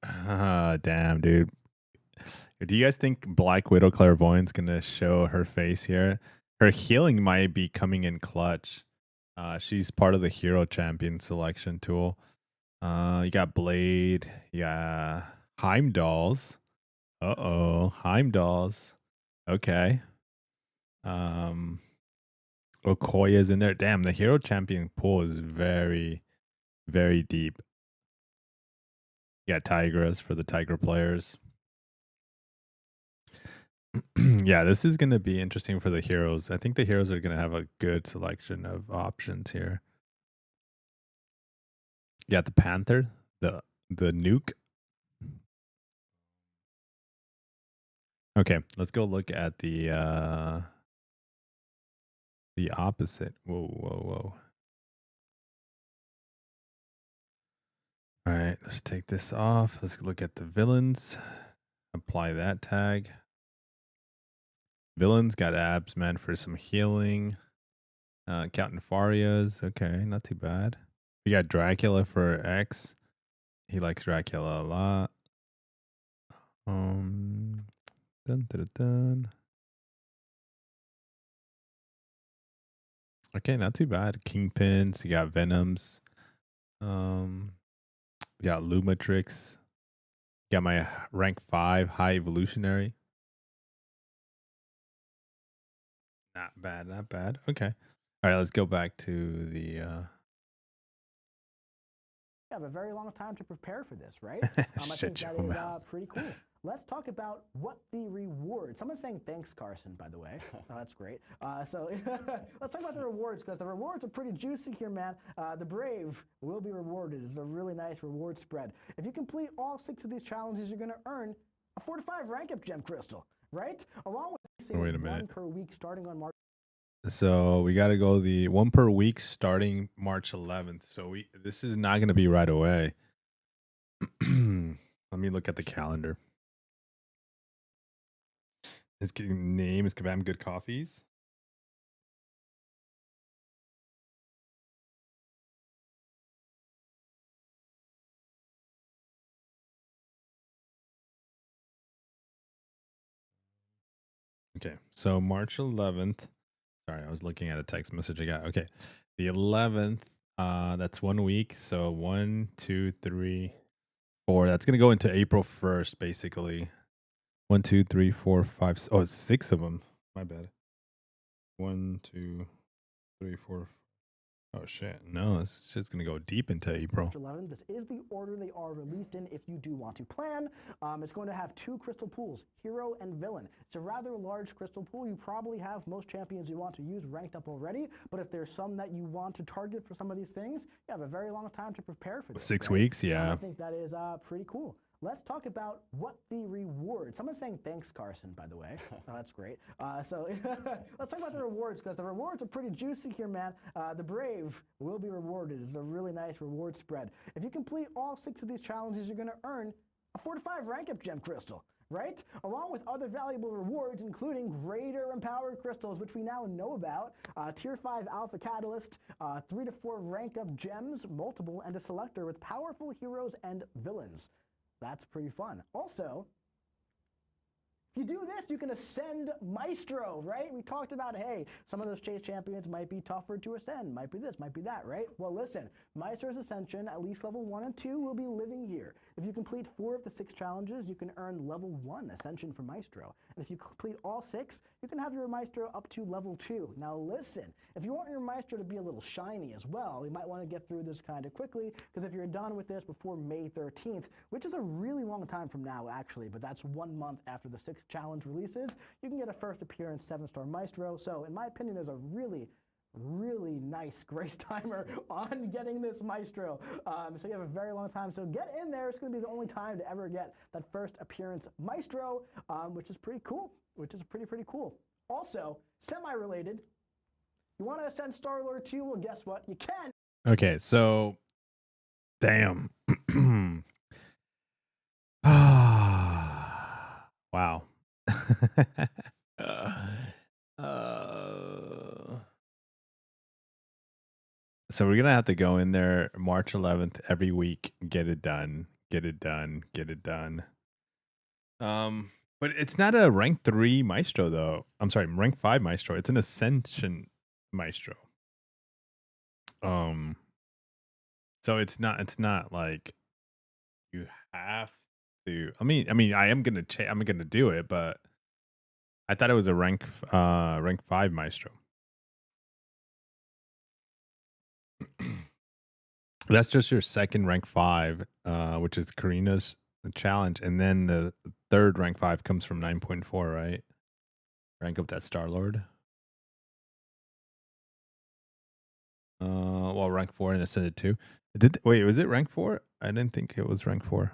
Damn, dude. Do you guys think Black Widow Clairvoyant's gonna show her face here? Her healing might be coming in clutch. She's part of the hero champion selection tool. You got Blade. Yeah, Heimdall's. Heimdall's. Okay. Okoya's in there. Damn, the hero champion pool is very, very deep. Yeah, Tigress for the Tiger players. Yeah, this is going to be interesting for the heroes. I think the heroes are going to have a good selection of options here. Yeah, the Panther, the nuke. Okay, let's go look at the opposite. Whoa. All right, let's take this off. Let's look at the villains. Apply that tag. Villains got abs, man, for some healing. Captain Faria's okay, not too bad. We got Dracula for X. He likes Dracula a lot. Dun. Okay, not too bad. Kingpins. You got Venoms. You got Lumatrix. Got my rank 5 high evolutionary. Not bad. Okay. All right, let's go back to the
you have a very long time to prepare for this, right? I think that is pretty cool. Let's talk about what the rewards. Someone's saying thanks, Carson, by the way. Oh, that's great. So let's talk about the rewards, because the rewards are pretty juicy here, man. The Brave will be rewarded. It's a really nice reward spread. If you complete all 6 of these challenges, you're going to earn a 4 to 5 rank up gem crystal, right? Along with
wait a minute.
1 per week starting on March.
So we got to go the 1 per week starting March 11th. So this is not going to be right away. Let me look at the calendar. His name is Kabam Good Coffees. Okay, so March 11th. Sorry, I was looking at a text message I got. Okay, the 11th. That's 1 week. So 1, 2, 3, 4. That's gonna go into April 1st, basically. 1, 2, 3, 4, 5. Oh, it's 6 of them. My bad. 1, 2, 3, 4. Oh shit! No, this shit's gonna go deep into April.
11. This is the order they are released in if you do want to plan. It's going to have 2 crystal pools, hero and villain. It's a rather large crystal pool. You probably have most champions you want to use ranked up already, but if there's some that you want to target for some of these things, you have a very long time to prepare for this.
6
right?
weeks, yeah.
I think that is pretty cool. Let's talk about what the rewards. Someone's saying thanks, Carson, by the way. Oh, that's great. So let's talk about the rewards, because the rewards are pretty juicy here, man. The Brave will be rewarded. It's a really nice reward spread. If you complete all 6 of these challenges, you're going to earn a 4 to 5 rank up gem crystal, right? Along with other valuable rewards, including greater empowered crystals, which we now know about, tier 5 alpha catalyst, 3 to 4 rank up gems, multiple, and a selector with powerful heroes and villains. That's pretty fun. Also, if you do this, you can ascend Maestro, right? We talked about, hey, some of those chase champions might be tougher to ascend, might be this, might be that, right? Well, listen, Maestro's Ascension, at least level 1 and 2, will be living here. If you complete 4 of the 6 challenges, you can earn level 1 Ascension for Maestro. And if you complete all 6, you can have your Maestro up to level 2. Now listen, if you want your Maestro to be a little shiny as well, you might want to get through this kind of quickly, because if you're done with this before May 13th, which is a really long time from now actually, but that's 1 month after the 6th challenge releases, you can get a first appearance 7-star Maestro. So in my opinion, there's a really nice grace timer on getting this Maestro. So you have a very long time. So get in there. It's going to be the only time to ever get that first appearance Maestro, which is pretty cool, which is pretty cool. Also, semi-related, you want to ascend Star-Lord 2? Well, guess what? You can.
Okay, so damn. Wow. So we're gonna have to go in there March 11th every week, get it done, get it done, get it done. But it's not a rank 3 Maestro though. I'm sorry, rank 5 Maestro. It's an Ascension Maestro. So it's not like you have to. I mean, I am gonna I'm gonna do it, but I thought it was a rank 5 Maestro. That's just your second rank 5, which is Karina's challenge, and then the third rank 5 comes from 9.4, right? Rank up that Star-Lord. Well, rank 4 and Ascended 2. Wait, was it rank 4? I didn't think it was rank 4.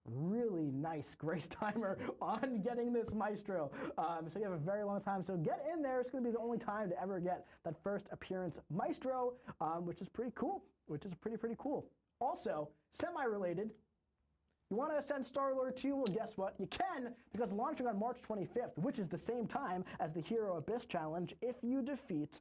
Really nice grace timer on getting this Maestro. So you have a very long time. So get in there. It's going to be the only time to ever get that first appearance Maestro, which is pretty cool, which is pretty cool. Also, semi-related, you want to ascend Star-Lord 2? Well, guess what? You can, because launching on March 25th, which is the same time as the Hero Abyss Challenge, if you defeat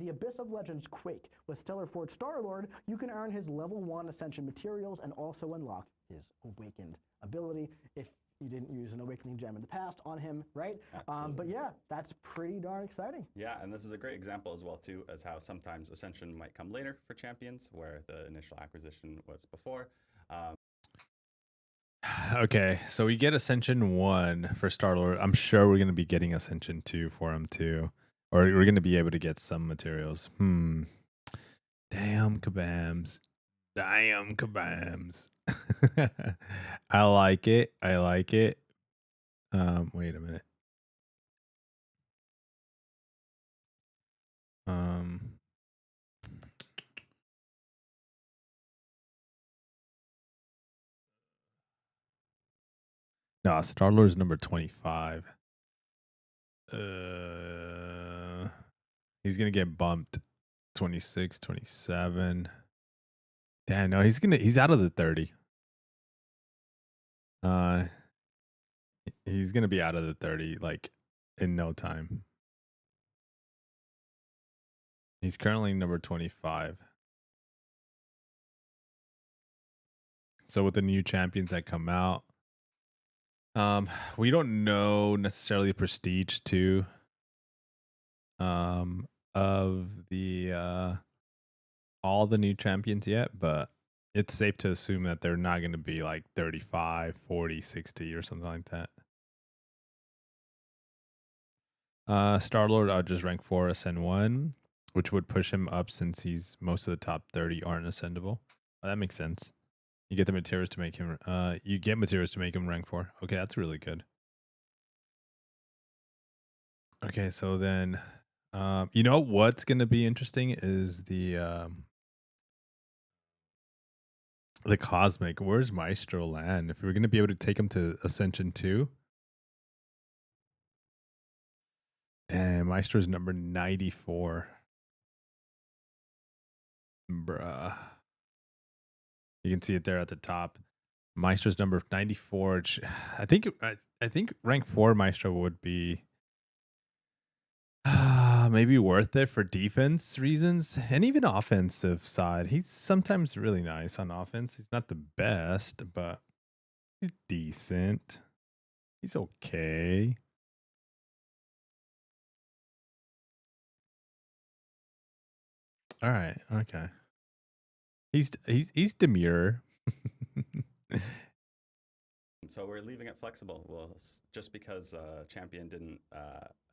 the Abyss of Legends Quake with Stellar Forge Star-Lord, you can earn his level 1 Ascension materials and also unlock his Awakened ability if you didn't use an Awakening Gem in the past on him, right? But yeah, that's pretty darn exciting.
Yeah, and this is a great example as well, too, as how sometimes Ascension might come later for champions, where the initial acquisition was before.
Okay, so we get Ascension 1 for Star-Lord. I'm sure we're going to be getting Ascension 2 for him too. Or we're going to be able to get some materials. Damn kabams. Damn kabams. I like it. I like it. Wait a minute. No, Star-Lord's number 25. He's gonna get bumped 26, 27. Damn, no, he's out of the 30. He's gonna be out of the 30 like in no time. He's currently number 25. So with the new champions that come out, we don't know necessarily Prestige 2. of the all the new champions yet, but it's safe to assume that they're not going to be like 35, 40, 60 or something like that. Star-Lord, I'll just rank 4, ascend 1, which would push him up since he's most of the top 30 aren't ascendable. Oh, that makes sense. You get the materials to make him you get materials to make him rank 4. Okay, that's really good. Okay, so then you know what's going to be interesting is the cosmic. Where's Maestro land? If we're going to be able to take him to Ascension 2. Damn, Maestro's number 94. Bruh. You can see it there at the top. Maestro's number 94. I think rank 4 Maestro would be maybe worth it for defense reasons and even offensive side. He's sometimes really nice on offense. He's not the best, but he's decent. He's okay. All right. Okay. He's demure.
So we're leaving it flexible. Well, just because Champion didn't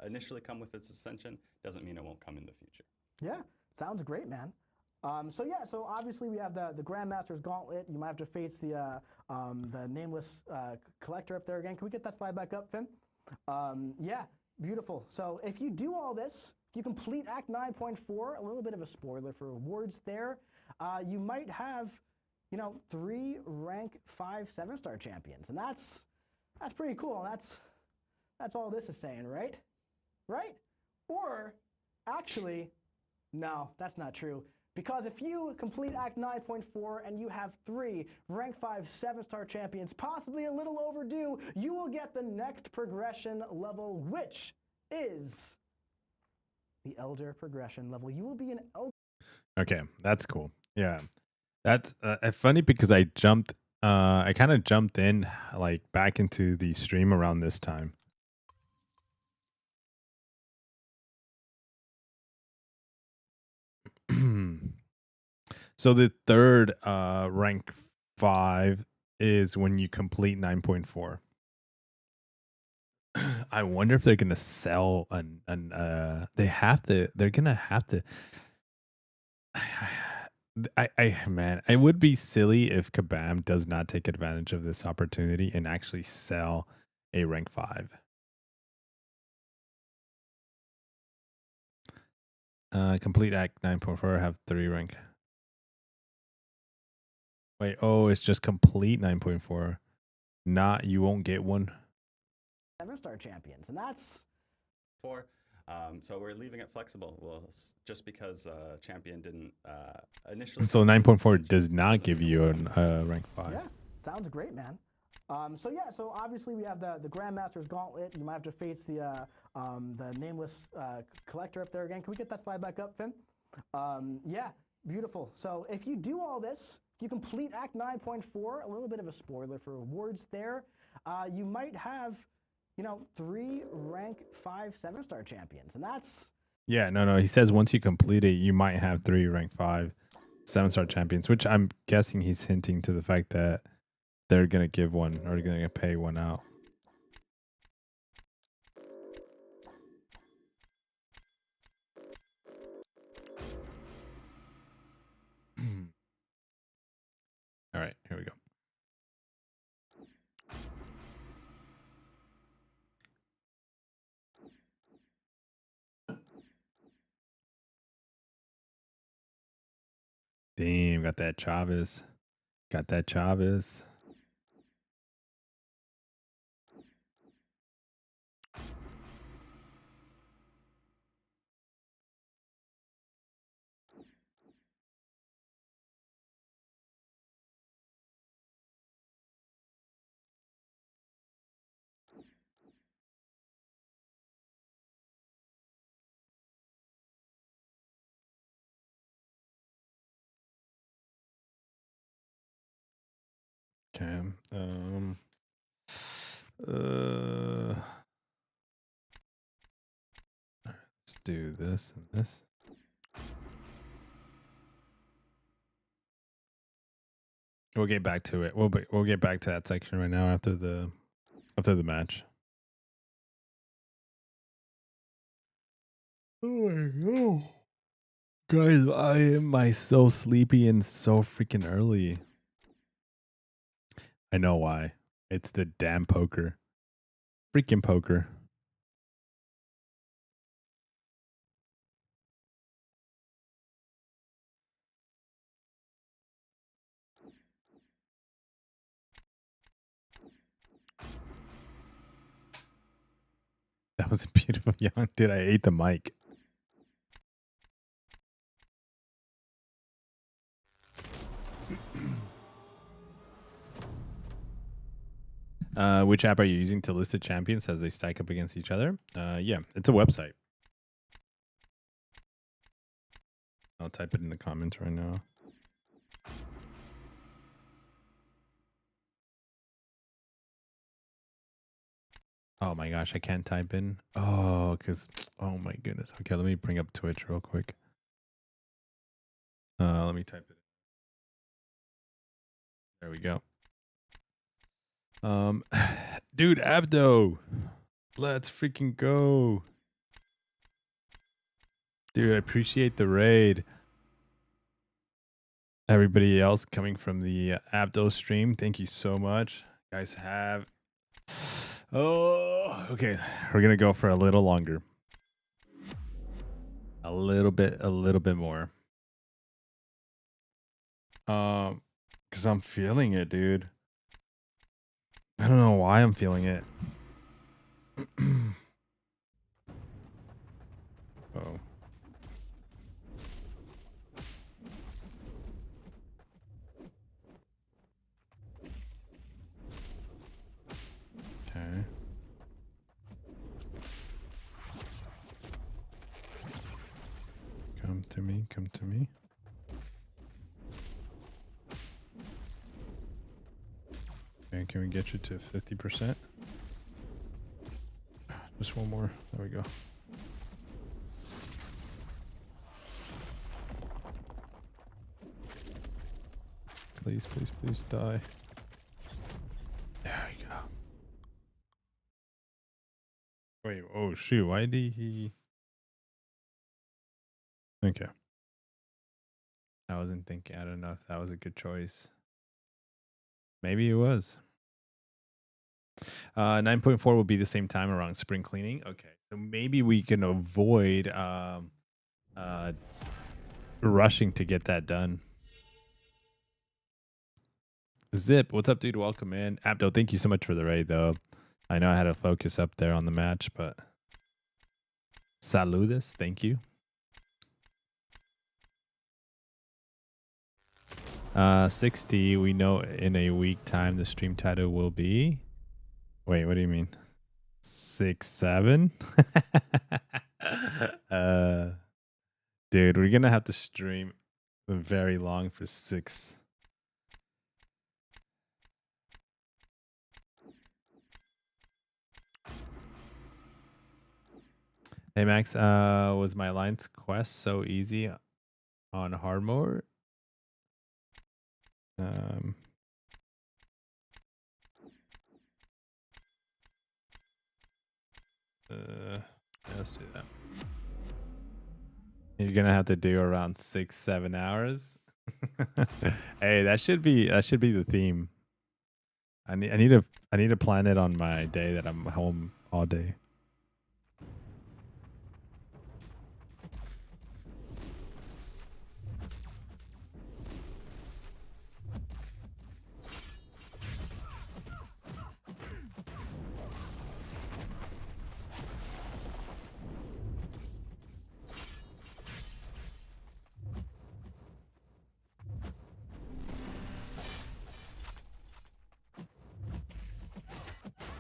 initially come with its Ascension doesn't mean it won't come in the future.
Yeah, sounds great, man. So obviously we have the Grandmaster's Gauntlet. You might have to face the nameless collector up there again. Can we get that slide back up, Finn? Yeah, beautiful. So if you do all this, if you complete Act 9.4, a little bit of a spoiler for rewards there, you might have, 3 rank 5 7-star champions, and that's pretty cool. That's all this is saying, right? Right? Or actually, no, that's not true. Because if you complete Act 9.4 and you have 3 rank 5 7-star champions, possibly a little overdue, you will get the next progression level, which is the Elder progression level. You will be an Elder.
Okay, that's cool. Yeah. That's funny because I kind of jumped in like back into the stream around this time. So the third rank 5 is when you complete 9.4. I wonder if they're gonna sell they're gonna have to man, it would be silly if Kabam does not take advantage of this opportunity and actually sell a rank 5. Complete Act 9.4, have 3 rank. Wait, oh, it's just complete 9.4. Not, you won't get one.
7-star champions, and that's
4. So we're leaving it flexible. Well, just because Champion didn't initially.
So 9.4 does not give you a rank 5.
Yeah, sounds great, man. So obviously we have the Grandmaster's Gauntlet. You might have to face the nameless collector up there again. Can we get that slide back up, Finn? Yeah, beautiful. So if you do all this, if you complete Act 9.4, a little bit of a spoiler for rewards there, you might have, 3 rank 5 7-star champions, and that's.
Yeah, no. He says once you complete it, you might have 3 rank 5 7-star champions, which I'm guessing he's hinting to the fact that they're gonna give one or gonna pay one out. All right, here we go. Damn, got that Chavez. Got that Chavez. Okay. Let's do this and this. We'll get back to it. We'll get back to that section right now after the match. Oh my god. Guys, why am I so sleepy and so freaking early? I know why. It's the damn poker. Freaking poker. That was a beautiful yawn. Dude, I ate the mic. Which app are you using to list the champions as they stack up against each other? Yeah, it's a website. I'll type it in the comments right now. Oh my gosh, I can't type in. Oh, because, oh my goodness. Okay, let me bring up Twitch real quick. Let me type it. There we go. Dude, Abdo. Let's freaking go. Dude, I appreciate the raid. Everybody else coming from the Abdo stream, thank you so much. Guys have... Oh, okay. We're going to go for a little longer. A little bit more. Because I'm feeling it, dude. I don't know why I'm feeling it. Oh. Okay. Come to me, come to me. Okay, can we get you to 50%? Just one more. There we go. Please, please, please die. There we go. Wait, oh shoot, why did he... Okay. I wasn't thinking, I don't know if that was a good choice. Maybe it was. 9.4 will be the same time around spring cleaning. Okay, so maybe we can avoid rushing to get that done. Zip, what's up, dude? Welcome in. Abdo, thank you so much for the raid, though. I know I had to focus up there on the match, but saludos, thank you. 60, we know in a week time the stream title will be... Wait, what do you mean? 6-7? Dude, we're gonna have to stream very long for 6. Hey Max, was my Alliance quest so easy on hard mode? Let's do that. You're gonna have to do around 6-7 hours. Hey, that should be the theme. I need to plan it on my day that I'm home all day.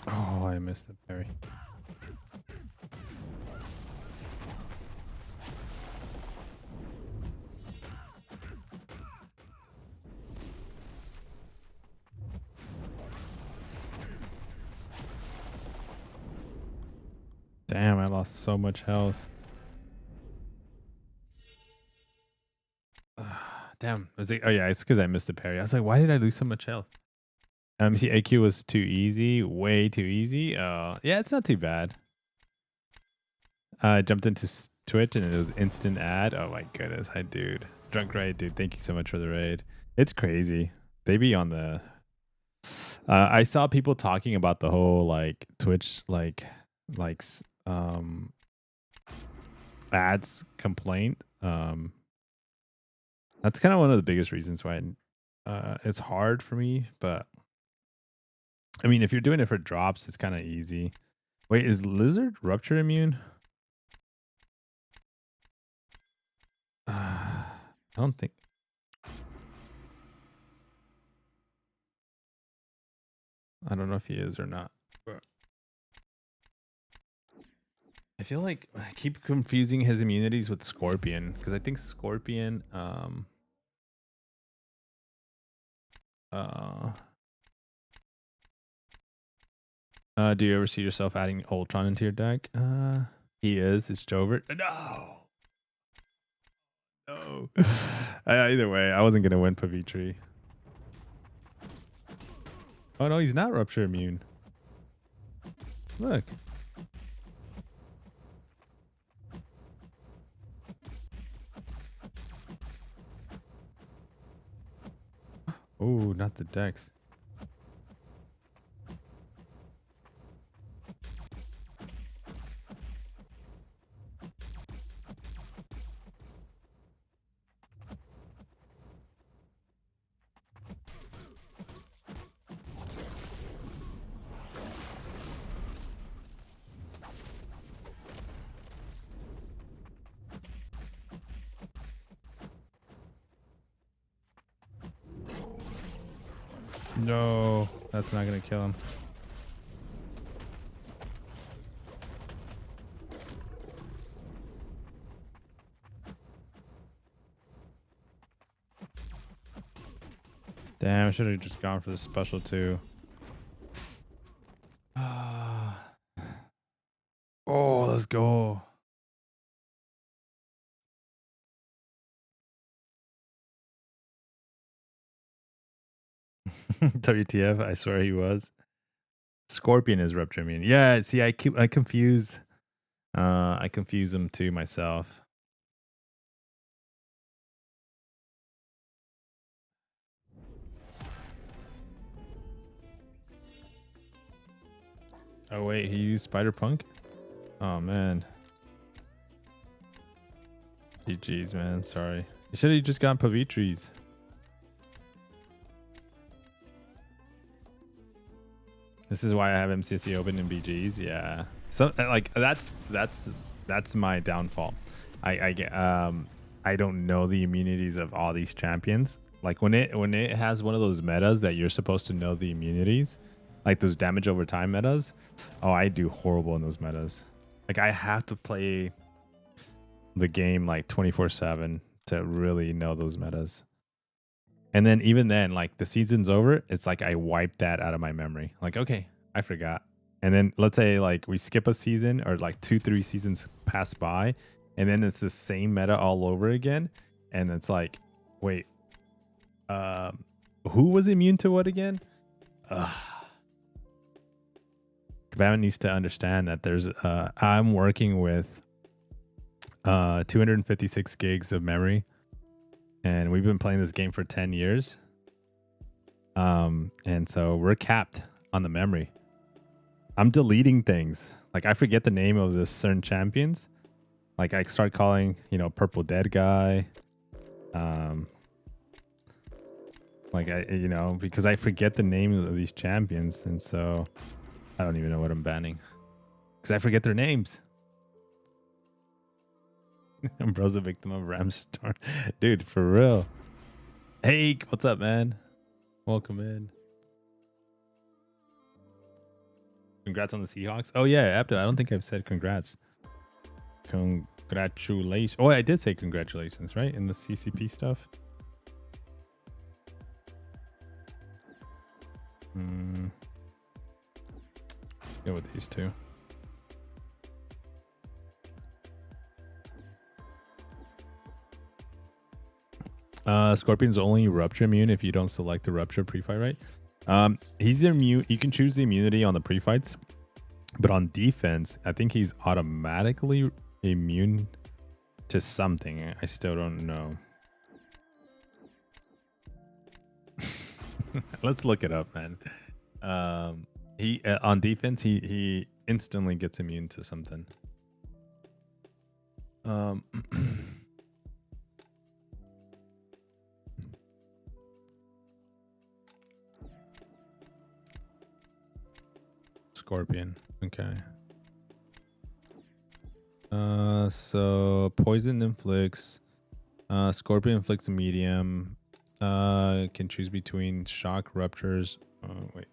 Oh, I missed the parry. Damn, I lost so much health. Damn. Was it? Oh yeah, it's because I missed the parry. I was like, why did I lose so much health? See, AQ was too easy, way too easy. Yeah, it's not too bad. I jumped into Twitch and it was instant ad. Oh my goodness, hi dude. Drunk Raid, dude. Thank you so much for the raid. It's crazy. They be on the. I saw people talking about the whole like Twitch like ads complaint. That's kind of one of the biggest reasons why it's hard for me. But I mean, if you're doing it for drops, it's kind of easy. Wait, is Lizard Rupture immune? I don't think. I don't know if he is or not. But I feel like I keep confusing his immunities with Scorpion because I think Scorpion do you ever see yourself adding Ultron into your deck? He is. It's Jovert. No. Either way, I wasn't gonna win Pavitri. Oh no, he's not Rupture immune. Look. Oh, not the Dex. No, that's not gonna kill him. Damn, I should have just gone for the special too. Oh, let's go. WTF, I swear he was. Scorpion is Rupture immune. Yeah, see, I confuse them too myself. Oh wait, he used Spider-Punk? Oh man. GG's, man, sorry. You should have just gotten Pavitri's. This is why I have MCSE open in BGs. Yeah, so like that's my downfall. I don't know the immunities of all these champions. Like when it has one of those metas that you're supposed to know the immunities, like those damage over time metas. Oh, I do horrible in those metas. Like I have to play the game like 24/7 to really know those metas. And then even then, like the season's over, it's like I wiped that out of my memory. Like, okay, I forgot. And then let's say like we skip a season or like 2-3 seasons pass by, and then it's the same meta all over again. And it's like, wait, who was immune to what again? Batman needs to understand that there's I'm working with 256 gigs of memory. And we've been playing this game for 10 years. And so we're capped on the memory. I'm deleting things. Like I forget the name of the certain champions. Like I start calling, Purple Dead Guy. Because I forget the names of these champions. And so I don't even know what I'm banning. Because I forget their names. Bro's a victim of Ramstorm. Dude, for real. Hey, what's up, man? Welcome in. Congrats on the Seahawks. Oh, yeah, I don't think I've said congrats. Congratulations. Oh, I did say congratulations, right? In the CCP stuff. Go with these two. Scorpion's only rupture immune if you don't select the rupture pre-fight, right? He's immune. You can choose the immunity on the pre-fights, but on defense, I think he's automatically immune to something. I still don't know. Let's look it up, man. He on defense, he instantly gets immune to something. Scorpion. Okay. So poison inflicts. Scorpion inflicts a medium. Can choose between shock, ruptures. Wait.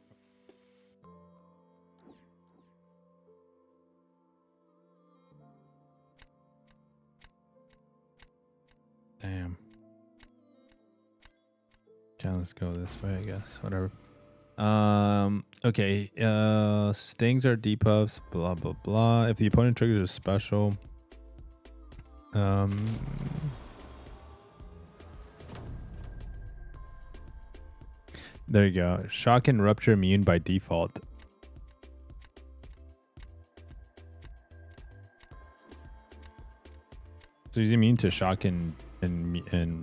Damn. Okay, let's go this way, I guess. Whatever. Okay. Stings are debuffs, blah blah blah. If the opponent triggers a special, there you go. Shock and rupture immune by default. So he's immune to shock and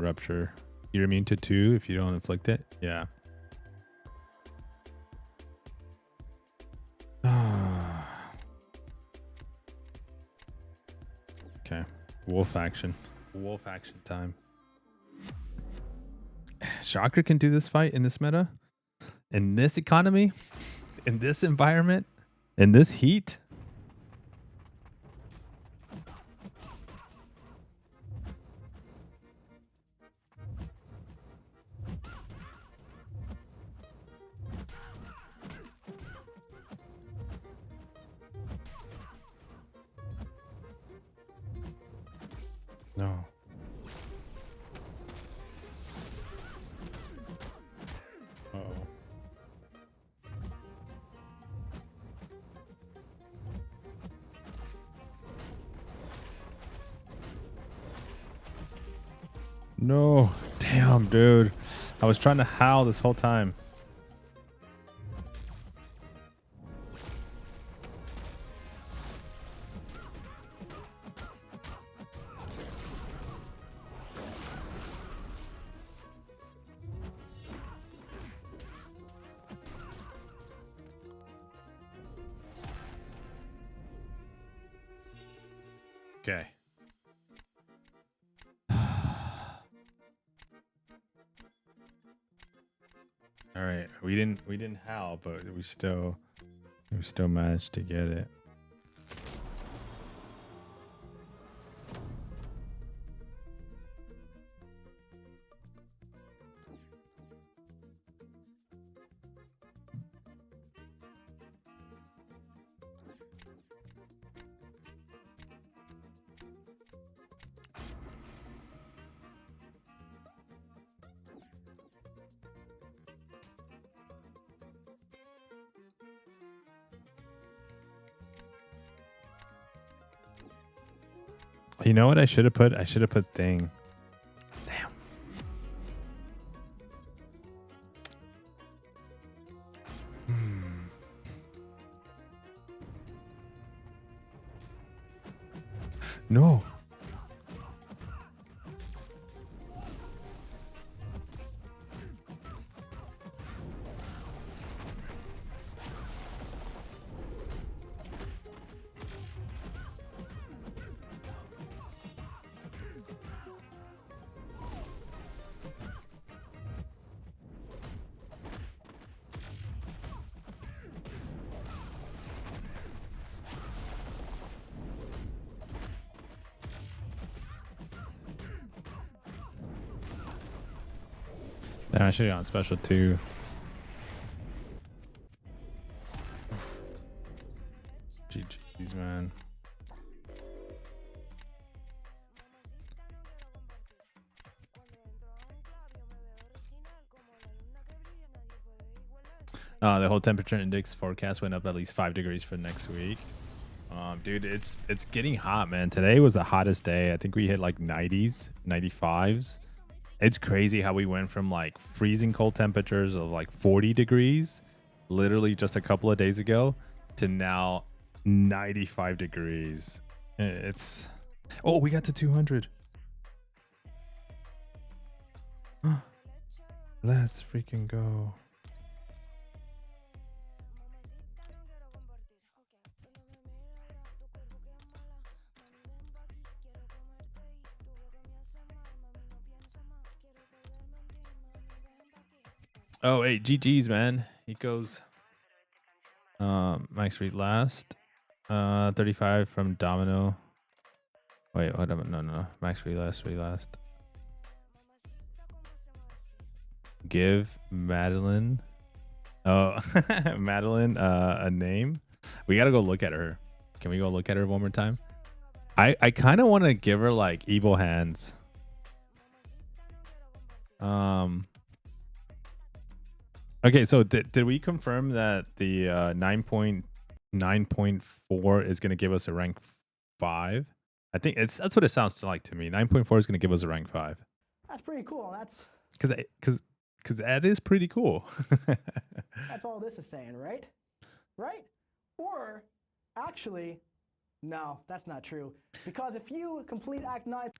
rupture. You're immune to 2 if you don't inflict it. Yeah. Okay. Wolf action. Wolf action time. Shocker can do this fight in this meta, in this economy, in this environment, in this heat. No. Uh-oh. No. Damn, dude. I was trying to howl this whole time. Okay. All right. We didn't howl, but we still managed to get it. You know what I should have put? I should have put thing. Damn. No. I should have gone special too. GG's, man. The whole temperature index forecast went up at least 5 degrees for next week. Dude, it's getting hot, man. Today was the hottest day. I think we hit like 90s, 95s. It's crazy how we went from like freezing cold temperatures of like 40 degrees literally just a couple of days ago to now 95 degrees. It's oh, we got to 200. Let's freaking go. Oh, hey, GG's, man. He goes Max Reed last. 35 from Domino. Wait, what? No. Max Reed last. Give Madeline. Oh, Madeline a name. We got to go look at her. Can we go look at her one more time? I kind of want to give her like evil hands. Okay, so did we confirm that the 9.4 is going to give us a rank 5? I think that's what it sounds like to me. 9.4 is going to give us a rank 5.
That's pretty cool. That's
because that is pretty cool.
that's all this is saying, right? Right? Or actually, no, that's not true. Because if you complete Act 9,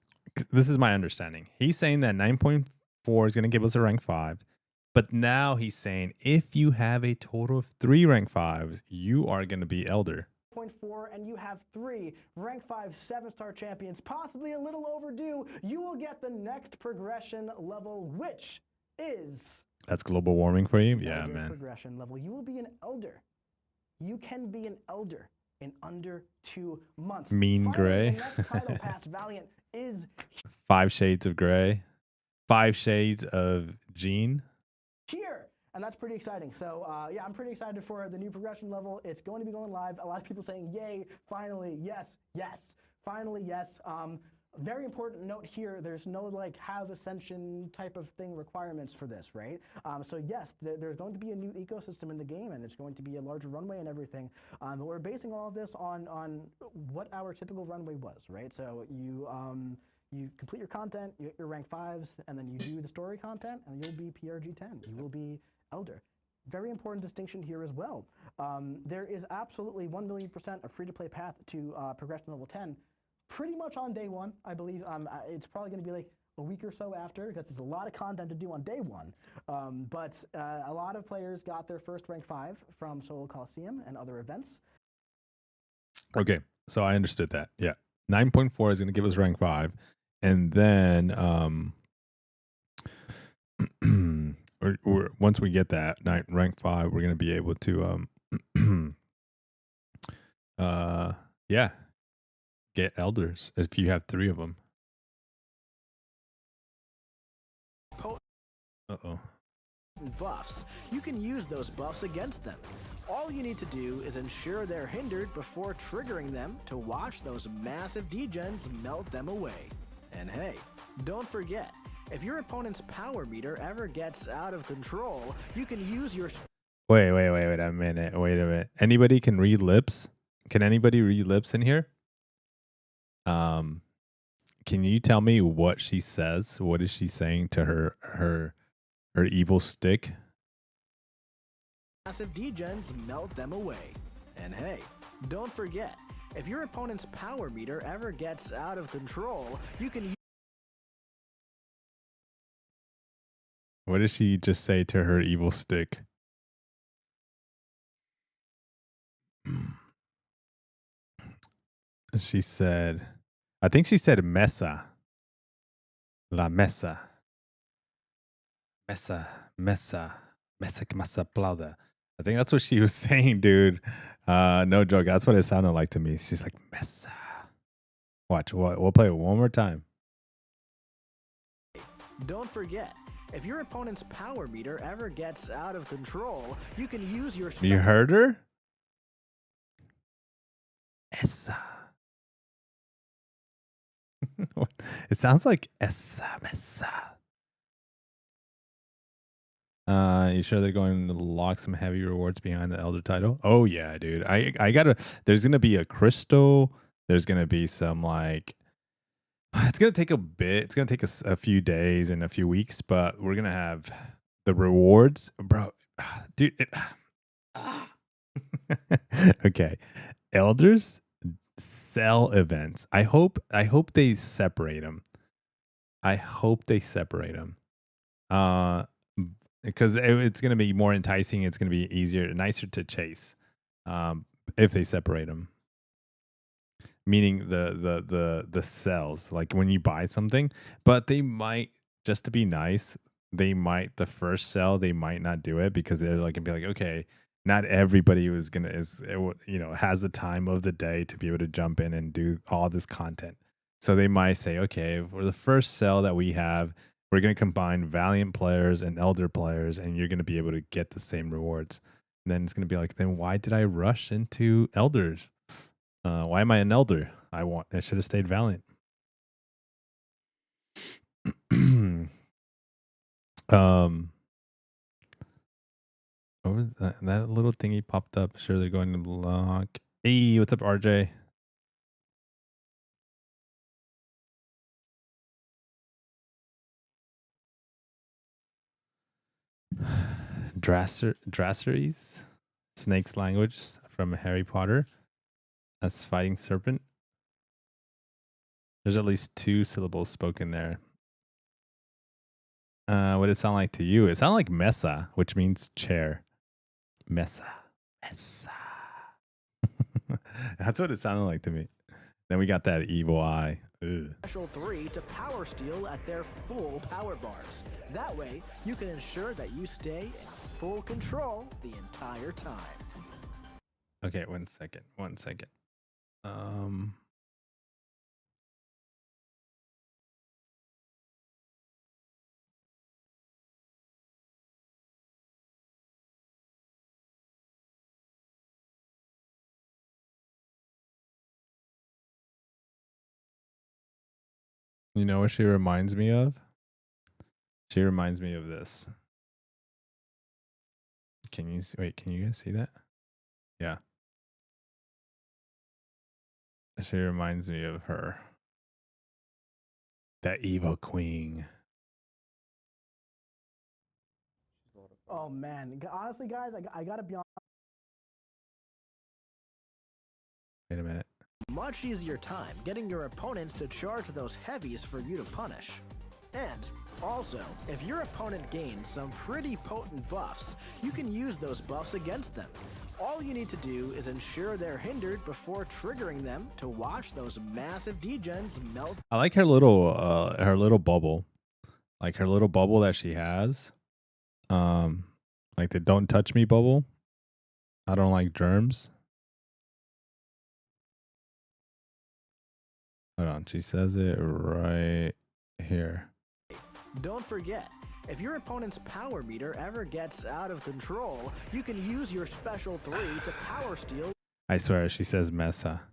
This is my understanding. He's saying that 9.4 is going to give us a rank 5. But now he's saying if you have a total of 3 rank 5s, you are going to be Elder.
0.4 and you have 3 rank 5 7-star champions, possibly a little overdue, you will get the next progression level, which is
That's global warming for you? Yeah,
Elder
man.
progression level. You will be an Elder. You can be an Elder in under 2 months.
Mean
Finally,
Gray.
the next title pass Valiant is
5 shades of gray. 5 shades of Jean.
here, and that's pretty exciting. So yeah, I'm pretty excited for the new progression level. It's going to be going live. A lot of people saying yay, finally, yes, finally, yes. Very important note here, there's no like have Ascension type of thing requirements for this, right? So yes, there's going to be a new ecosystem in the game, and it's going to be a larger runway and everything. But we're basing all of this on what our typical runway was, right? So you complete your content, you get your rank 5s, and then you do the story content, and you'll be PRG 10. You will be Elder. Very important distinction here as well. There is absolutely 1,000,000% a free-to-play path to progression level 10, pretty much on day 1, I believe. It's probably going to be like a week or so after, because there's a lot of content to do on day 1. But a lot of players got their first rank 5 from Solo Coliseum and other events.
Okay, so I understood that. Yeah. 9.4 is going to give us rank 5. And then once we get that rank 5, we're going to be able to yeah, get elders if you have 3 of them. Uh-oh.
Buffs, you can use those buffs against them. All you need to do is ensure they're hindered before triggering them to watch those massive degens melt them away. And hey, don't forget, if your opponent's power meter ever gets out of control, you can use your...
Wait a minute. Anybody can read lips? Can anybody read lips in here? Can you tell me what she says? What is she saying to her evil stick?
Massive degens melt them away. And hey, don't forget, if your opponent's power meter ever gets out of control, you can...
What did she just say to her evil stick? She said, I think she said mesa. La mesa. Mesa que masa aplauda. I think that's what she was saying, dude. No joke. That's what it sounded like to me. She's like, mesa. Watch, we'll play it one more time.
Don't forget, if your opponent's power meter ever gets out of control, you can use your...
You heard her? Esa. It sounds like esa, mesa. You sure they're going to lock some heavy rewards behind the Elder title? Oh yeah, dude. I gotta. There's gonna be a crystal. There's gonna be some like It's gonna take a bit. It's gonna take us a few days and a few weeks, but we're gonna have the rewards, bro. Dude, okay, elders sell events. I hope they separate them. I hope they separate them. Because it's gonna be more enticing. It's gonna be easier, nicer to chase. If they separate them. Meaning the cells, like when you buy something, but they might, just to be nice, they might, the first cell they might not do it because they're like gonna be like, okay, not everybody has the time of the day to be able to jump in and do all this content. So they might say, okay, for the first cell that we have, we're gonna combine Valiant players and Elder players, and you're gonna be able to get the same rewards. And then it's gonna be like, then why did I rush into Elders? Why am I an elder? I should have stayed Valiant. What was that little thingy popped up? Sure, they're going to block. Hey, what's up, RJ? Drasseries, snake's language from Harry Potter. That's fighting serpent. There's at least 2 syllables spoken there. What did it sound like to you? It sounded like mesa, which means chair. Mesa. That's what it sounded like to me. Then we got that evil eye. Ugh.
Special 3 to power steal at their full power bars. That way, you can ensure that you stay in full control the entire time.
Okay, one second. You know what she reminds me of? She reminds me of this. Can you guys see that? Yeah. She reminds me of her. That evil queen.
Oh man, honestly, guys, I gotta be honest.
Wait a minute.
Much easier time getting your opponents to charge those heavies for you to punish. And also, if your opponent gains some pretty potent buffs, you can use those buffs against them. All you need to do is ensure they're hindered before triggering them to watch those massive degens melt.
I like her little bubble. Like her little bubble that she has. Like the don't touch me bubble. I don't like germs. Hold on, she says it right here.
Don't forget, if your opponent's power meter ever gets out of control, you can use your special 3 to power steal.
I swear, she says mesa.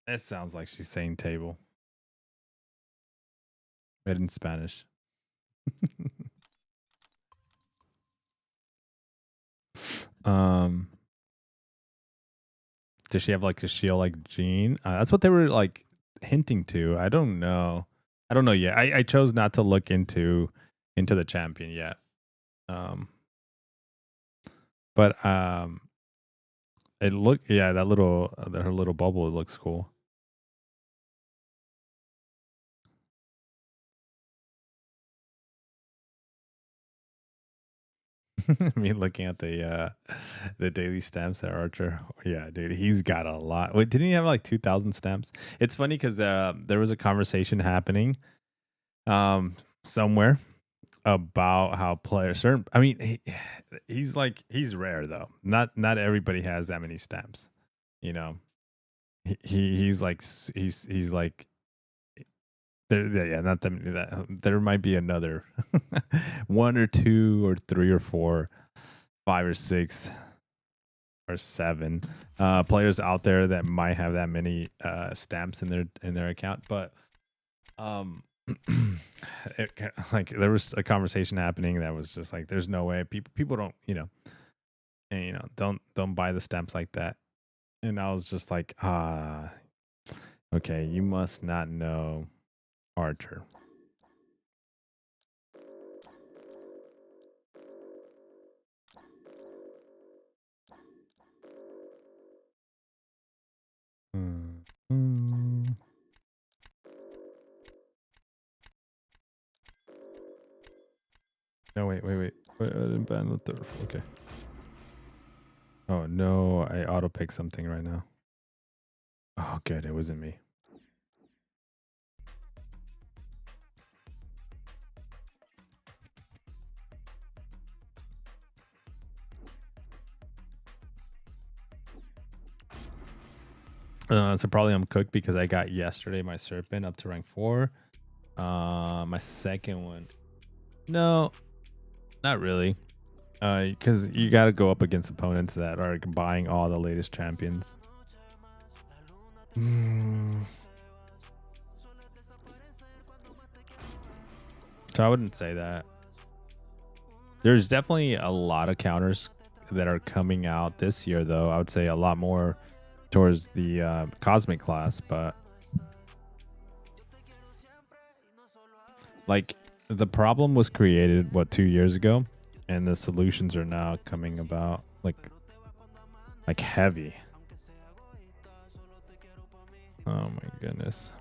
It sounds like she's saying table. But in Spanish. Does she have like a shield like Jean? That's what they were like hinting to. I don't know yet. I chose not to look into the champion yet. But it looked, yeah, that little her little bubble, it looks cool. Me looking at the daily stamps at Archer. Yeah, dude, he's got a lot. Wait, didn't he have like 2,000 stamps? It's funny because there was a conversation happening somewhere about how players certain. I mean, he's rare though. Not everybody has that many stamps. You know, he's like there, yeah, not that there might be another 1 or 2 or 3 or 4, 5 or 6 or 7 players out there that might have that many stamps in their account, but like there was a conversation happening that was just like, there's no way people don't, don't buy the stamps like that, and I was just like, Okay, you must not know Archer. No, wait. I didn't ban the third. Okay. Oh no, I auto picked something right now. Oh, good. It wasn't me. So probably I'm cooked because I got yesterday my Serpent up to rank 4. My second one. No, not really. Because you got to go up against opponents that are buying all the latest champions. So I wouldn't say that. There's definitely a lot of counters that are coming out this year, though. I would say a lot more towards the cosmic class, but like the problem was created 2 years ago, and the solutions are now coming about like heavy. Oh my goodness.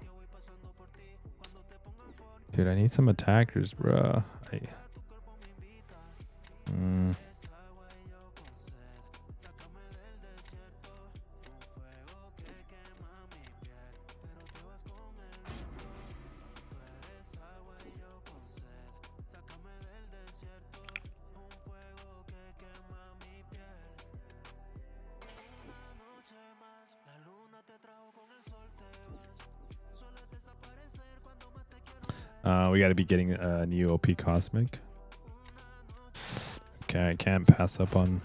Dude, I need some attackers, bro. We got to be getting a new OP Cosmic. Okay, I can't pass up on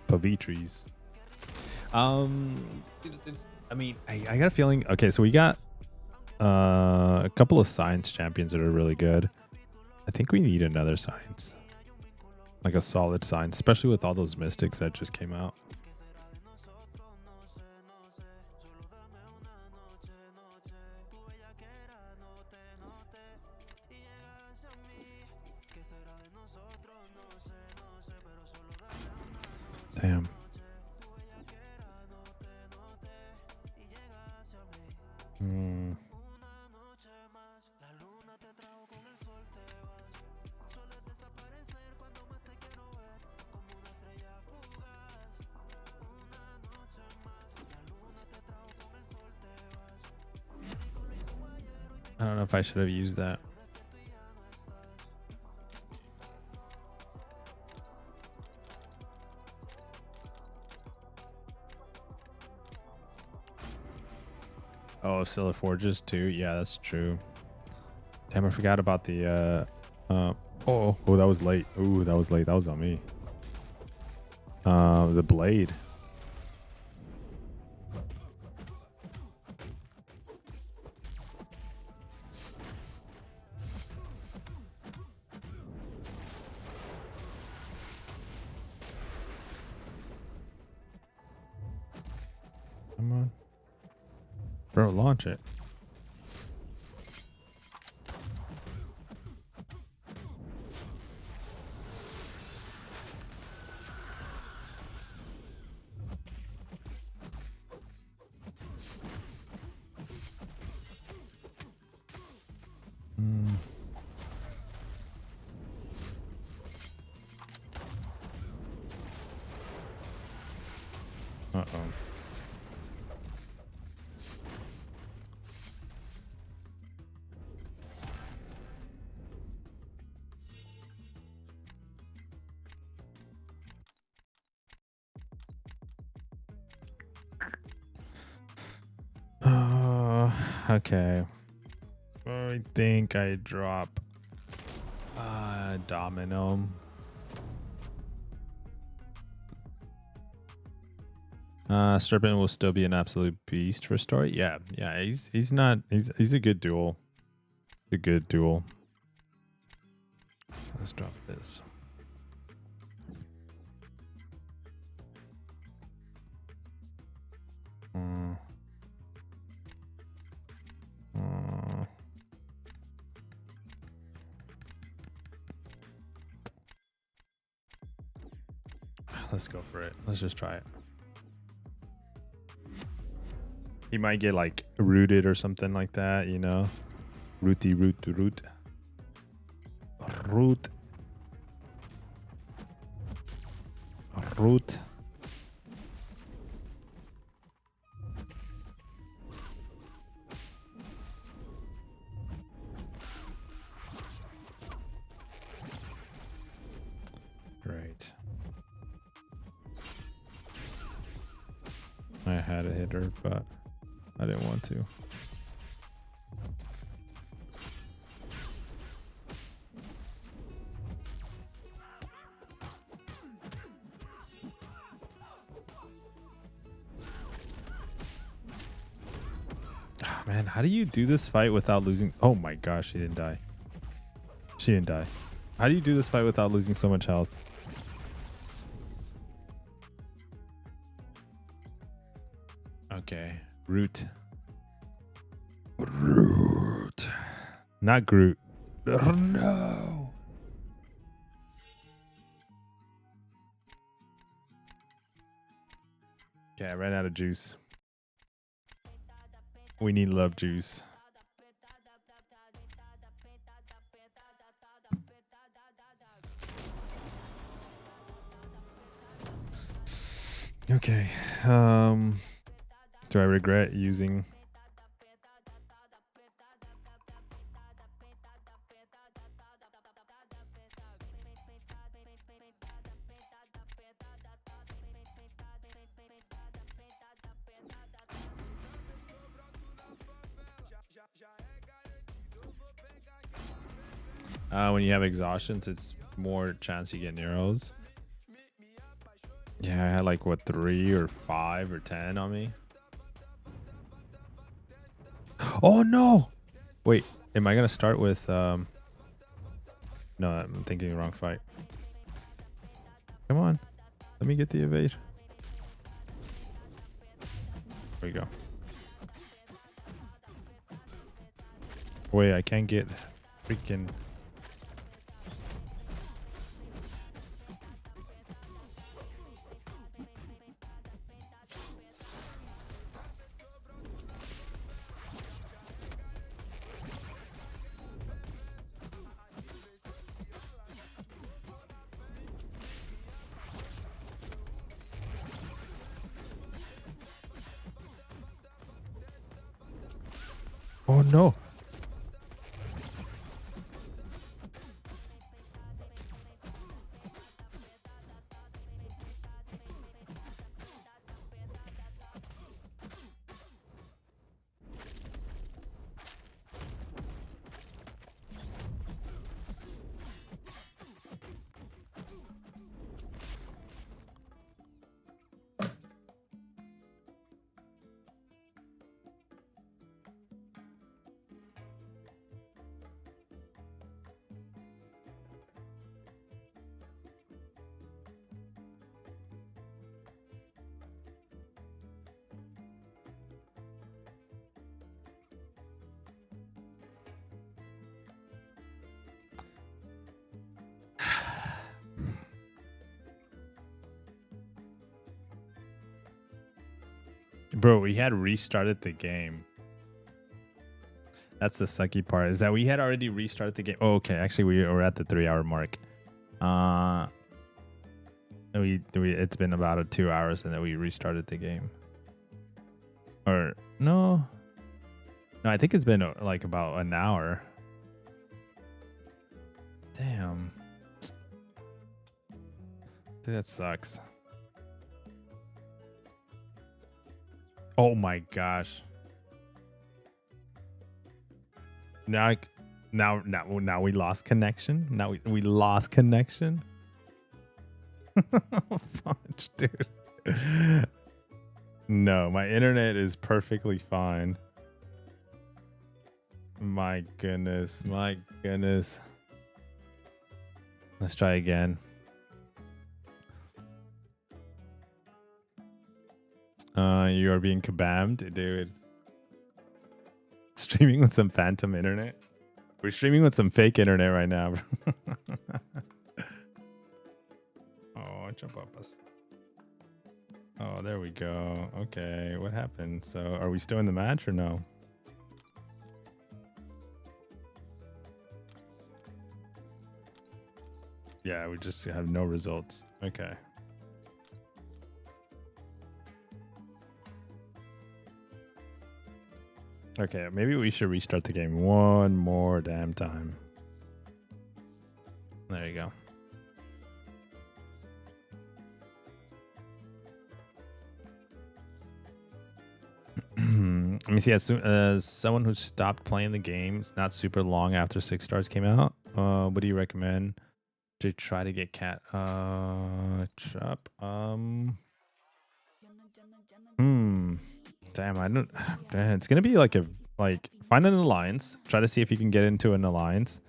Pavitris. I mean, I got a feeling. Okay, so we got a couple of science champions that are really good. I think we need another science, like a solid science, especially with all those mystics that just came out. Damn. I don't know if I should have used that. Oh, Scylla Forges too. Yeah, that's true. Damn, I forgot about the oh, that was late. Ooh, that was late. That was on me. The blade. Come on. Bro, launch it. Uh-oh. Okay. I think I drop Domino. Serpent will still be an absolute beast for story. Yeah, he's a good duel. A good duel. Let's drop this. Let's go for it. Let's just try it. He might get like rooted or something like that, you know? Root. Right. I had a hitter, but I didn't want to. Oh, man, how do you do this fight without losing? Oh my gosh, she didn't die. She didn't die. How do you do this fight without losing so much health? Okay, root. Not Groot. Oh, no. Okay, I ran out of juice. We need love juice. Okay. Do I regret using? When you have exhaustions, it's more chance you get arrows. Yeah, I had like what 3 or 5 or 10 on me. Oh no! Wait, am I gonna start with No, I'm thinking the wrong fight. Come on, let me get the evade. There we go. Wait, I can't get freaking. Oh no. Bro, we had restarted the game. That's the sucky part, is that we had already restarted the game. Oh, okay, actually we were at the 3-hour mark. It's been about 2 hours and then we restarted the game. Or no, I think it's been like about an hour. Damn, dude, that sucks. Oh my gosh. Now we lost connection. Now we lost connection. Fudge, dude. No, my internet is perfectly fine. My goodness, my goodness. Let's try again. You are being kabammed, dude. Streaming with some phantom internet. We're streaming with some fake internet right now. Oh, jump up us. there we go. Okay, what happened? So are we still in the match or no? Yeah, we just have no results. Okay. Okay, maybe we should restart the game one more damn time. There you go. Let me see. As soon as someone who stopped playing the game, it's not super long after 6 stars came out. What do you recommend to try to get cat? Chop. Damn, I don't. Damn, it's gonna be like find an alliance. Try to see if you can get into an alliance.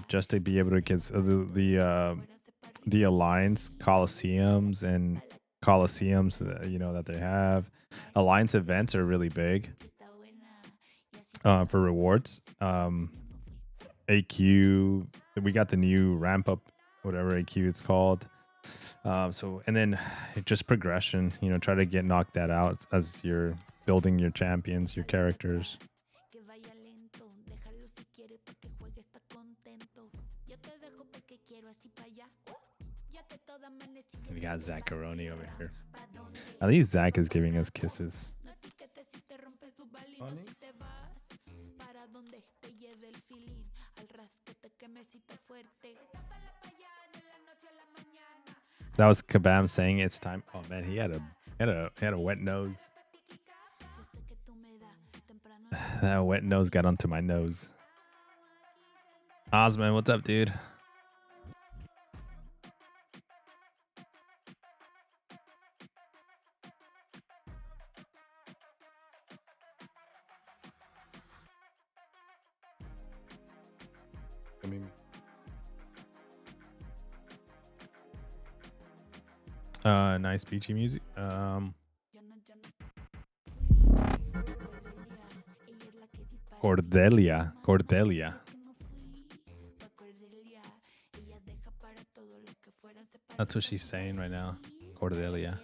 Just to be able to get the alliance coliseums and coliseums that they have. Alliance events are really big for rewards. AQ, we got the new ramp up, whatever AQ it's called. So and then just progression, try to get knocked that out as you're building your champions, your characters. We got Zacharoni over here. At least Zach is giving us kisses.
Honey?
That was Kabam saying it's time. Oh man, he had a wet nose. That wet nose got onto my nose. Osman, what's up, dude? Nice beachy music. Cordelia. That's what she's saying right now. Cordelia.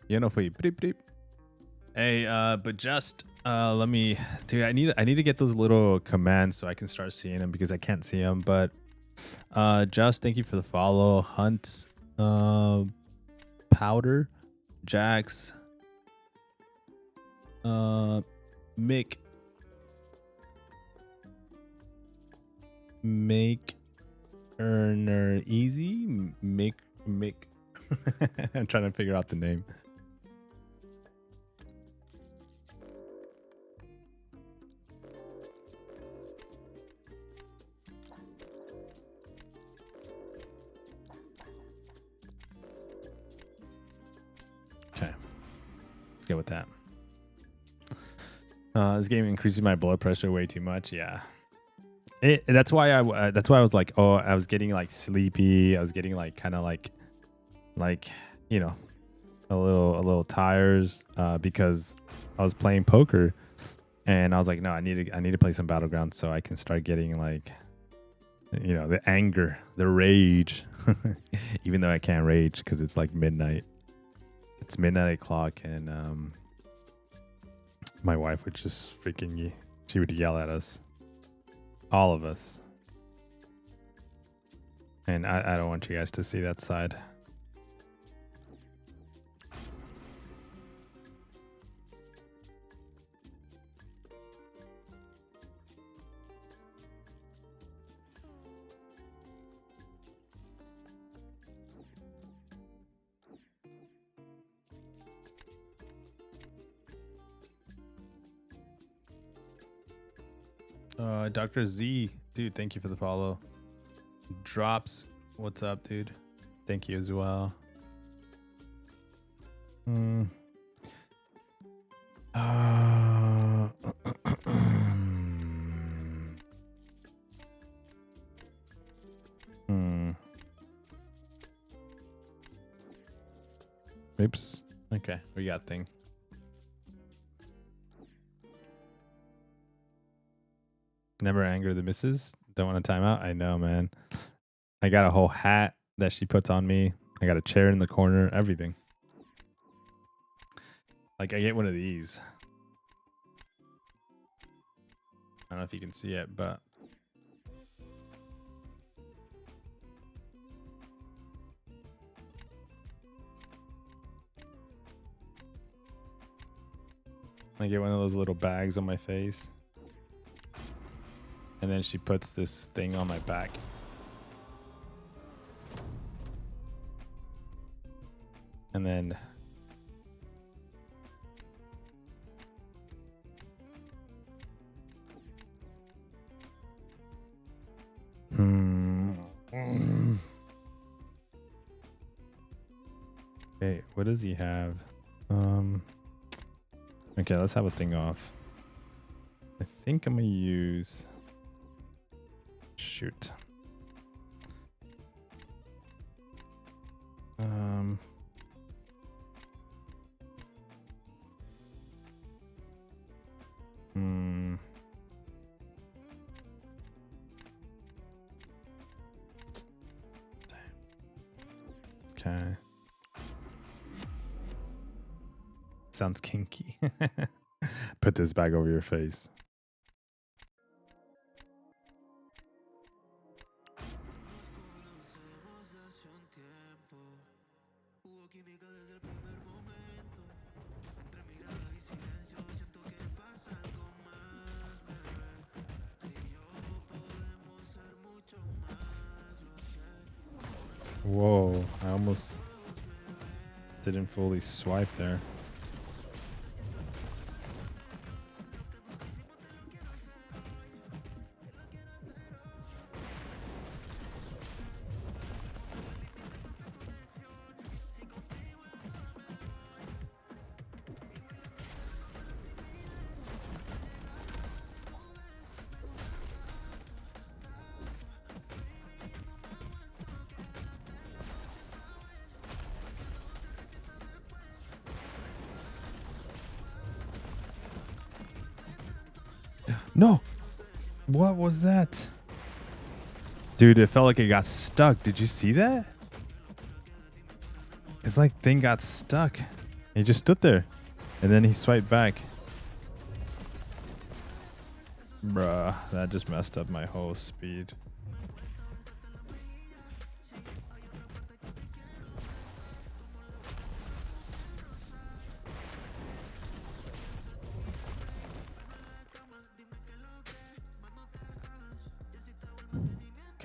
Yo no fui. Hey, but just let me, dude. I need to get those little commands so I can start seeing them because I can't see them. But just thank you for the follow. Hunt, Powder, Jax, Mick, make earner easy. Mick. I'm trying to figure out the name. Let's go with that. This game increases my blood pressure way too much. Yeah, that's why I was like, oh, I was getting like sleepy. I was getting like kind of like a little tires because I was playing poker, and I was like, no, I need to play some Battlegrounds so I can start getting like the anger, the rage. Even though I can't rage because it's like midnight. It's midnight o'clock, and my wife would just she would yell at us, all of us, and I don't want you guys to see that side. Dr. Z, dude, thank you for the follow. Drops, what's up, dude? Thank you as well. Oops. Okay, we got thing. Never anger the missus. Don't want a timeout. I know, man. I got a whole hat that she puts on me. I got a chair in the corner. Everything. Like I get one of these. I don't know if you can see it, but I get one of those little bags on my face. And then she puts this thing on my back. And then okay, what does he have? Okay, let's have a thing off. I think I'm gonna use shoot. Okay. Sounds kinky. Put this bag over your face. Whoa, I almost didn't fully swipe there. No! What was that? Dude, it felt like it got stuck. Did you see that? It's like thing got stuck. He just stood there. And then he swiped back. Bruh, that just messed up my whole speed.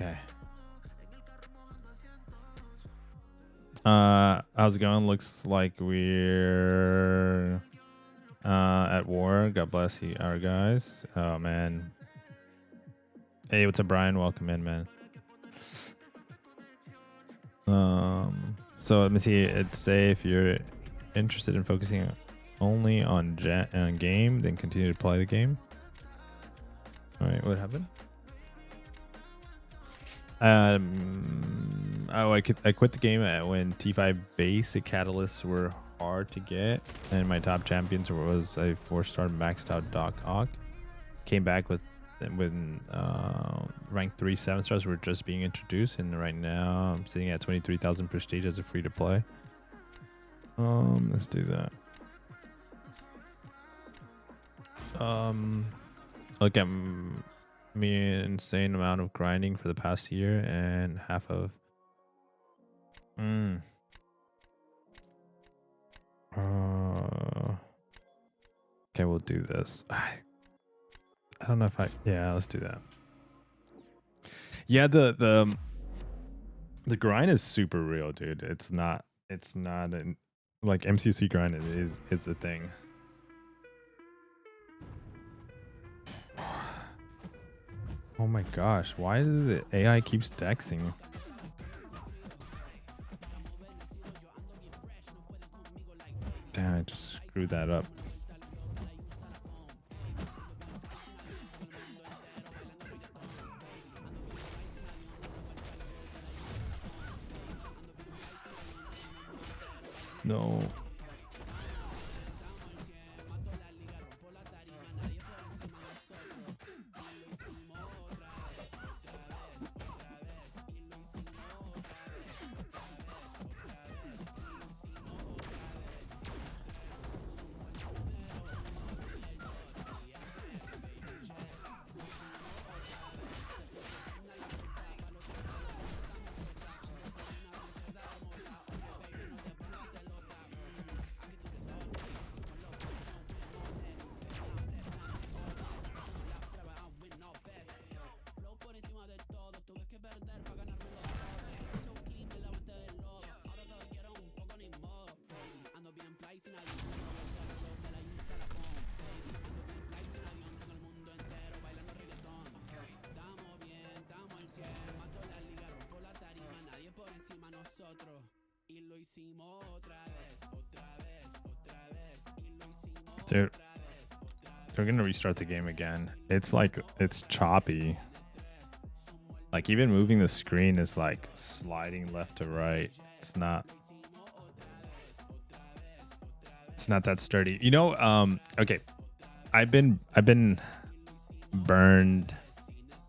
Okay. How's it going? Looks like we're at war. God bless you, our guys. Oh man. Hey, what's up, Brian? Welcome in, man. So let me see. It'd say if you're interested in focusing only on game, then continue to play the game. All right, what happened? I quit the game when T5 basic catalysts were hard to get, and my top champions was a 4-star maxed out Doc Ock. Came back with when rank 3 7-stars were just being introduced, and right now I'm sitting at 23,000 prestige as a free to play. Let's do that. Look at me, an insane amount of grinding for the past year and half of okay, we'll do this. I don't know if yeah, let's do that. Yeah, the grind is super real, dude. It's not like MCC grind is the thing. Oh my gosh, why does the AI keeps dexing? Damn, I just screwed that up. No. Dude, we're gonna restart the game again. It's like, it's choppy. Like even moving the screen is like sliding left to right. It's not that sturdy. You know, okay. I've been burned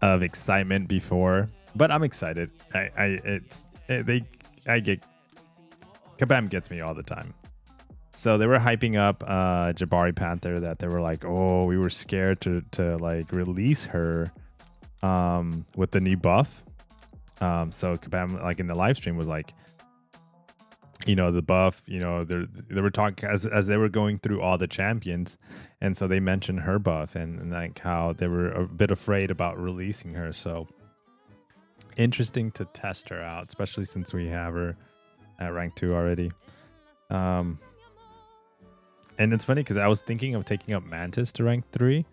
of excitement before, but I'm excited. Kabam gets me all the time. So they were hyping up Jabari Panther, that they were like, oh, we were scared to like release her with the new buff. So Kabam, like in the live stream, was like, you know, the buff, you know, they were talking as they were going through all the champions, and so they mentioned her buff and like how they were a bit afraid about releasing her. So interesting to test her out, especially since we have her at rank 2 already. And it's funny because I was thinking of taking up Mantis to rank 3,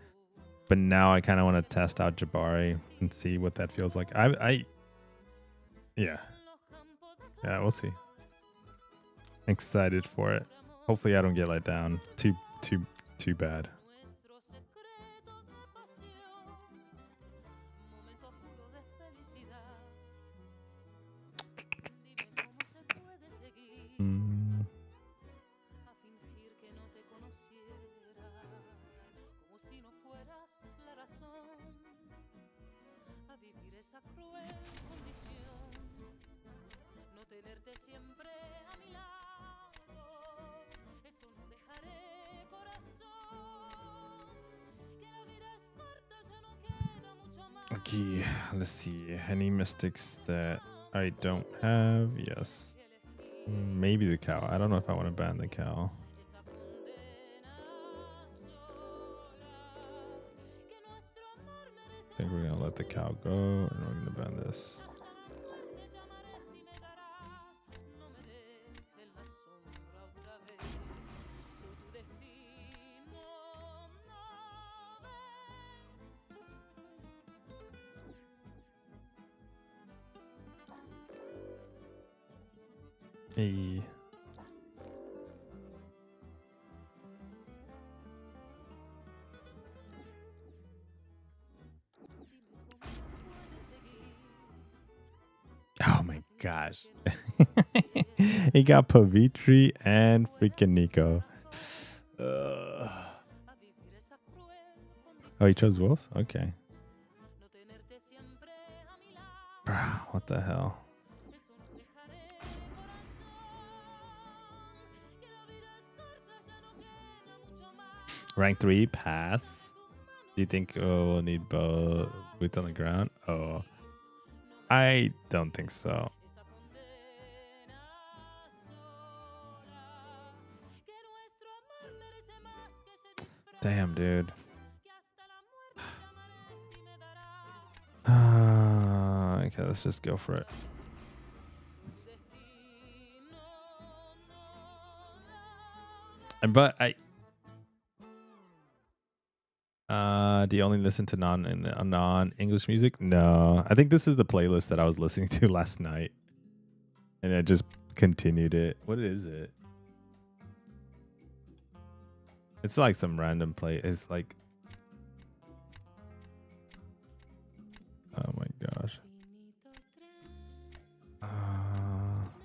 but now I kind of want to test out Jabari and see what that feels like. Yeah, we'll see. Excited for it. Hopefully I don't get let down too bad. Okay, let's see. Any mystics that I don't have? Yes. Maybe the cow. I don't know if I want to ban the cow. I think we're going to let the cow go, and we're going to ban this. Hey. Oh my gosh. He got Pavitri and freaking Nico. Oh, he chose Wolf? Okay. Bruh, what the hell? Rank 3 pass. Do you think we'll need both boots on the ground? Oh, I don't think so. Damn, dude. Okay, let's just go for it. But do you only listen to non-English music? No, I think this is the playlist that I was listening to last night, and I just continued it. What is it? It's like some random play. It's like, oh my gosh.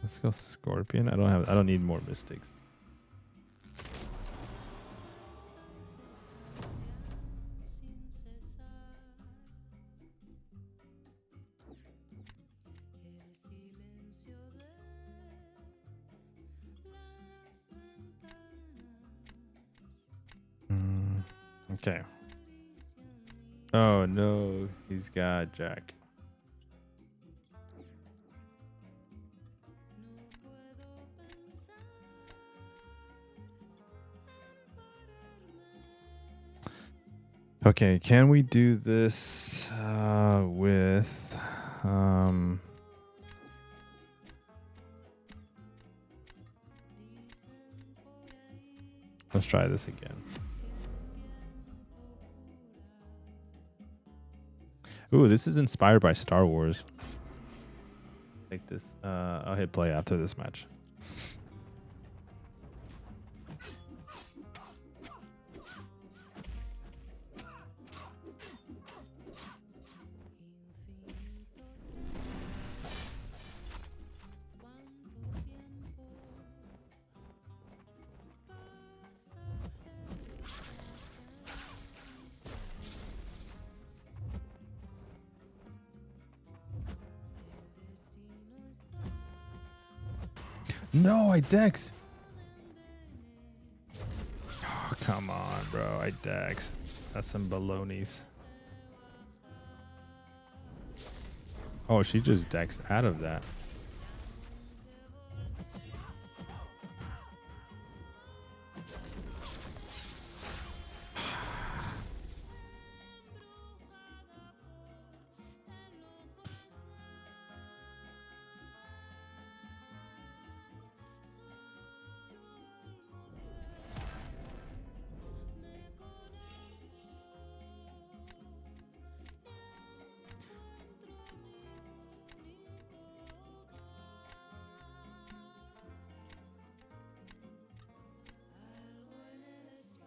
Let's go Scorpion. I don't need more mystics. Okay. Oh no, he's got Jack. Okay, can we do this with let's try this again. Ooh, this is inspired by Star Wars. Like this. I'll hit play after this match. No, I dex. Oh, come on, bro. I dex. That's some balonies. Oh, she just dexed out of that.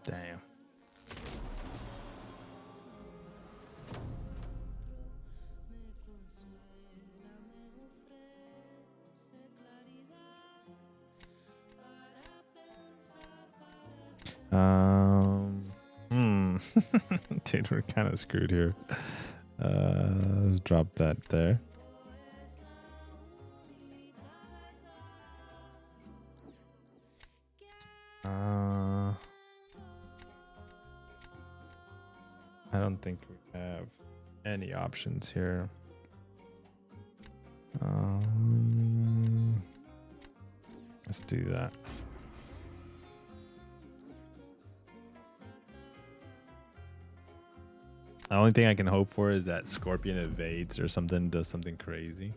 Damn. Dude, we're kind of screwed here. Let's drop that there. I don't think we have any options here. Let's do that. The only thing I can hope for is that Scorpion evades or something, does something crazy.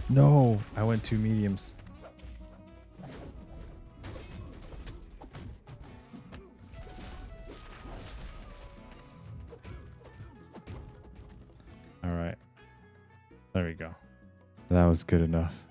No, I went 2 mediums. All right. There we go. That was good enough.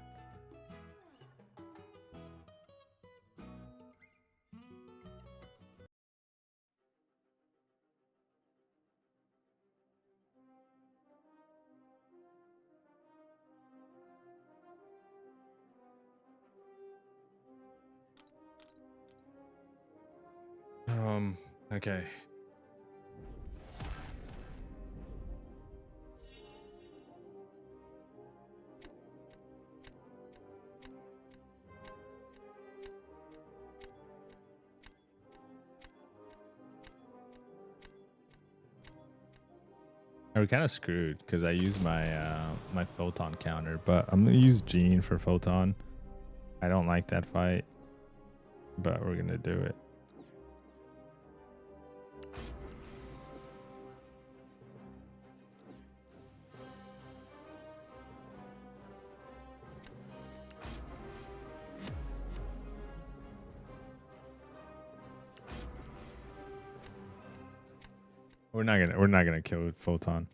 Okay. We're kind of screwed because I use my my photon counter, but I'm gonna use Jean for photon. I don't like that fight, but we're gonna do it. We're not gonna kill photon.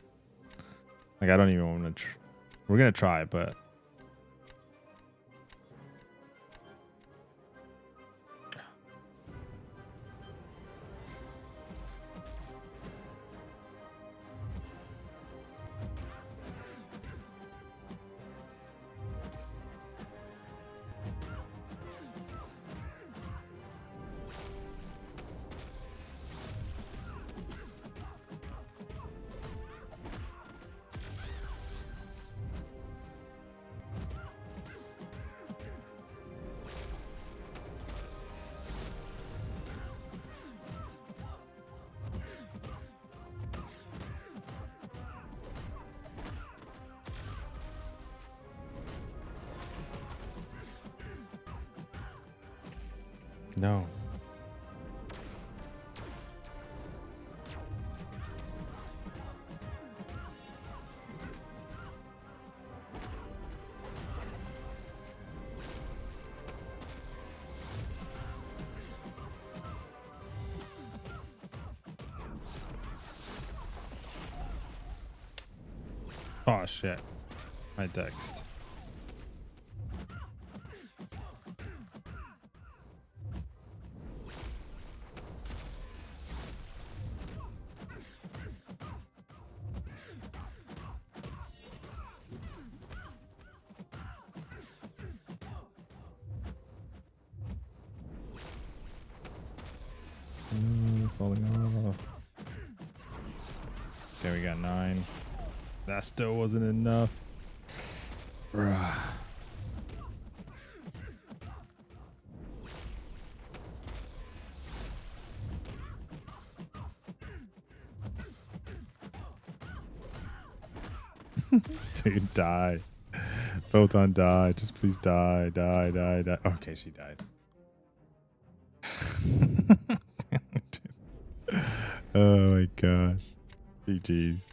Like I don't even want to. We're gonna try, but no. Oh shit. My text. Falling off. Okay, we got 9. That still wasn't enough. Bruh. Dude, die. Photon, die. Just please die. Die, die, die. Okay, she died. Oh my gosh. GG's.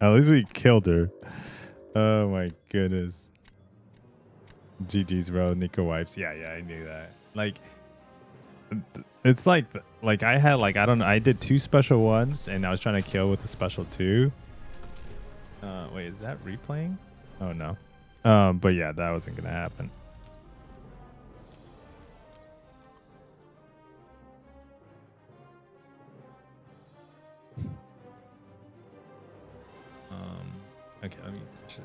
At least we killed her. Oh my goodness. GG's, bro. Nico wipes. Yeah, I knew that. Like, it's like I had like, I don't know. I did 2 special ones and I was trying to kill with the special 2. Wait, is that replaying? Oh no. But yeah, that wasn't gonna happen. Okay, let me check.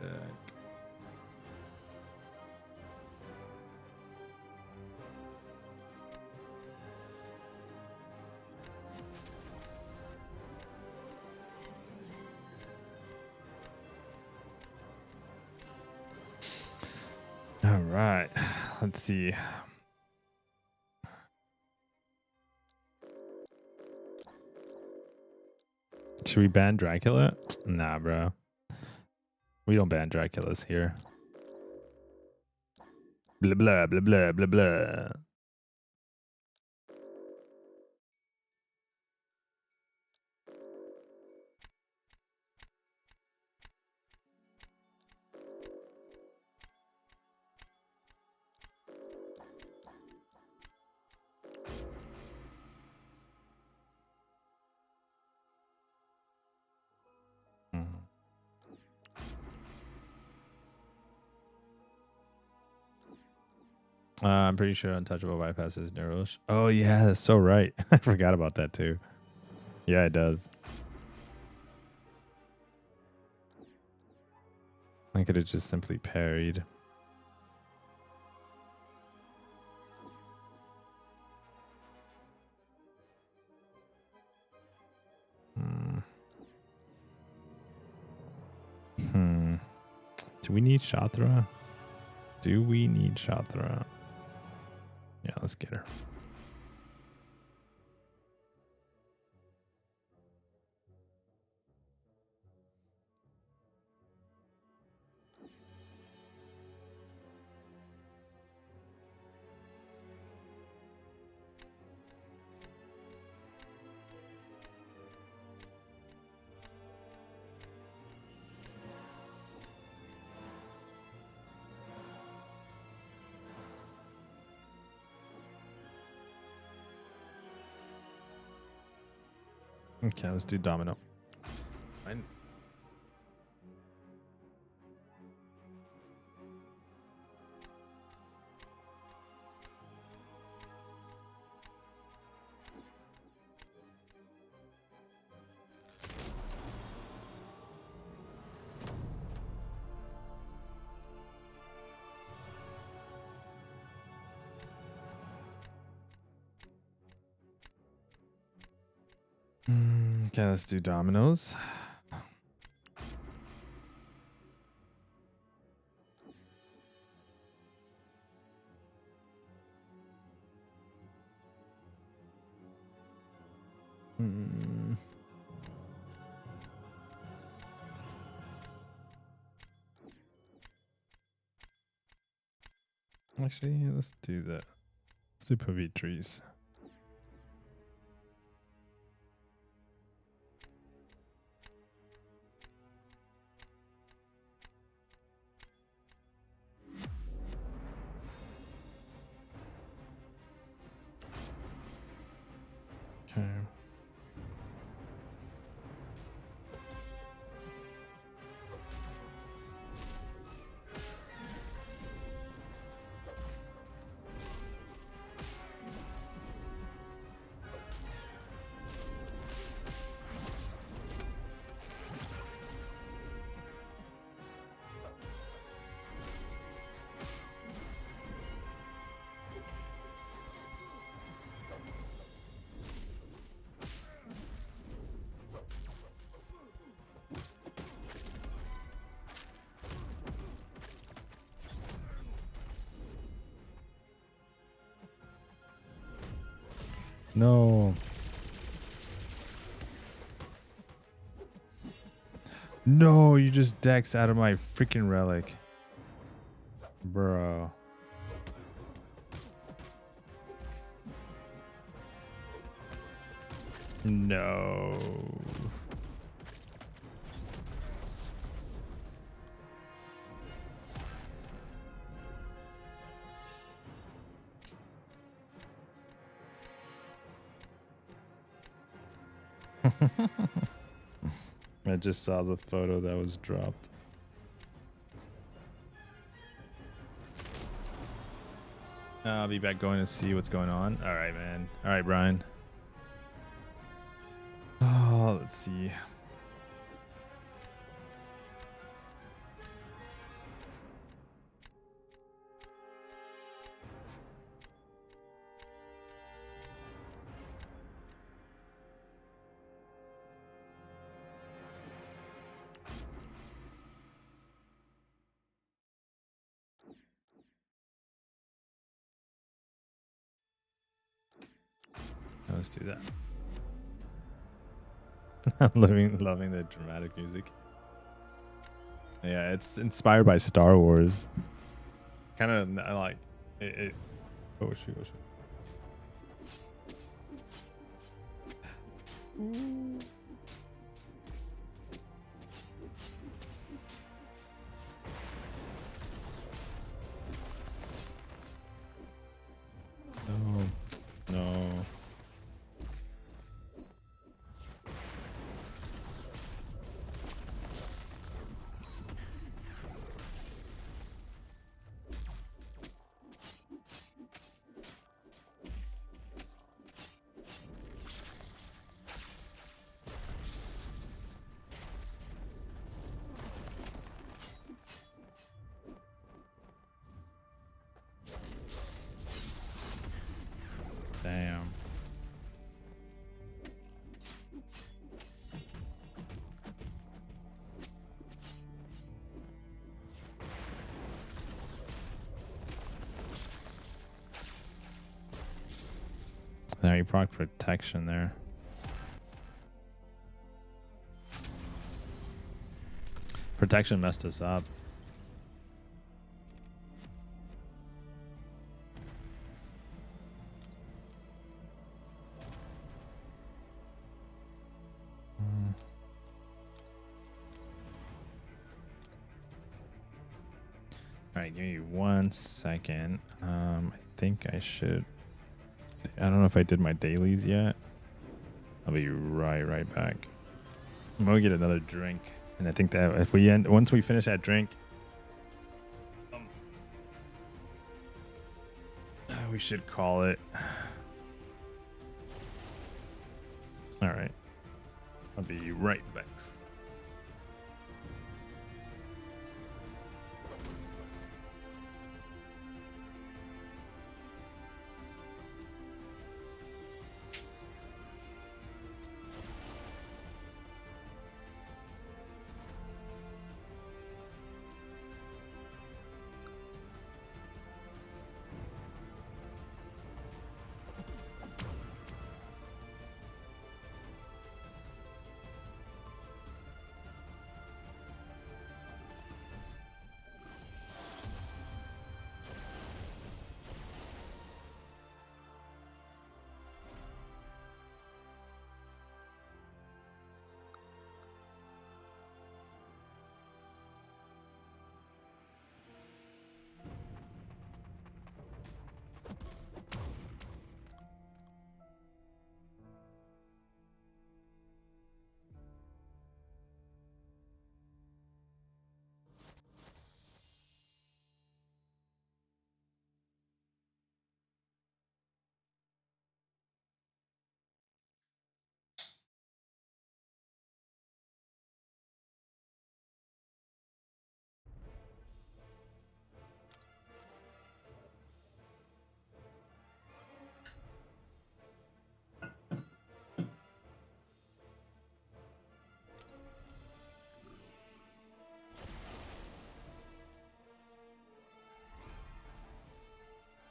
All right, let's see. Should we ban Dracula? Nah, bro. We don't ban Draculas here. Blah, blah, blah, blah, blah, blah. I'm pretty sure Untouchable bypasses Neuros. Oh yeah, that's so right. I forgot about that too. Yeah, it does. I could have just simply parried. Do we need Shatra? Do we need Shatra? Yeah, let's get her. Okay, let's do Domino. Fine. Okay, let's do dominoes. Actually, let's do that. Let's do Pavit trees. Okay. No. No, you just dex out of my freaking relic. Bro. No. I just saw the photo that was dropped. I'll be back going to see what's going on. All right, man. All right, Brian. Oh, let's see. Let's do that. loving the dramatic music. Yeah, it's inspired by Star Wars. Kind of like it. Oh shoot! Oh shoot! No, no. Damn. There, you proc protection there. Protection messed us up. All right, give me 1 second. I think I should. I don't know if I did my dailies yet. I'll be right back. I'm gonna get another drink, and I think that if we once we finish that drink, we should call it. All right, I'll be right back.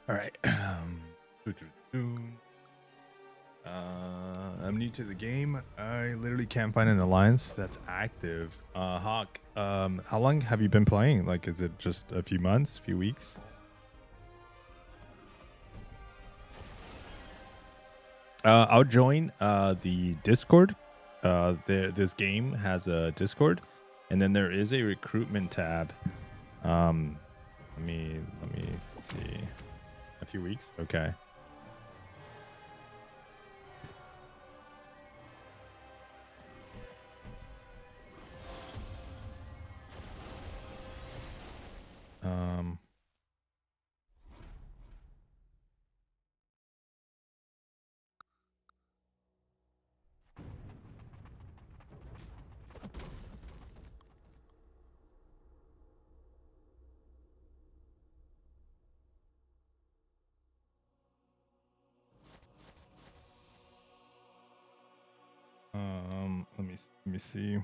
All right. new to the game. I literally can't find an alliance that's active. Hawk, how long have you been playing? Like, is it just a few months, few weeks? I'll join the Discord. This game has a Discord, and then there is a recruitment tab. Let me see. A few weeks, okay. Let me see.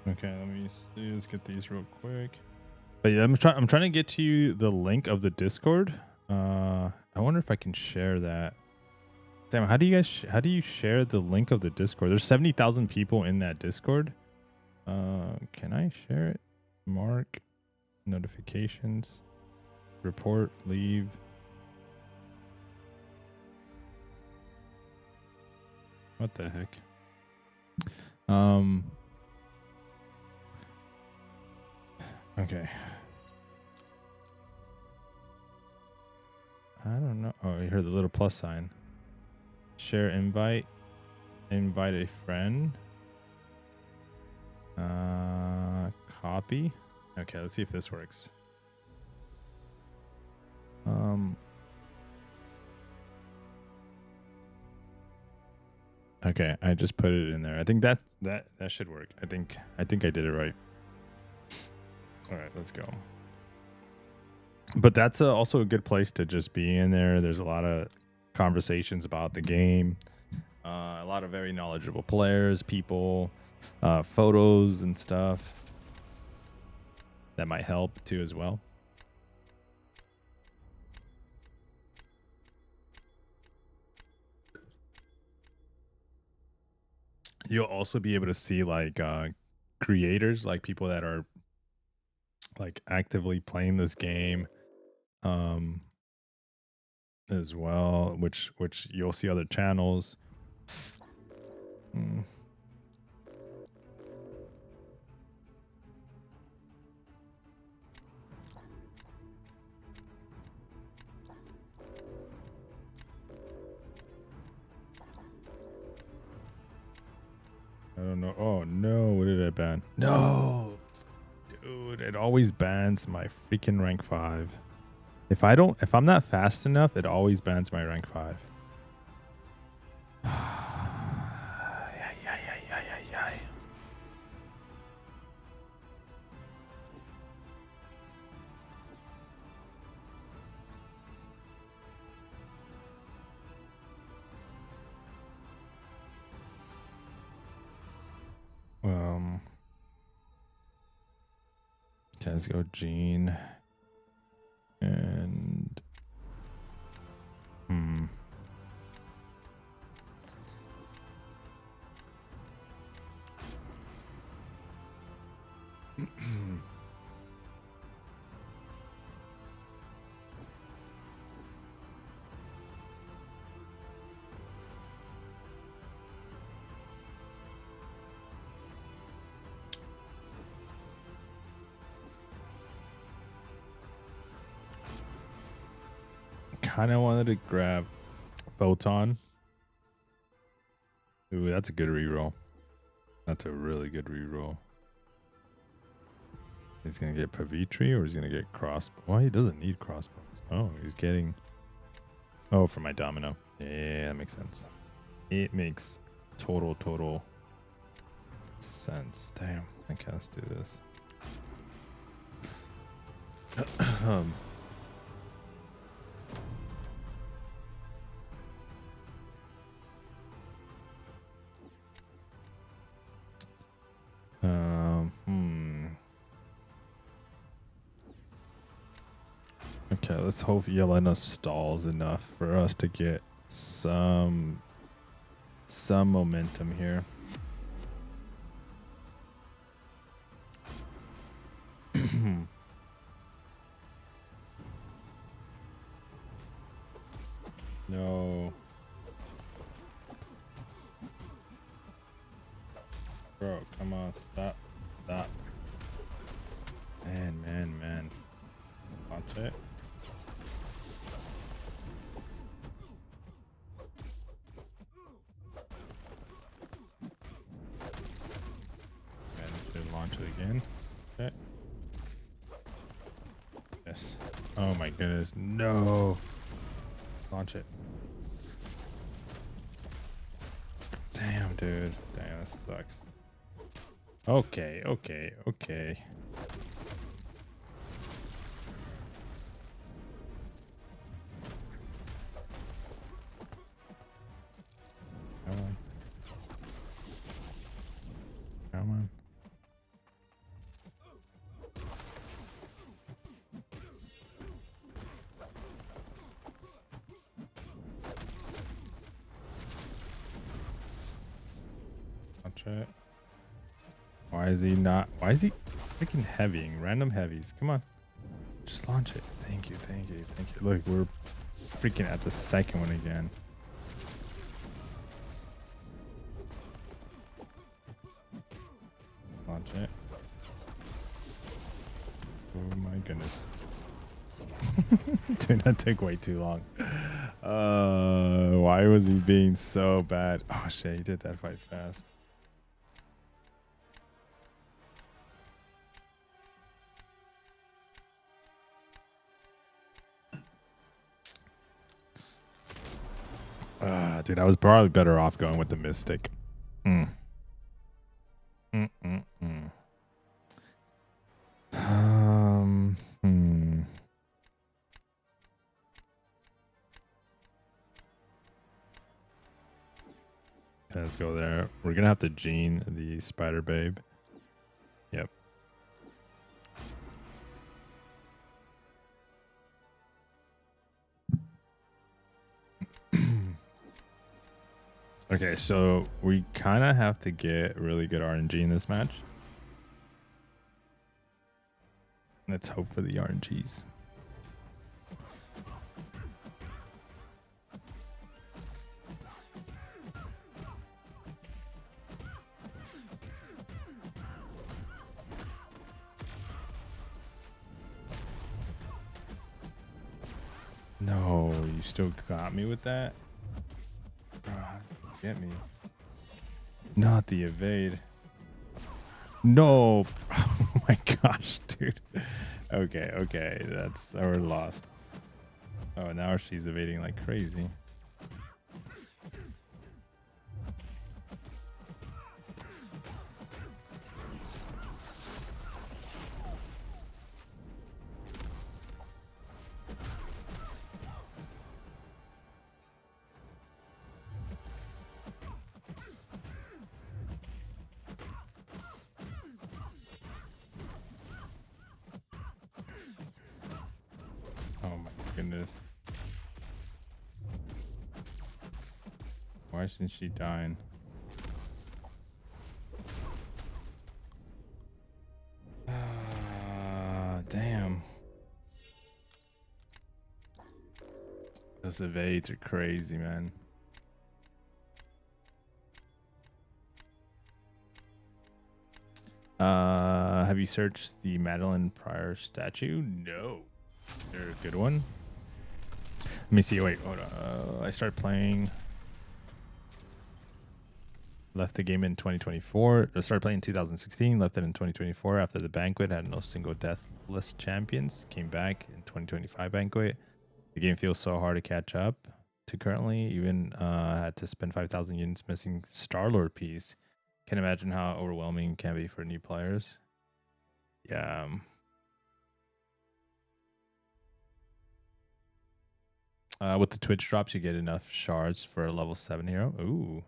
Okay, let me see. Let's get these real quick. But yeah, I'm trying to get to you the link of the Discord. I wonder if I can share that. Damn, how do you share the link of the Discord? There's 70,000 people in that Discord. Can I share it? Mark notifications, report, leave. What the heck? Okay. I don't know. Oh, you heard the little plus sign. Share invite. Invite a friend. Copy. Okay, let's see if this works. Okay, I just put it in there. I think that should work. I think I did it right. All right, let's go. But that's also a good place to just be in there. There's a lot of conversations about the game. A lot of very knowledgeable players, people, photos and stuff. That might help too as well. You'll also be able to see like creators, like people that are like actively playing this game as well, which you'll see other channels. I don't know. Oh no, what did I ban? No, dude, it always bans my freaking rank 5. If I'm not fast enough, it always bans my rank 5. Okay, let's go Gene and kind of wanted to grab Photon, Ooh, that's a good reroll. That's a really good reroll. He's gonna get Pavitri or he's gonna get crossbow. Well, he doesn't need crossbows. Oh, he's getting. Oh, for my domino. Yeah, that makes sense. It makes total sense. Damn. Okay, let's do this. Okay, let's hope Yelena stalls enough for us to get some momentum here. No. Bro, come on, stop. Man. Watch it. And should launch it again. Okay. Yes. Oh my goodness. No. Launch it. Damn, dude. Damn, this sucks. Okay. Come on. Watch it. Why is he freaking heavying? Random heavies. Come on. Just launch it. Thank you. Look, we're freaking at the second one again. Launch it. Oh my goodness. Dude, that took way too long. Why was he being so bad? Oh shit, he did that fight fast. Dude, I was probably better off going with the Mystic. Let's go there. We're gonna have to gene the Spider Babe. Yep. Okay, so we kind of have to get really good RNG in this match. Let's hope for the RNGs. No, you still got me with that? Get me. Not the evade. No. Oh my gosh, dude. Okay. We're lost. Oh, now she's evading like crazy. Goodness. Why isn't she dying? Damn. Those evades are crazy, man. Have you searched the Madeline Pryor statue? No. Is there a good one? Let me see. Wait, hold on. I start playing. Left the game in 2024. Started playing in 2016. Left it in 2024 after the banquet. Had no single deathless champions. Came back in 2025 banquet. The game feels so hard to catch up to currently. Even had to spend 5,000 units missing Starlord piece. Can't imagine how overwhelming it can be for new players. Yeah. With the Twitch drops, you get enough shards for a level 7 hero. Ooh.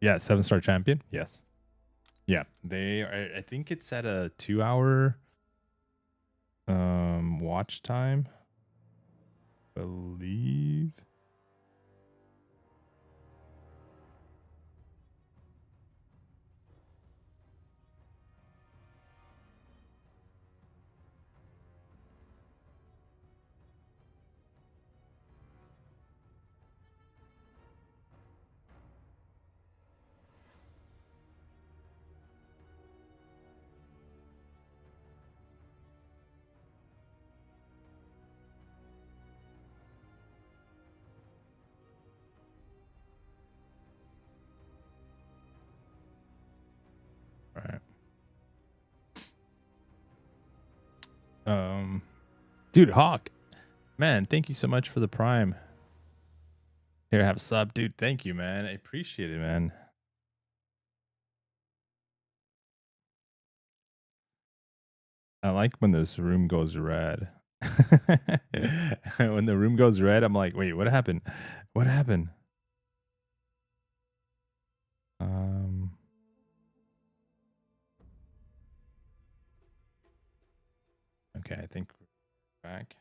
Yeah, 7-star champion. Yes. Yeah. They are, I think it's at a 2-hour watch time. Believe. All right. Dude, Hawk, man, thank you so much for the prime. Here, have a sub, dude. Thank you, man. I appreciate it, man. I like when this room goes red. When the room goes red, I'm like, wait, what happened? What happened? Okay, I think we're back.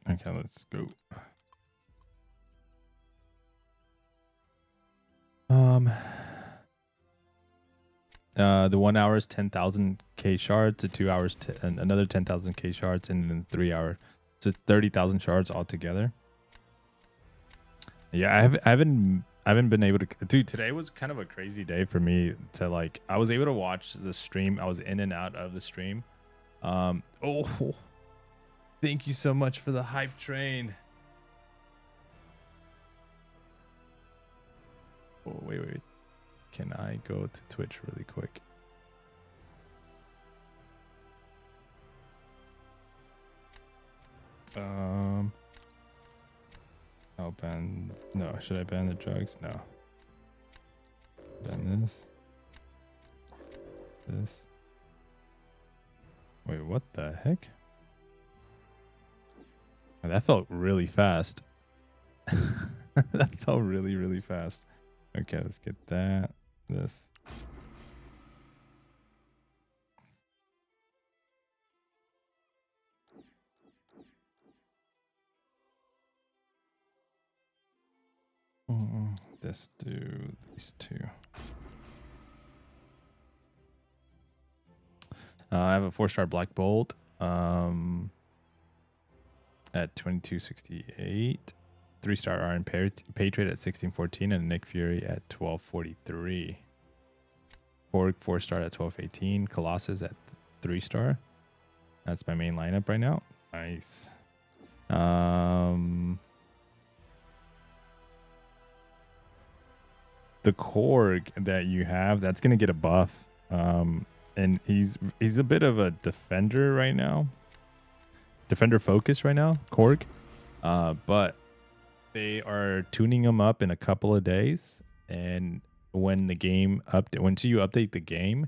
Okay, let's go. The 1 hour is 10,000 K shards, the 2 hours another 10,000 K shards, and then 3 hour, so it's 30,000 shards altogether. Yeah, I haven't been able to. Dude, today was kind of a crazy day for me. To like, I was able to watch the stream. I was in and out of the stream. Oh, thank you so much for the hype train. Oh, wait. Can I go to Twitch really quick? I'll ban. No, should I ban the drugs? No. Ban this. This. Wait, what the heck? Oh, that felt really fast. That felt really, really fast. Okay, let's get that. This. Let's do these two. I have a 4-star Black Bolt at 2268. 3-star Iron Patriot at 1614, and Nick Fury at 1243. Korg 4-star at 1218. Colossus at 3-star. That's my main lineup right now. Nice. The Korg that you have, that's gonna get a buff. And he's a bit of a defender right now. Defender focus right now, Korg. But they are tuning him up in a couple of days, and when the game once you update the game,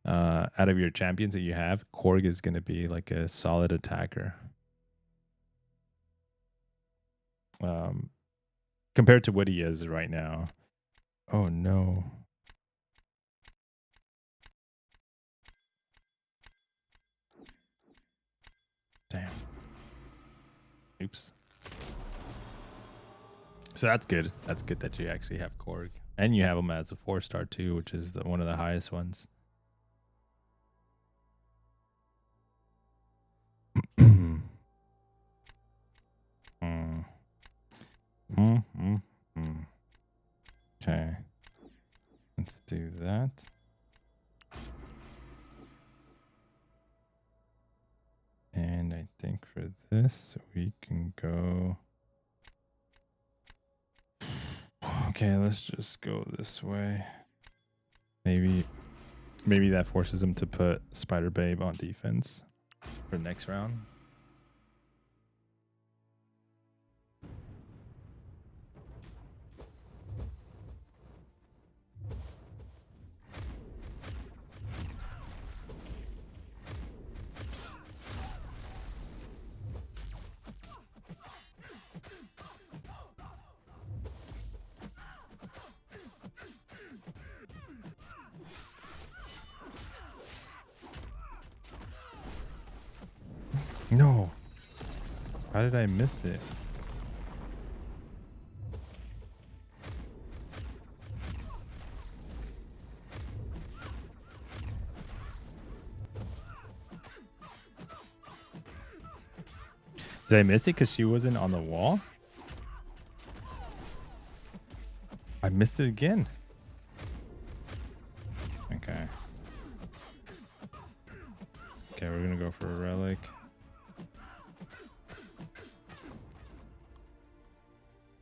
out of your champions that you have, Korg is going to be like a solid attacker. Compared to what he is right now. Oh no. Damn. Oops. So that's good. That's good that you actually have Korg. And you have him as a 4-star too, which is one of the highest ones. Okay. Let's do that. And I think for this, we can go. Okay, let's just go this way. Maybe that forces him to put Spider Babe on defense for next round. No. How did I miss it? Did I miss it because she wasn't on the wall? I missed it again. Okay. Okay, we're gonna go for a relic.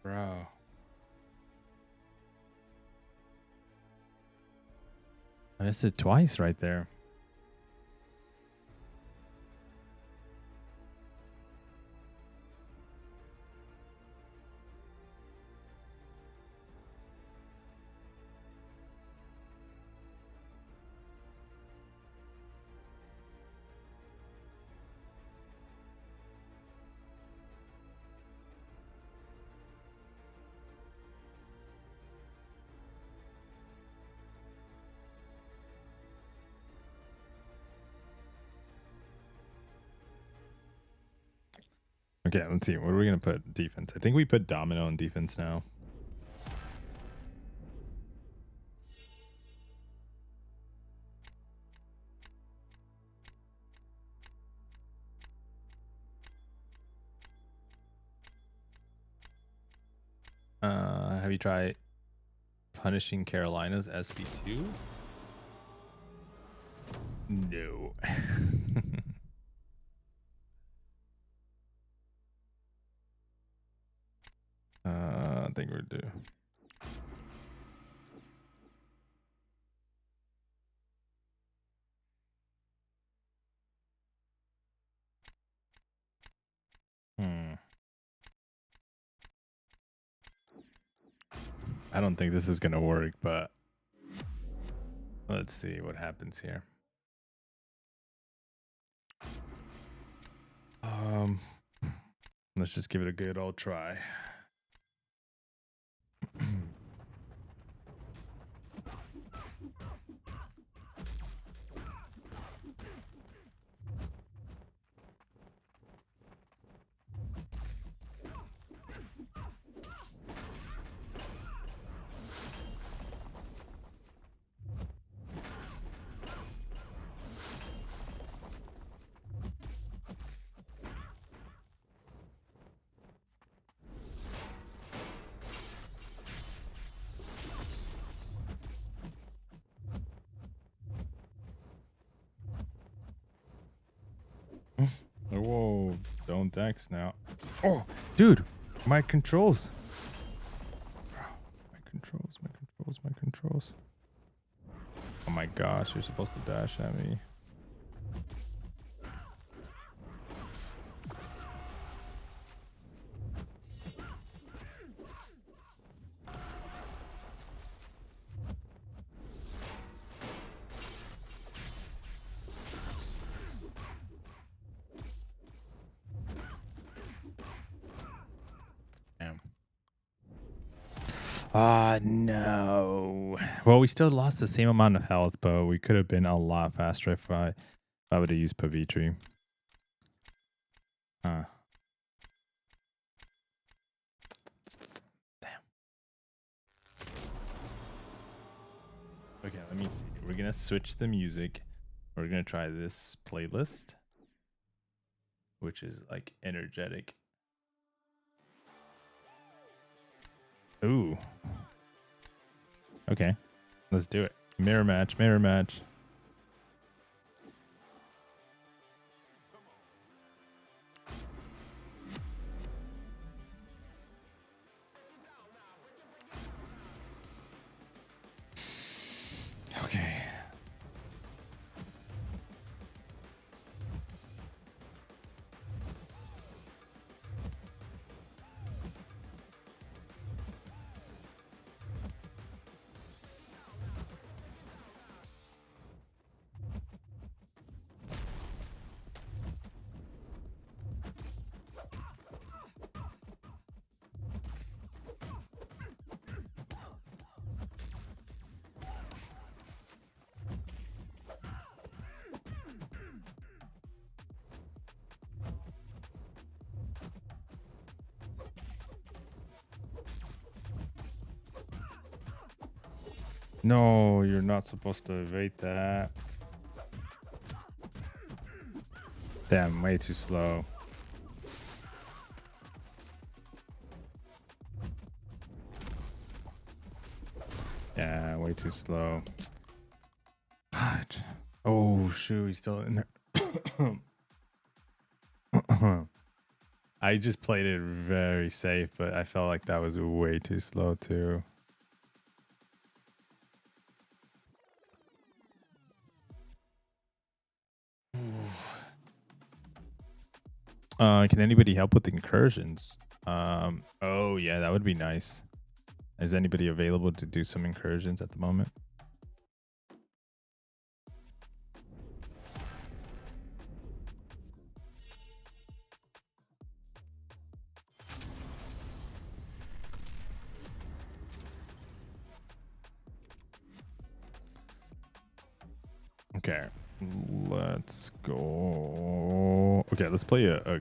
Bro. I missed it twice right there. Okay, let's see. What are we going to put defense? I think we put Domino in defense now. Have you tried punishing Carolina's SB2? No. I think we're due. I don't think this is gonna work, but let's see what happens here. Let's just give it a good old try. Whoa, don't Dex now. Oh, dude, my controls. My controls. Oh my gosh, you're supposed to dash at me. No. Well, we still lost the same amount of health, but we could have been a lot faster if I would have used Pavitri. Huh. Damn. Okay, let me see. We're going to switch the music. We're going to try this playlist, which is like energetic. Ooh. Okay. Let's do it. Mirror match. Mirror match. Okay. No, you're not supposed to evade that. Damn, way too slow. Yeah, way too slow. God. Oh, shoot, he's still in there. I just played it very safe, but I felt like that was way too slow too. Can anybody help with incursions? Oh yeah, that would be nice. Is anybody available to do some incursions at the moment? Okay, let's go. Okay, let's play a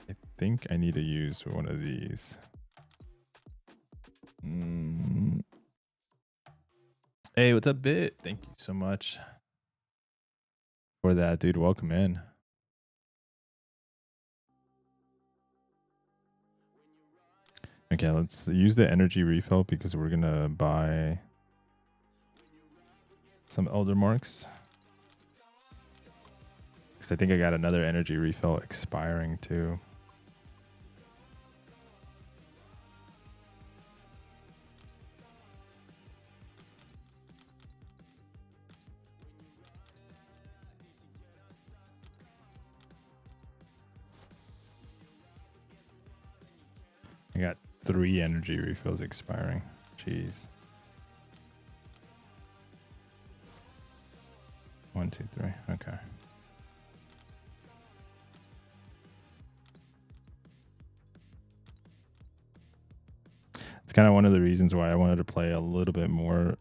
I think I need to use one of these. Hey, what's up, Bit? Thank you so much for that, dude. Welcome in. Okay, let's use the energy refill because we're gonna buy some elder marks. Because I think I got another energy refill expiring too. I got 3 energy refills expiring. Jeez. 1, 2, 3. Okay. It's kind of one of the reasons why I wanted to play a little bit more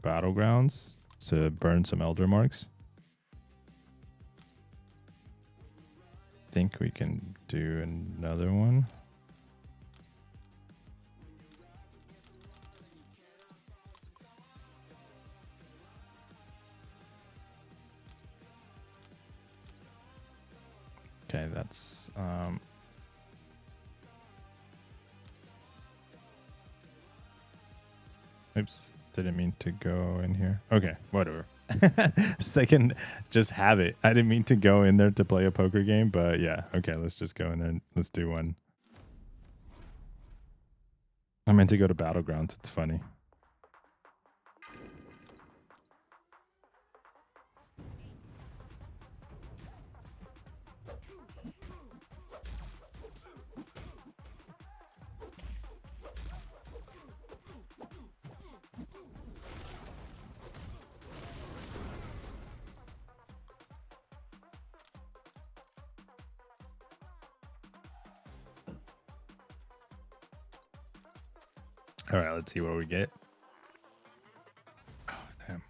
Battlegrounds to burn some elder marks. Think we can do another one. Okay, that's oops, didn't mean to go in here. Okay, whatever. Second, just have it. I didn't mean to go in there to play a poker game, but yeah, okay, let's just go in there and let's do one. I meant to go to Battlegrounds. It's funny. All right, let's see what we get. Oh, damn.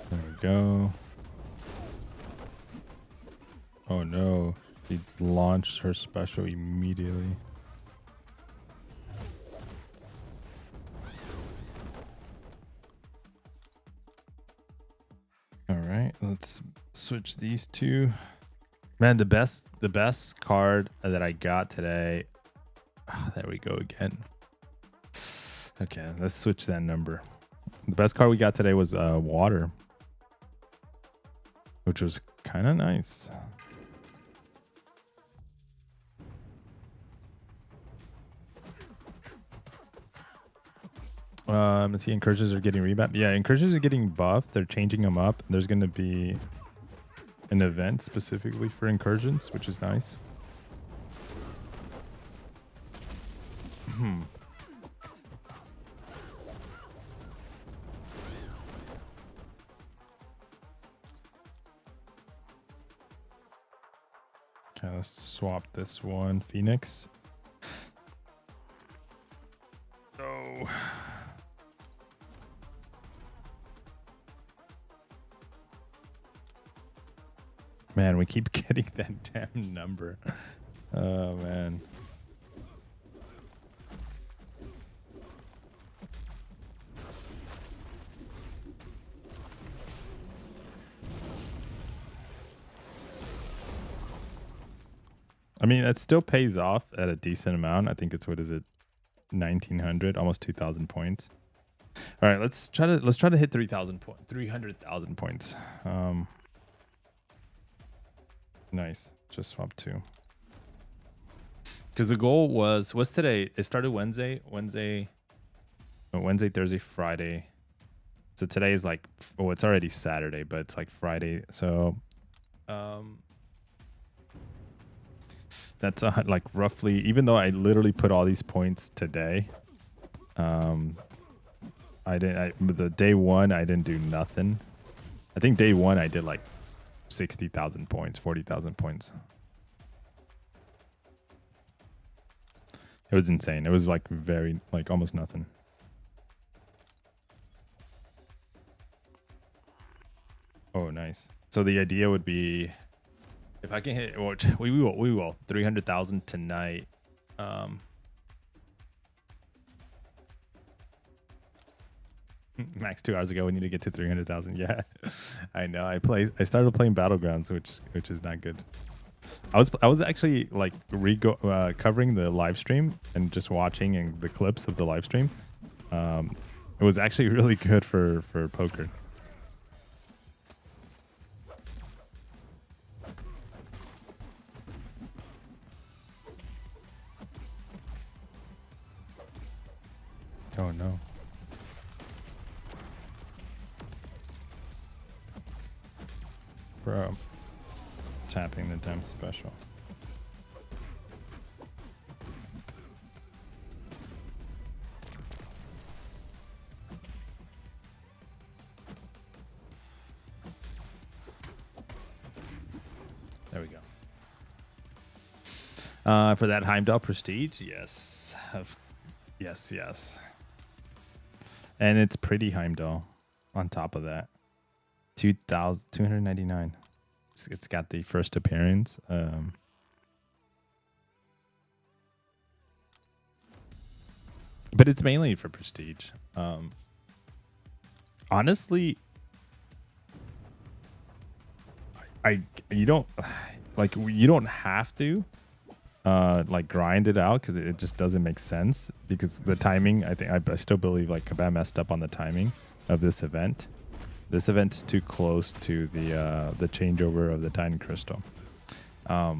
There we go. Oh no. She launched her special immediately. All right, let's switch these two. Man, the best card that I got today. Oh, there we go again. Okay, let's switch that number. The best card we got today was water, which was kind of nice. Let's see, incursions are getting rebuffed. Yeah, incursions are getting buffed. They're changing them up. There's going to be an event specifically for incursions, which is nice. Okay, let's swap this one. Phoenix. Oh. Man, we keep getting that damn number. Oh, man. I mean, it still pays off at a decent amount. I think it's, what is it, 1,900, almost 2,000 points. All right, let's try to hit 300,000 points. Nice. Just swap two. Because the goal was today. It started Wednesday, Thursday, Friday. So today is like, oh, it's already Saturday, but it's like Friday. So, that's like roughly. Even though I literally put all these points today, the day one I didn't do nothing. I think day one I did like 60,000 points, 40,000 points. It was insane. It was like almost nothing. Oh, nice. So the idea would be, if I can hit, we will 300,000 tonight. Max 2 hours ago, we need to get to 300,000. Yeah, I know. I started playing Battlegrounds, which is not good. I was actually like covering the live stream and just watching the clips of the live stream. It was actually really good for poker. Oh no. Bro, tapping the damn special. There we go. For that Heimdall Prestige, yes. Yes. And it's pretty Heimdall on top of that. 2,299. It's got the first appearance. But it's mainly for prestige. Honestly, you don't have to like grind it out, because it just doesn't make sense, because the timing, I still believe like Kabam messed up on the timing of this event. This event's too close to the changeover of the Titan Crystal. But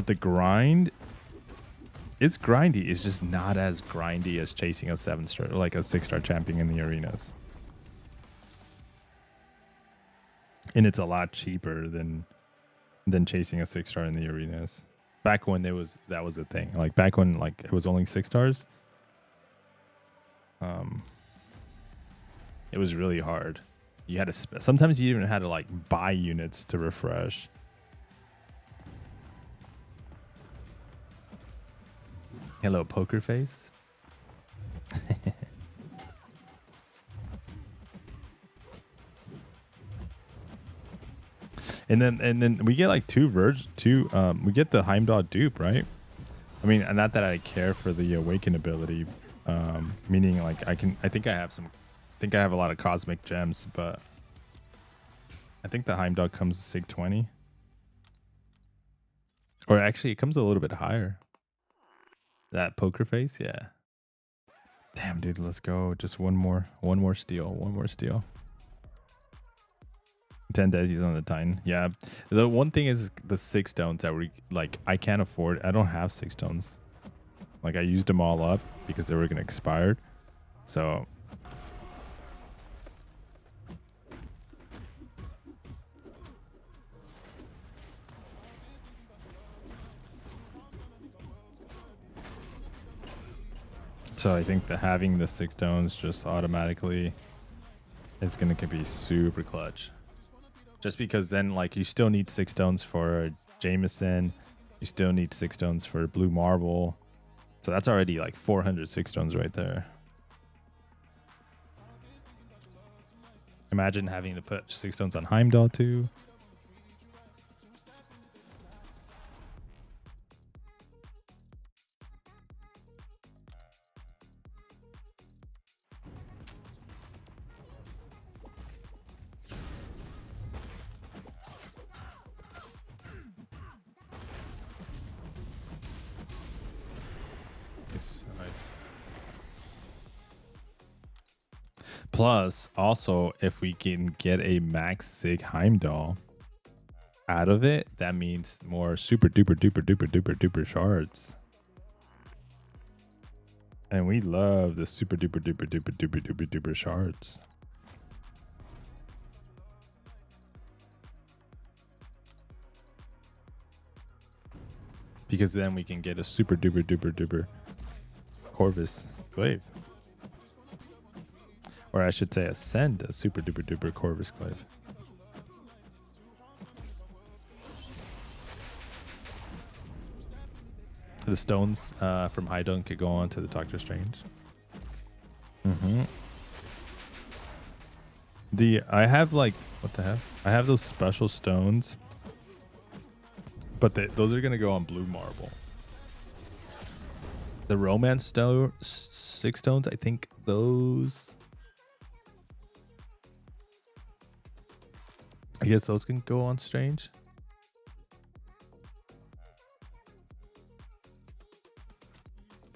the grind, it's grindy. It's just not as grindy as chasing a 7-star, like a 6-star champion in the arenas. And it's a lot cheaper than chasing a 6-star in the arenas. Back when that was a thing. Like back when like it was only 6 stars. It was really hard. You had to sometimes you even had to like buy units to refresh. Hello, poker face. And then we get like two. We get the Heimdall dupe, right? I mean, not that I care for the awaken ability, meaning like I think I have a lot of cosmic gems, but I think the Heimdall comes to Sig 20. Or actually, it comes a little bit higher. That poker face, yeah. Damn, dude, let's go. Just one more steal. 10 daisies on the Titan. Yeah. The one thing is the 6 stones that we like. I can't afford. I don't have 6 stones. Like I used them all up because they were gonna expire. So. So I think that having the 6 stones just automatically is going to be super clutch. Just because then like you still need 6 stones for Jameson. You still need 6 stones for Blue Marble. So that's already like 400 6 stones right there. Imagine having to put 6 stones on Heimdall too. Nice. Plus, also, if we can get a max Sig Heimdall out of it, that means more super duper duper duper duper duper shards. And we love the super duper duper duper duper duper duper shards. Because then we can get a super duper duper duper Corvus Glaive. Or I should say ascend a super duper duper Corvus Glaive. The stones from Heimdall could go on to the Doctor Strange. I have like, what the heck? I have those special stones. But those are going to go on Blue Marble. The Romance Stone, 6 stones, I think those... I guess those can go on Strange.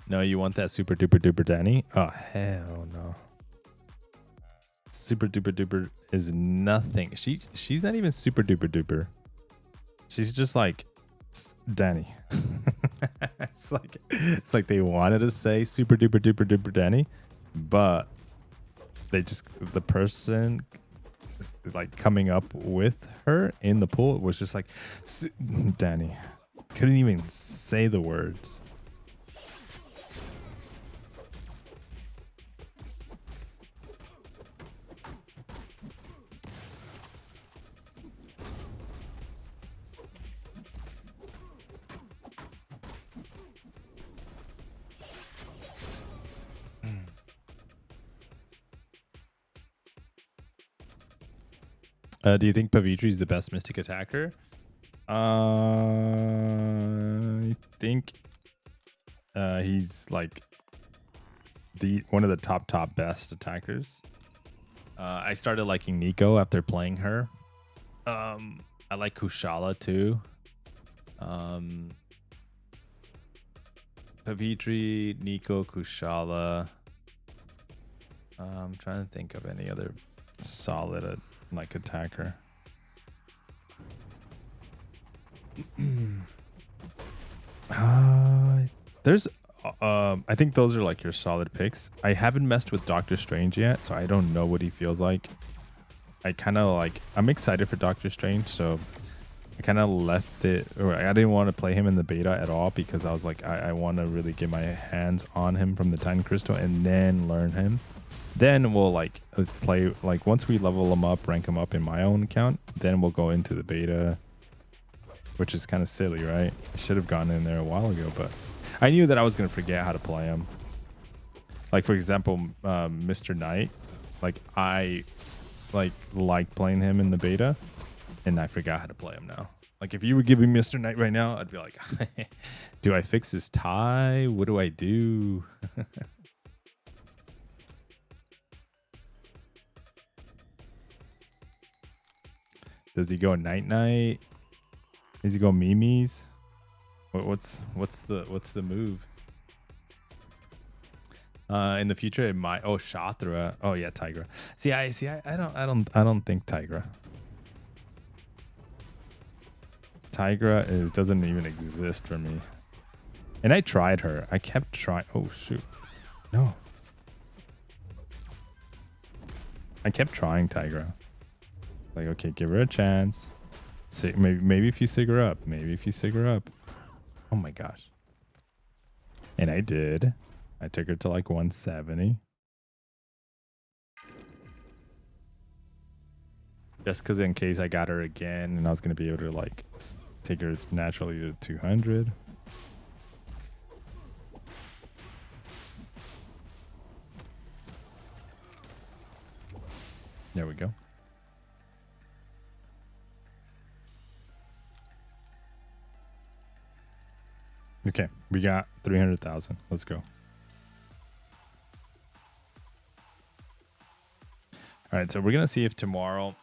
No, you want that super duper duper Danny? Oh, hell no. Super duper duper is nothing. She's not even super duper duper. She's just like Danny. it's like they wanted to say super duper duper duper Danny, but the person like coming up with her in the pool was just like Danny. Couldn't even say the words. Do you think Pavitri is the best Mystic attacker? I think he's like one of the top best attackers. I started liking Nico after playing her. I like Kushala too. Pavitri, Nico, Kushala. I'm trying to think of any other solid like attacker. There's I think those are like your solid picks. I haven't messed with Doctor Strange yet, so I don't know what he feels like. I'm excited for Doctor Strange, so I kind of left it, or I didn't want to play him in the beta at all because I was like, I want to really get my hands on him from the Titan Crystal and then learn him. Then we'll like play, like once we level him up, rank him up in my own account, then we'll go into the beta, which is kind of silly, right? I should have gone in there a while ago, but I knew that I was going to forget how to play him. Like, for example, Mr. Knight, like I like playing him in the beta, and I forgot how to play him now. Like if you were giving Mr. Knight right now, I'd be like, do I fix his tie? What do I do? Does he go night night? Does he go Mimi's? What's the move? In the future it might. Oh, Shathra. Oh yeah, Tigra. I don't think Tigra. Tigra doesn't even exist for me. And I tried her. I kept trying. Oh shoot. No. I kept trying Tigra. Like, okay, give her a chance. Maybe if you sig her up. Maybe if you sig her up. Oh my gosh. And I did. I took her to like 170. Just because in case I got her again and I was going to be able to like take her naturally to 200. There we go. Okay, we got 300,000. Let's go. All right, so we're going to see if tomorrow...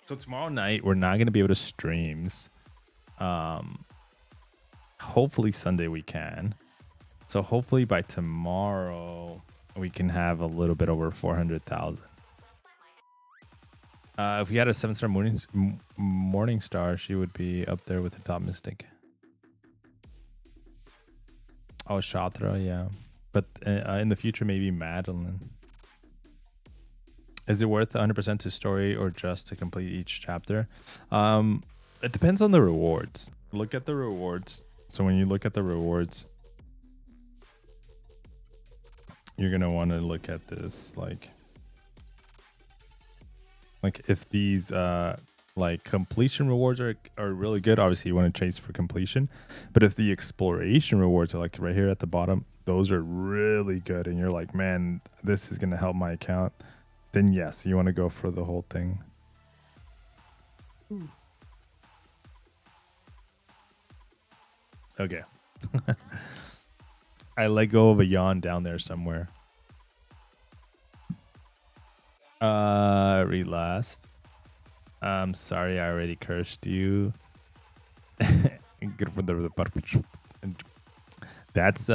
So tomorrow night, we're not going to be able to streams. Hopefully Sunday we can. So hopefully by tomorrow, we can have a little bit over 400,000. If we had a 7-star morning star, she would be up there with the top mystic. Oh, Shatra, yeah. But in the future, maybe Madeline. Is it worth 100% to story or just to complete each chapter? It depends on the rewards. Look at the rewards. So when you look at the rewards, you're going to want to look at this. Like if these like completion rewards are really good, obviously you want to chase for completion. But if the exploration rewards are like right here at the bottom, those are really good. And you're like, man, this is going to help my account. Then yes, you want to go for the whole thing. Okay. I let go of a yawn down there somewhere. Read last. I'm sorry, I already cursed you. That's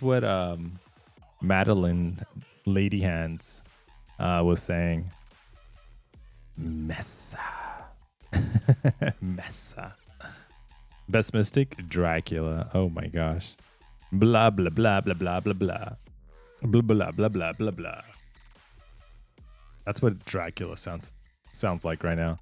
what Madeline Lady Hands was saying. Messa. Messa. Best mystic, Dracula. Oh my gosh. Blah blah blah blah blah blah blah. Blah blah blah blah blah blah. That's what Dracula sounds like right now.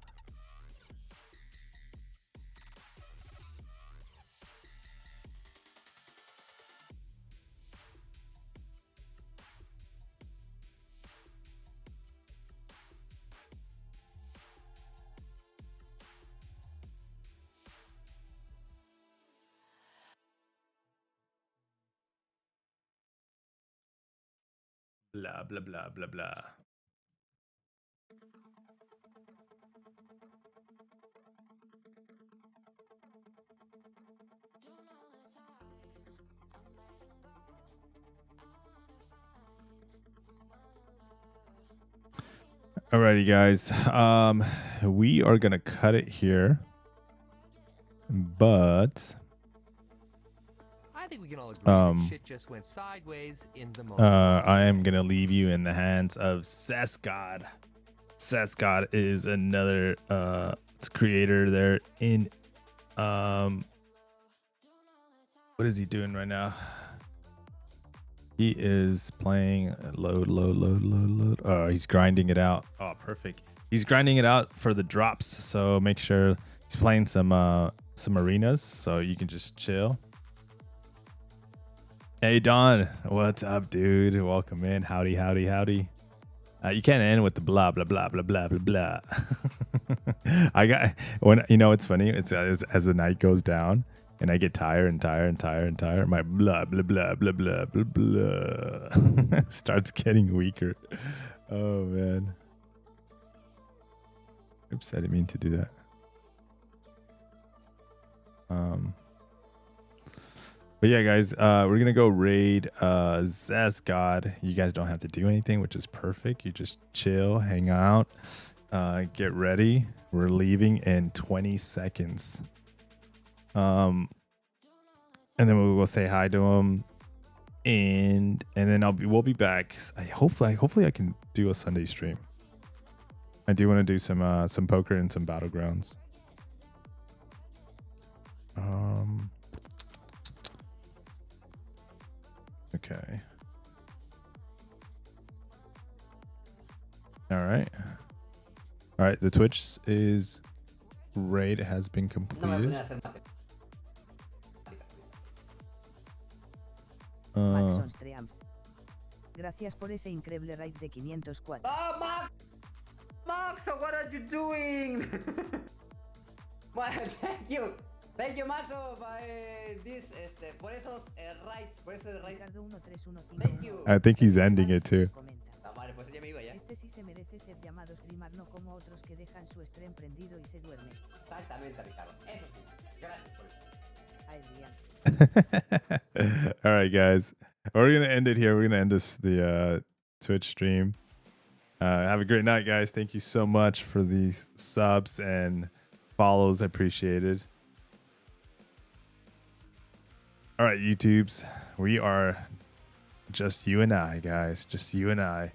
Blah blah blah blah blah. Alrighty, guys. We are gonna cut it here, but
I think we can all agree that shit just went sideways in the moment.
I am gonna leave you in the hands of Sesgod. Sesgod is another creator there in what is he doing right now? He is playing load. Oh, he's grinding it out. Oh, perfect. He's grinding it out for the drops. So make sure he's playing some arenas so you can just chill. Hey Don, what's up, dude? Welcome in. Howdy, howdy, howdy. You can't end with the blah blah blah blah blah blah blah. I got it's funny. It's as the night goes down. And I get tired. My blah, blah, blah, blah, blah, blah, blah starts getting weaker. Oh, man. Oops, I didn't mean to do that. But yeah, guys, we're gonna go raid Zesgod. You guys don't have to do anything, which is perfect. You just chill, hang out, get ready. We're leaving in 20 seconds. And then we'll say hi to him, and then we'll be back. Hopefully I can do a Sunday stream. I do want to do some poker and some Battlegrounds. Okay. All right. The Twitch is raid has been completed.
Maxon Streams. Gracias por ese increíble raid de 504.
Oh, Max! Max, what are you doing? Thank you. Thank you, Maxo, by this, por esos raids, por esos raids. Thank you.
I think he's ending it too.
Vale, pues ya me iba ya.
Este sí se merece ser llamado streamer, no como otros que dejan su stream prendido y se duermen.
Exactamente, Ricardo. Eso sí. Gracias por eso.
All right, guys. We're gonna end it here. We're gonna end the Twitch stream. Have a great night, guys. Thank you so much for the subs and follows. I appreciate it. All right, YouTubes. We are just you and I, guys. Just you and I.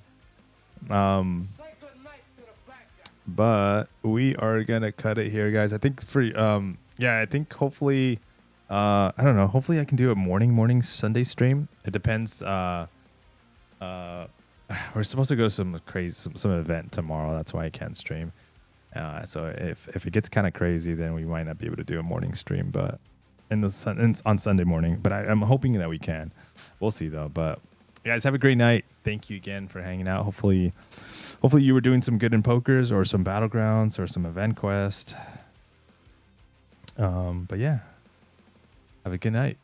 But we are gonna cut it here, guys. I think I think hopefully I don't know, hopefully I can do a morning Sunday stream. It depends. We're supposed to go to some event tomorrow. That's why I can't stream. So if it gets kind of crazy, then we might not be able to do a morning stream, but on Sunday morning. But I'm hoping that we can. We'll see though. But guys, have a great night. Thank you again for hanging out. Hopefully you were doing some good in pokers or some Battlegrounds or some event quest. But yeah, have a good night.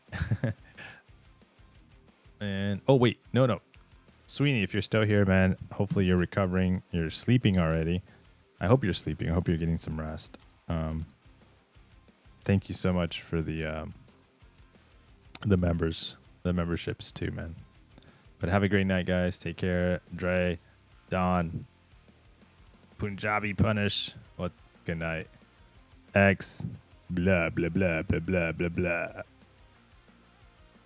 And oh wait, no, Sweeney, if you're still here, man, hopefully you're recovering. You're sleeping already. I hope you're sleeping. I hope you're getting some rest. Thank you so much for the memberships too, man. But have a great night, guys. Take care. Dre, Don, Punjabi Punish. Good night. X, blah, blah, blah, blah, blah, blah, blah.